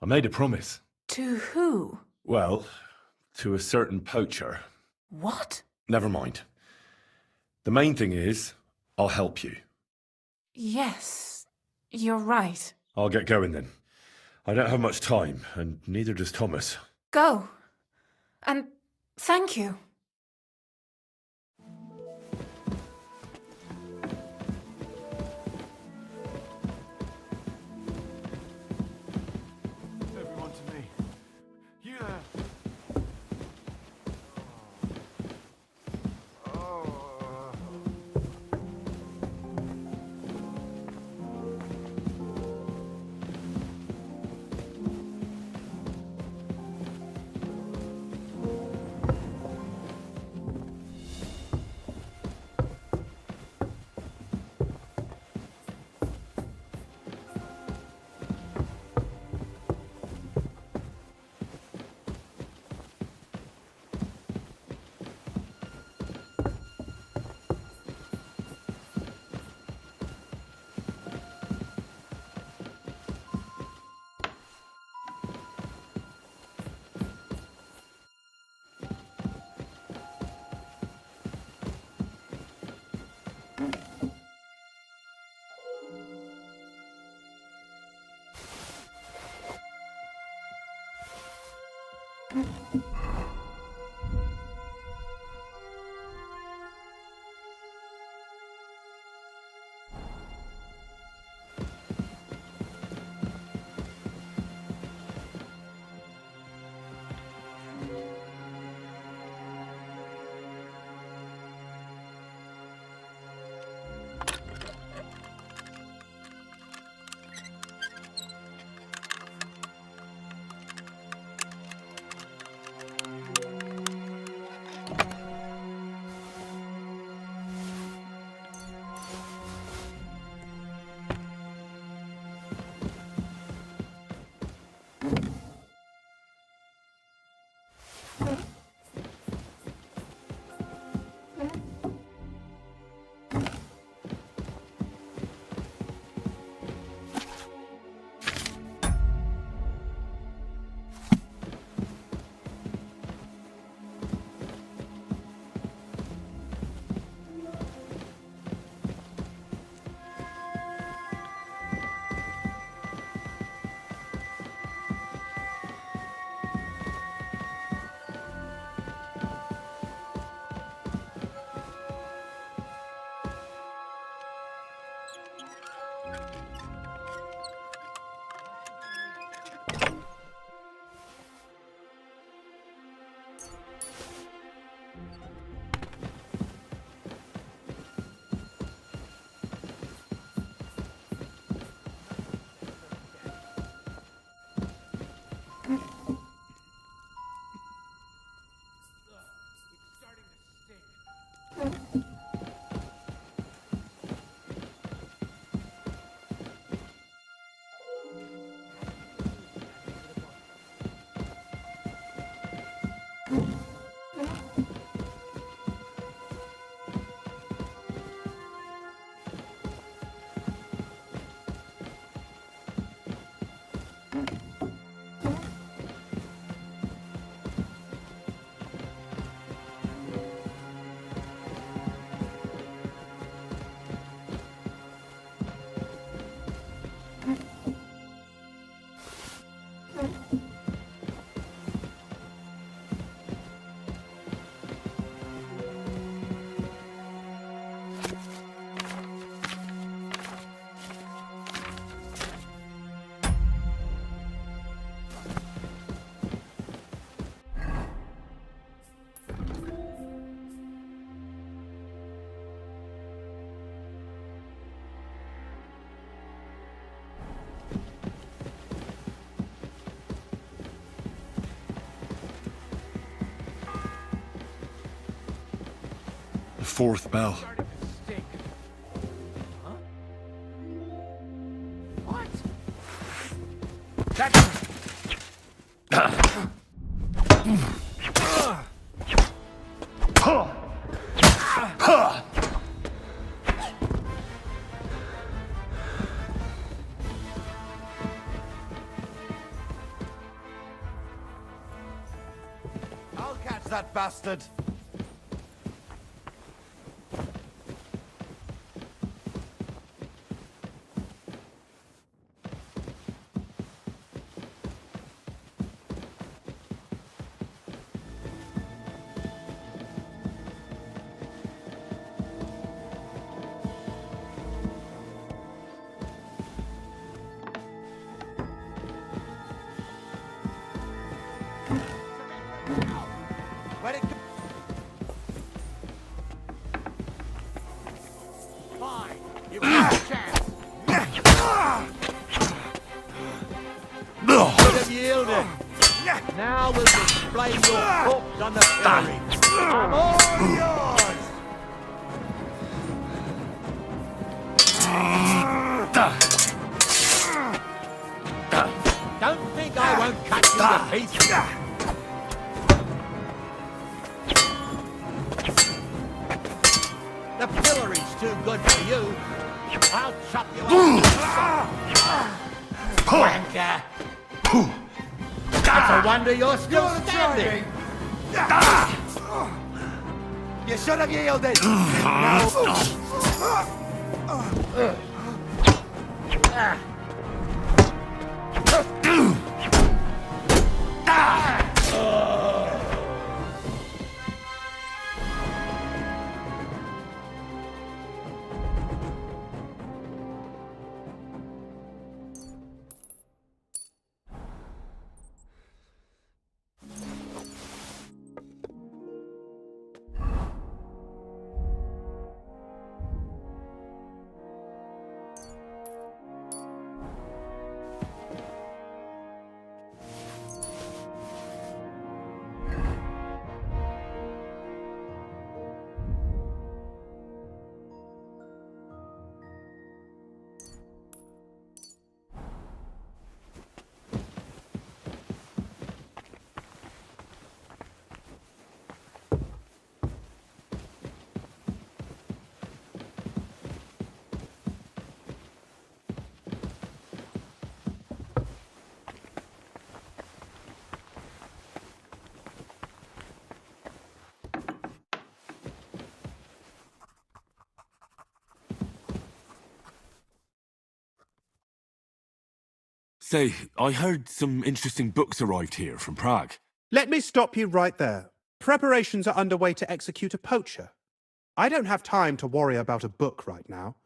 I made a promise. To who? Well, to a certain poacher. What? Never mind. The main thing is, I'll help you. Yes, you're right. I'll get going then. I don't have much time, and neither does Thomas. Go. And thank you. Everyone to me. You there. The fourth bell. What? I'll catch that bastard. Where'd it go? Fine. You've got a chance. Should have yielded. Now we'll display your corpse on the pillory. I'm all yours. Don't think I won't cut you to pieces. The pillory's too good for you. I'll chop you up. Wanker! It's a wonder you're still standing. You should have yielded. Say, I heard some interesting books arrived here from Prague. Let me stop you right there. Preparations are underway to execute a poacher. I don't have time to worry about a book right now.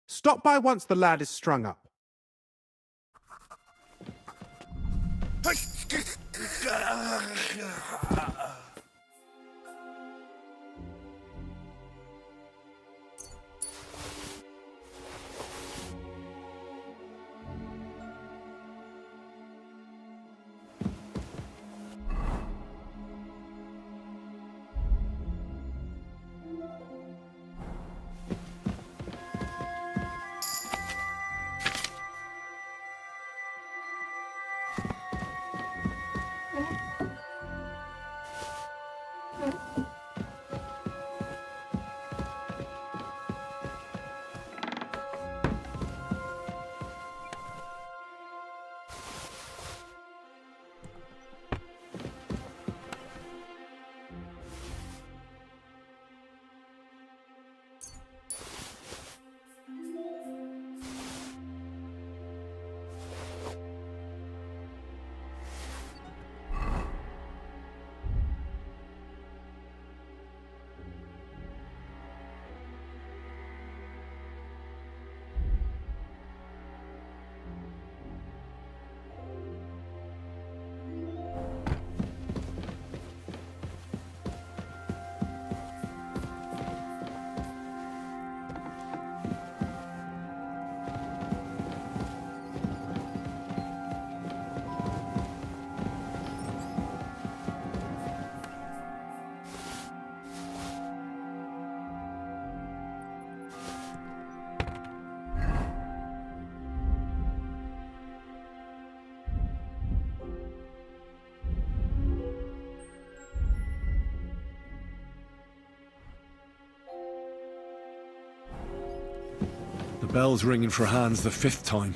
Stop by once the lad is strung up. The bell's ringing for hands the 5th time.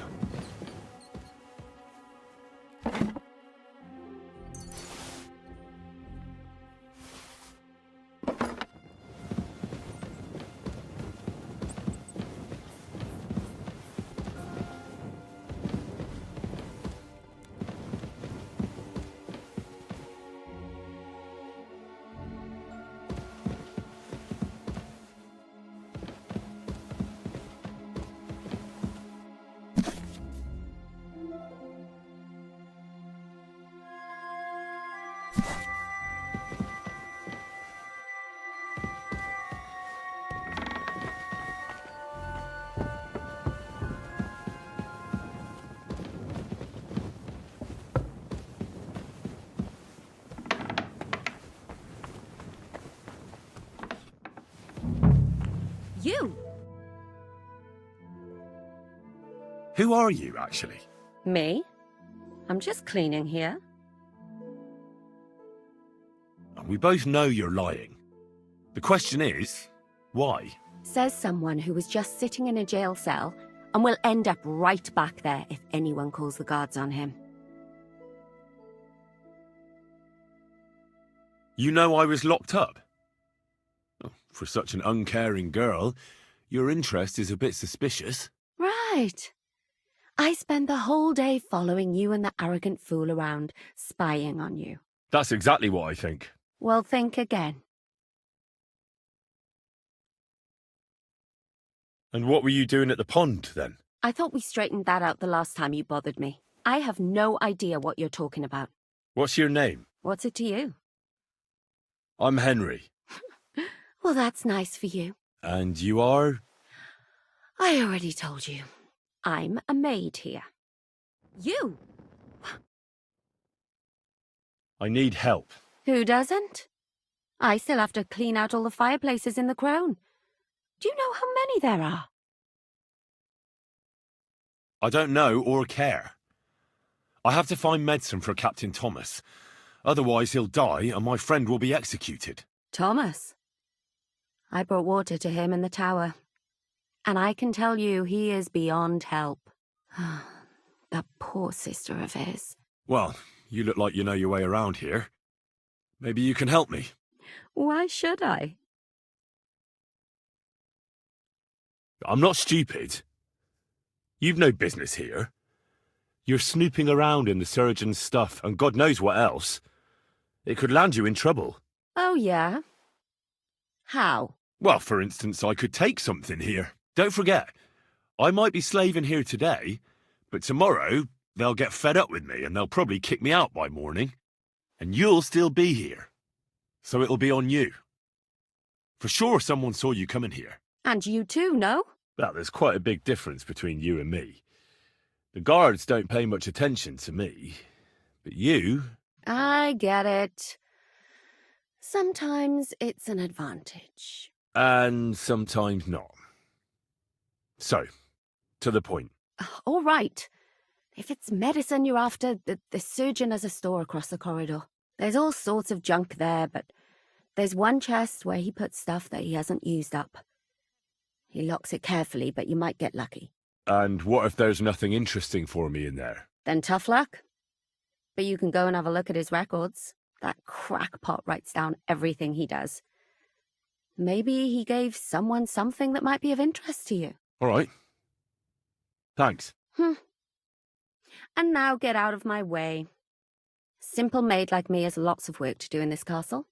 You? Who are you, actually? Me? I'm just cleaning here. We both know you're lying. The question is, why? Says someone who was just sitting in a jail cell and will end up right back there if anyone calls the guards on him. You know I was locked up? Oh, for such an uncaring girl, your interest is a bit suspicious. Right. I spend the whole day following you and the arrogant fool around, spying on you. That's exactly what I think. Well, think again. And what were you doing at the pond, then? I thought we straightened that out the last time you bothered me. I have no idea what you're talking about. What's your name? What's it to you? I'm Henry. Well, that's nice for you. And you are? I already told you. I'm a maid here. You? I need help. Who doesn't? I still have to clean out all the fireplaces in the Crown. Do you know how many there are? I don't know or care. I have to find medicine for Captain Thomas. Otherwise he'll die and my friend will be executed. Thomas? I brought water to him in the tower. And I can tell you he is beyond help. That poor sister of his. Well, you look like you know your way around here. Maybe you can help me. Why should I? I'm not stupid. You've no business here. You're snooping around in the surgeon's stuff and God knows what else. It could land you in trouble. Oh, yeah? How? Well, for instance, I could take something here. Don't forget, I might be slaving here today, but tomorrow they'll get fed up with me and they'll probably kick me out by morning. And you'll still be here. So it'll be on you. For sure someone saw you coming here. And you too, no? Well, there's quite a big difference between you and me. The guards don't pay much attention to me, but you... I get it. Sometimes it's an advantage. And sometimes not. So, to the point. All right. If it's medicine you're after, the surgeon has a store across the corridor. There's all sorts of junk there, but there's one chest where he puts stuff that he hasn't used up. He locks it carefully, but you might get lucky. And what if there's nothing interesting for me in there? Then tough luck. But you can go and have a look at his records. That crackpot writes down everything he does. Maybe he gave someone something that might be of interest to you. All right. Thanks. And now get out of my way. Simple maid like me has lots of work to do in this castle.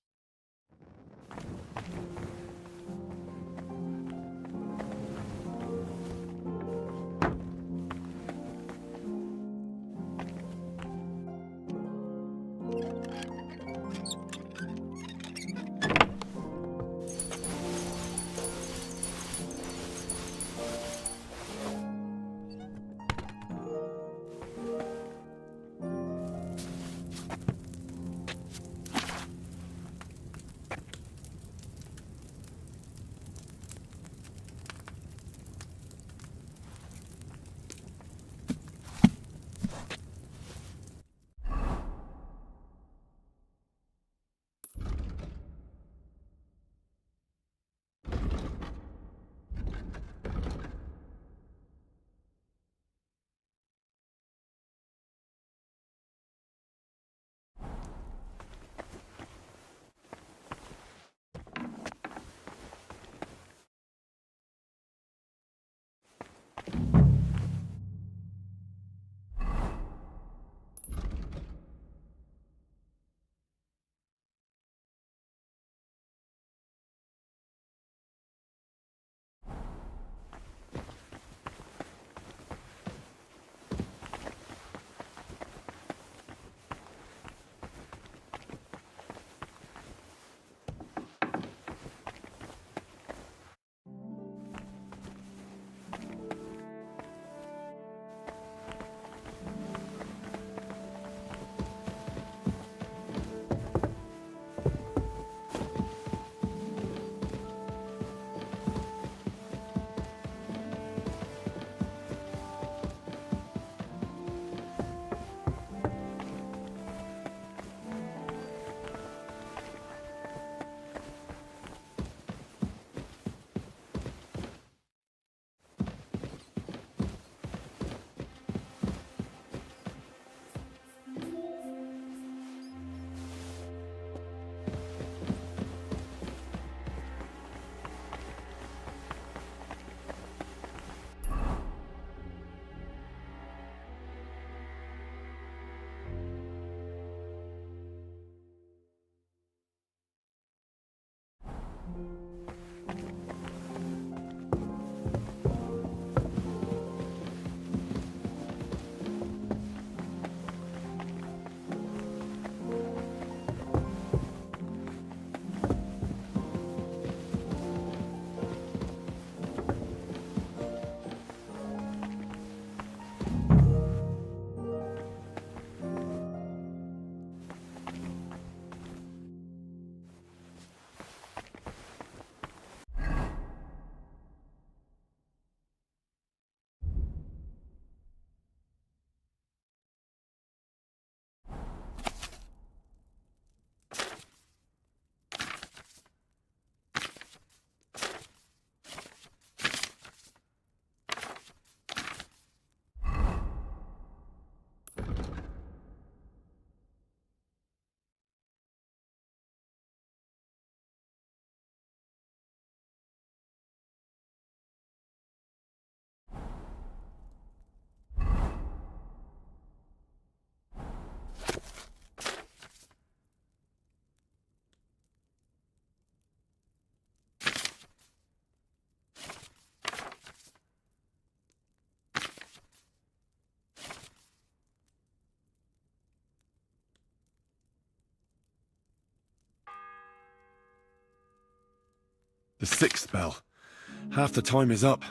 The sixth bell. Half the time is up.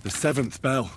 The 7th bell.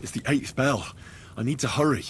It's the 8th bell. I need to hurry.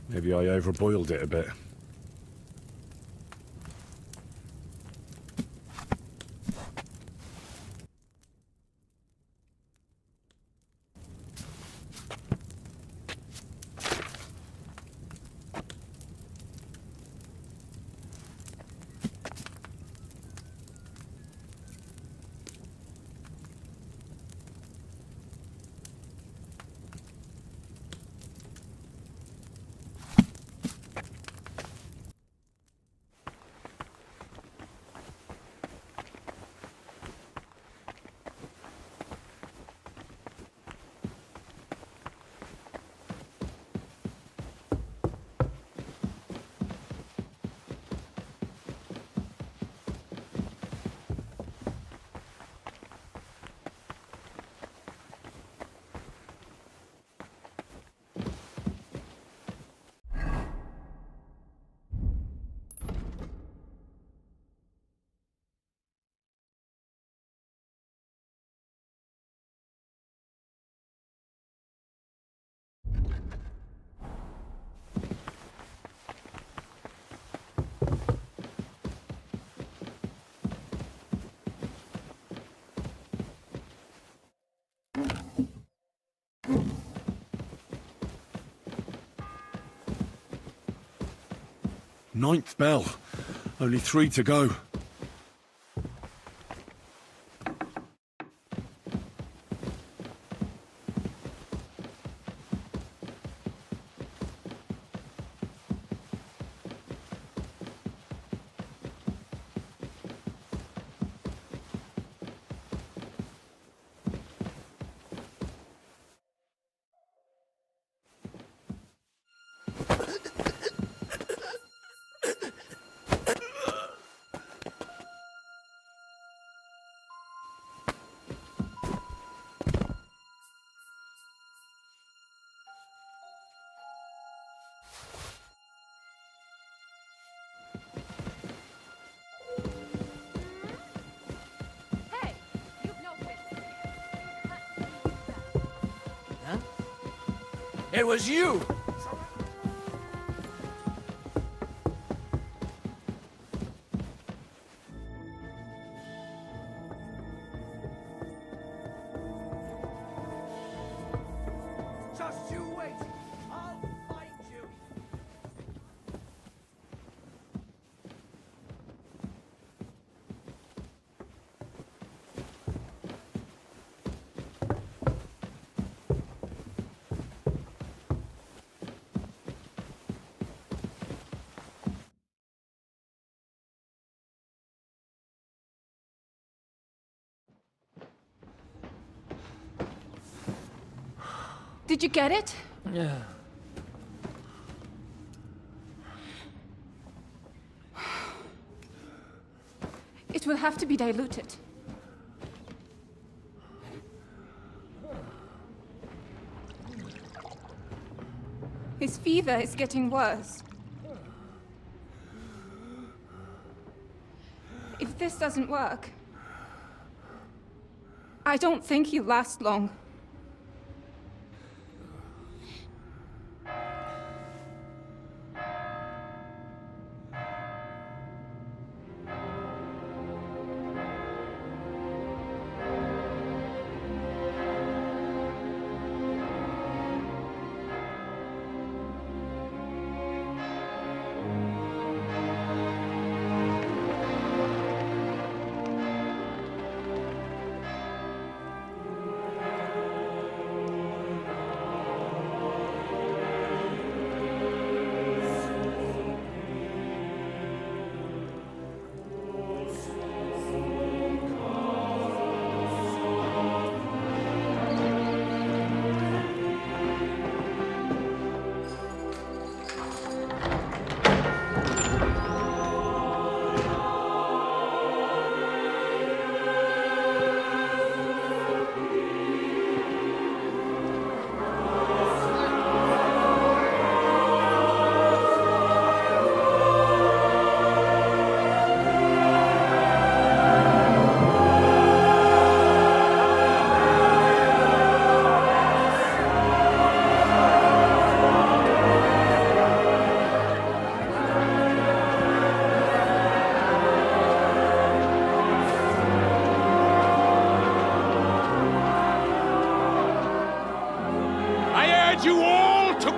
Maybe I overboiled it a bit. Ninth bell. Only 3 to go. It was you! Just you wait! I'll find you! Did you get it? Yeah. It will have to be diluted. His fever is getting worse. If this doesn't work, I don't think he'll last long.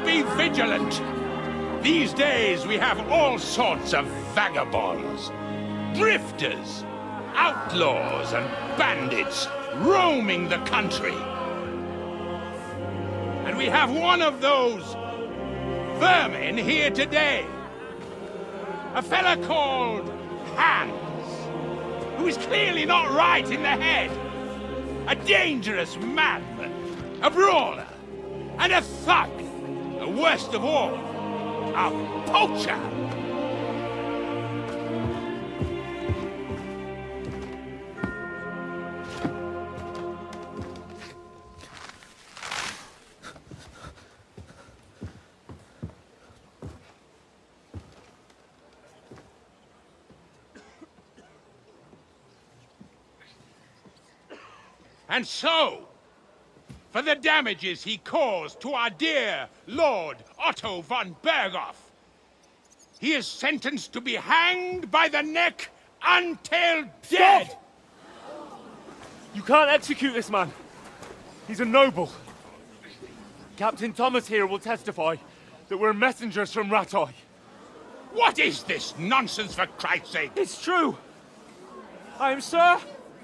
Be vigilant. These days we have all sorts of vagabonds, drifters, outlaws and bandits roaming the country. And we have one of those vermin here today. A fella called Hans, who is clearly not right in the head. A dangerous madman, a brawler, and a thug. And worst of all, a poacher. And so, for the damages he caused to our dear Lord Otto von Berghoff, he is sentenced to be hanged by the neck until dead! Stop! You can't execute this man. He's a noble. Captain Thomas here will testify that we're messengers from Rattay. What is this nonsense, for Christ's sake? It's true. I am Sir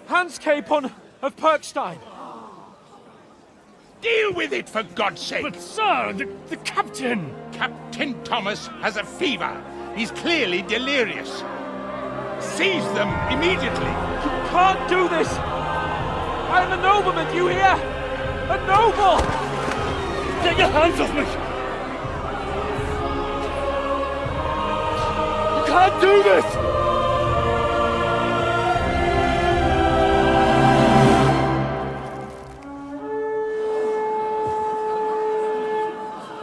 Hans Capon of Perkstein. Deal with it, for God's sake! But, sir, the captain! Captain Thomas has a fever. He's clearly delirious. Seize them immediately. You can't do this! I am a nobleman, you hear? A noble! Get your hands off me! You can't do this!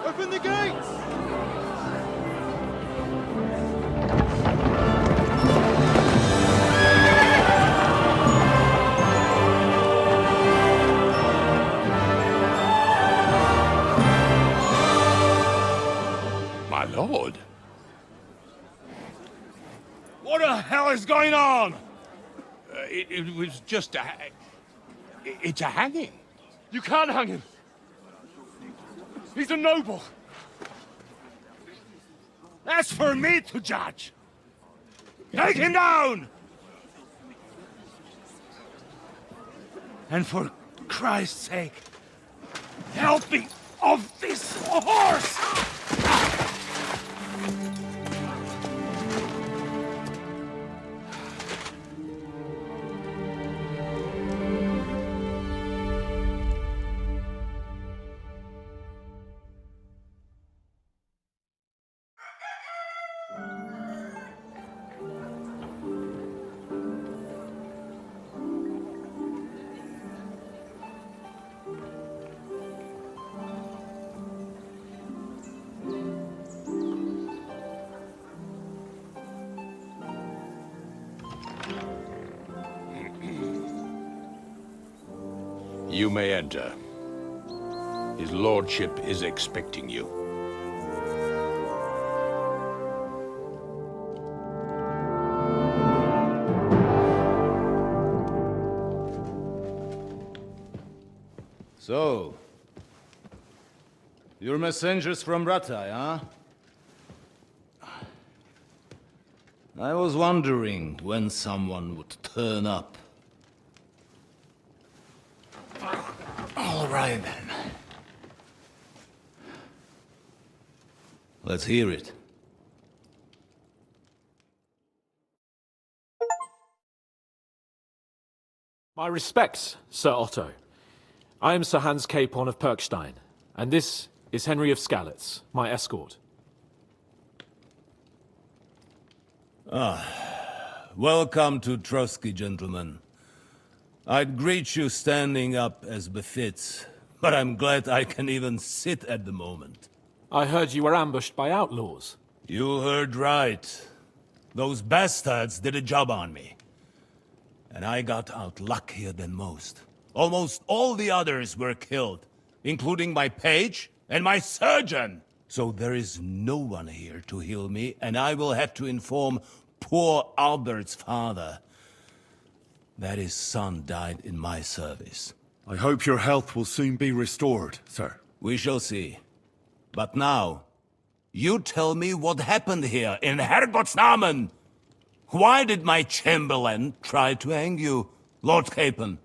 Open the gates! My lord. What the hell is going on? It was just a... It's a hanging. You can't hang him. He's a noble. That's for me to judge. Take him down! And for Christ's sake, help me off this horse! You may enter. His lordship is expecting you. So, you're messengers from Rattay, huh? I was wondering when someone would turn up. All right, then. Let's hear it. My respects, Sir Otto. I am Sir Hans Capon of Perkstein, and this is Henry of Skalitz, my escort. Welcome to Trotsky, gentlemen. I'd greet you standing up as befits, but I'm glad I can even sit at the moment. I heard you were ambushed by outlaws. You heard right. Those bastards did a job on me. And I got out luckier than most. Almost all the others were killed, including my page and my surgeon. So there is no one here to heal me, and I will have to inform poor Albert's father that his son died in my service. I hope your health will soon be restored, sir. We shall see. But now, you tell me what happened here in Herrgottsnamen. Why did my chamberlain try to hang you, Lord Capon?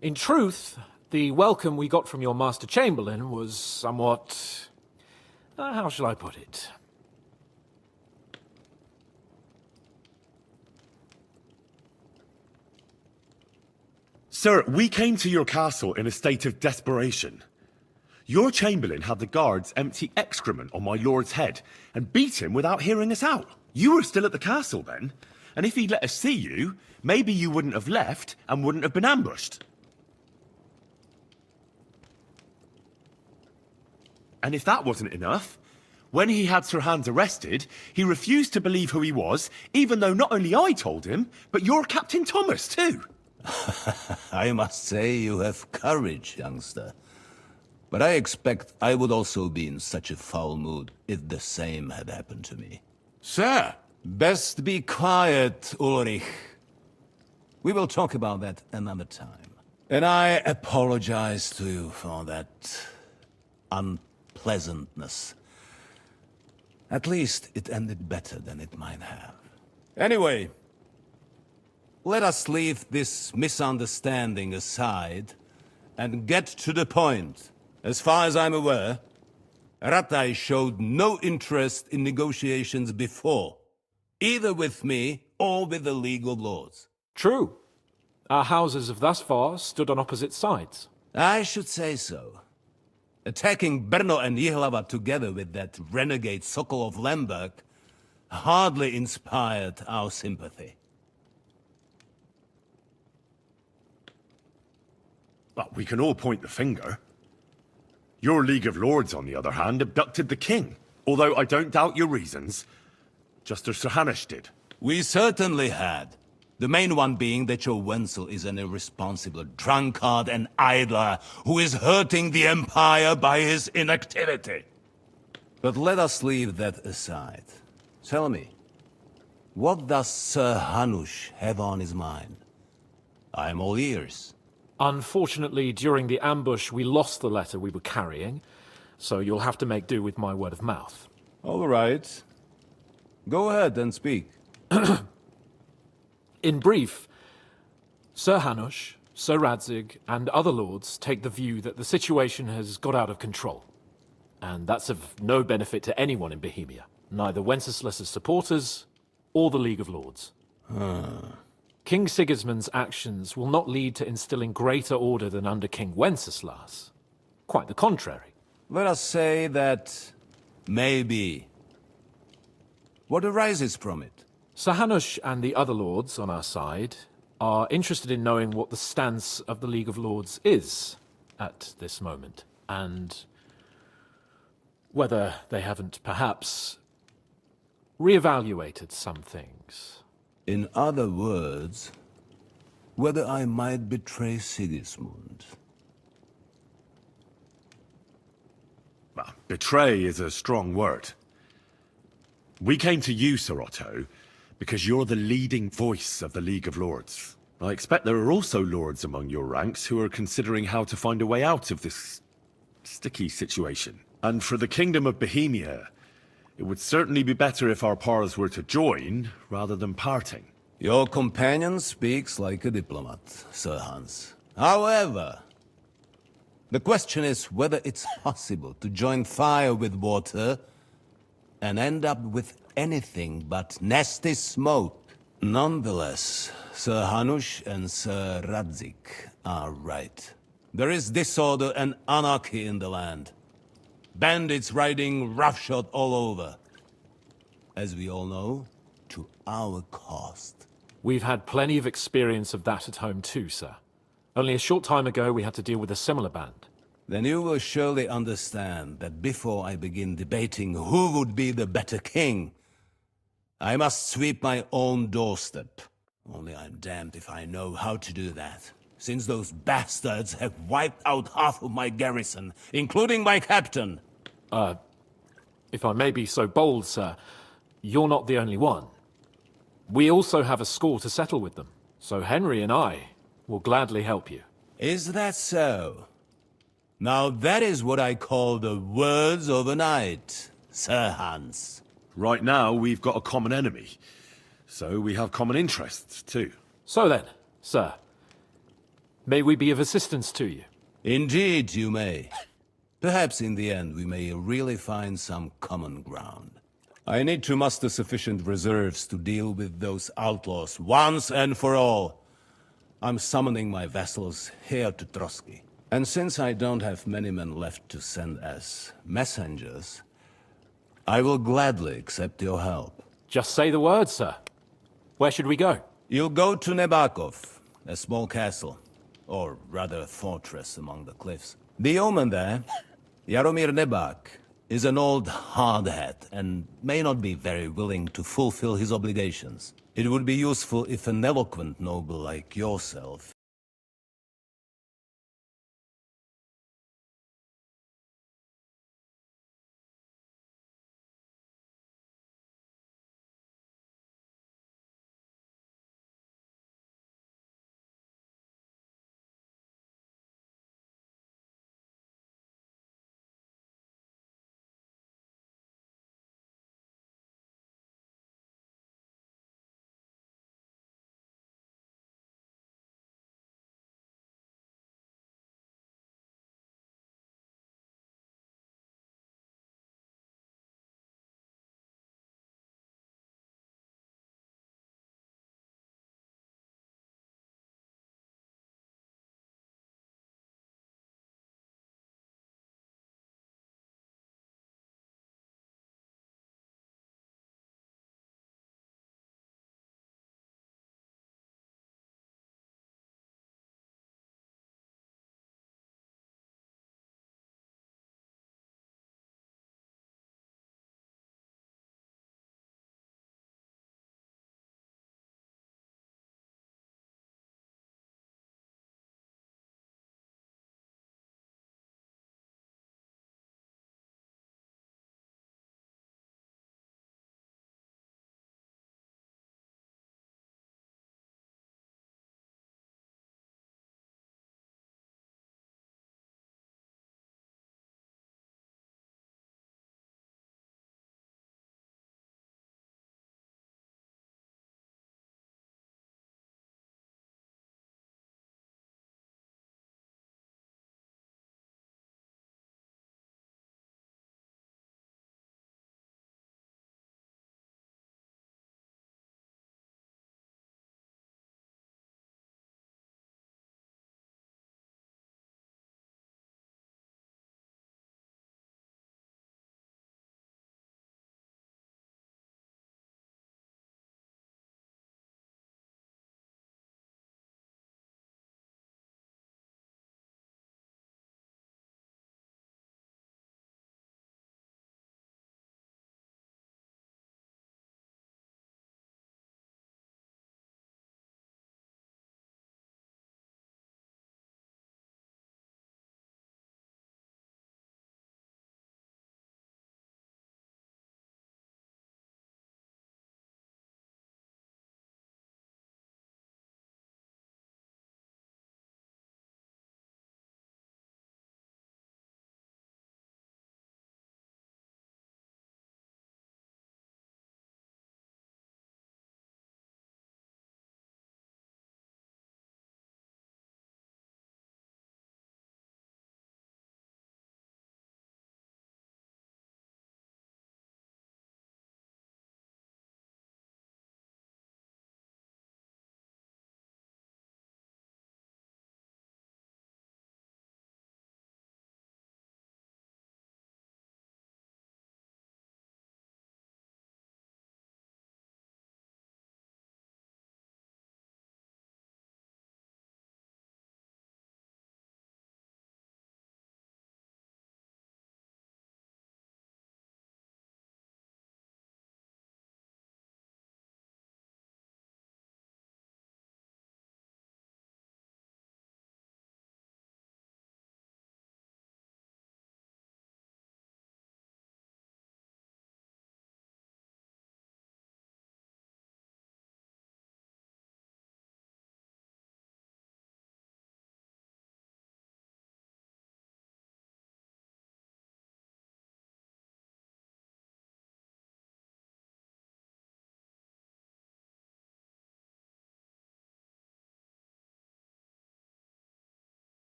In truth, the welcome we got from your Master Chamberlain was somewhat... how shall I put it? Sir, we came to your castle in a state of desperation. Your chamberlain had the guards empty excrement on my lord's head and beat him without hearing us out. You were still at the castle then, and if he'd let us see you, maybe you wouldn't have left and wouldn't have been ambushed. And if that wasn't enough, when he had Sir Hans arrested, he refused to believe who he was, even though not only I told him, but your Captain Thomas too. I must say you have courage, youngster. But I expect I would also be in such a foul mood if the same had happened to me. Sir! Best be quiet, Ulrich. We will talk about that another time. And I apologize to you for that unpleasantness. At least it ended better than it might have. Anyway, let us leave this misunderstanding aside and get to the point. As far as I'm aware, Ratai showed no interest in negotiations before, either with me or with the League of Lords. True. Our houses have thus far stood on opposite sides. I should say so. Attacking Brno and Jihlava together with that renegade Sokol of Lemberg hardly inspired our sympathy. But we can all point the finger. Your League of Lords, on the other hand, abducted the king. Although I don't doubt your reasons, just as Sir Hanush did. We certainly had. The main one being that your Wenzel is an irresponsible drunkard and idler who is hurting the Empire by his inactivity. But let us leave that aside. Tell me, what does Sir Hanush have on his mind? I am all ears. Unfortunately, during the ambush, we lost the letter we were carrying, so you'll have to make do with my word of mouth. All right. Go ahead and speak. In brief, Sir Hanush, Sir Radzig, and other lords take the view that the situation has got out of control. And that's of no benefit to anyone in Bohemia, neither Wenceslas's supporters or the League of Lords. King Sigismund's actions will not lead to instilling greater order than under King Wenceslas. Quite the contrary. Let us say that maybe. What arises from it? Sir Hanush and the other lords on our side are interested in knowing what the stance of the League of Lords is at this moment, and whether they haven't perhaps reevaluated some things. In other words, whether I might betray Sigismund. Well, betray is a strong word. We came to you, Sir Otto, because you're the leading voice of the League of Lords. I expect there are also lords among your ranks who are considering how to find a way out of this sticky situation. And for the Kingdom of Bohemia, it would certainly be better if our paths were to join, rather than parting. Your companion speaks like a diplomat, Sir Hans. However, the question is whether it's possible to join fire with water and end up with anything but nasty smoke. Nonetheless, Sir Hanush and Sir Radzig are right. There is disorder and anarchy in the land. Bandits riding roughshod all over. As we all know, to our cost. We've had plenty of experience of that at home too, sir. Only a short time ago we had to deal with a similar band. Then you will surely understand that before I begin debating who would be the better king, I must sweep my own doorstep. Only I'm damned if I know how to do that, since those bastards have wiped out half of my garrison, including my captain. If I may be so bold, sir, you're not the only one. We also have a score to settle with them, so Henry and I will gladly help you. Is that so? Now that is what I call the words of a knight, Sir Hans. Right now, we've got a common enemy. So we have common interests, too. So then, sir, may we be of assistance to you? Indeed, you may. Perhaps in the end we may really find some common ground. I need to muster sufficient reserves to deal with those outlaws once and for all. I'm summoning my vassals here to Trotsky. And since I don't have many men left to send as messengers, I will gladly accept your help. Just say the word, sir. Where should we go? You'll go to Nebakov, a small castle, or rather fortress among the cliffs. The yeoman there, Jaromir Nebak, is an old hardhat and may not be very willing to fulfill his obligations. It would be useful if an eloquent noble like yourself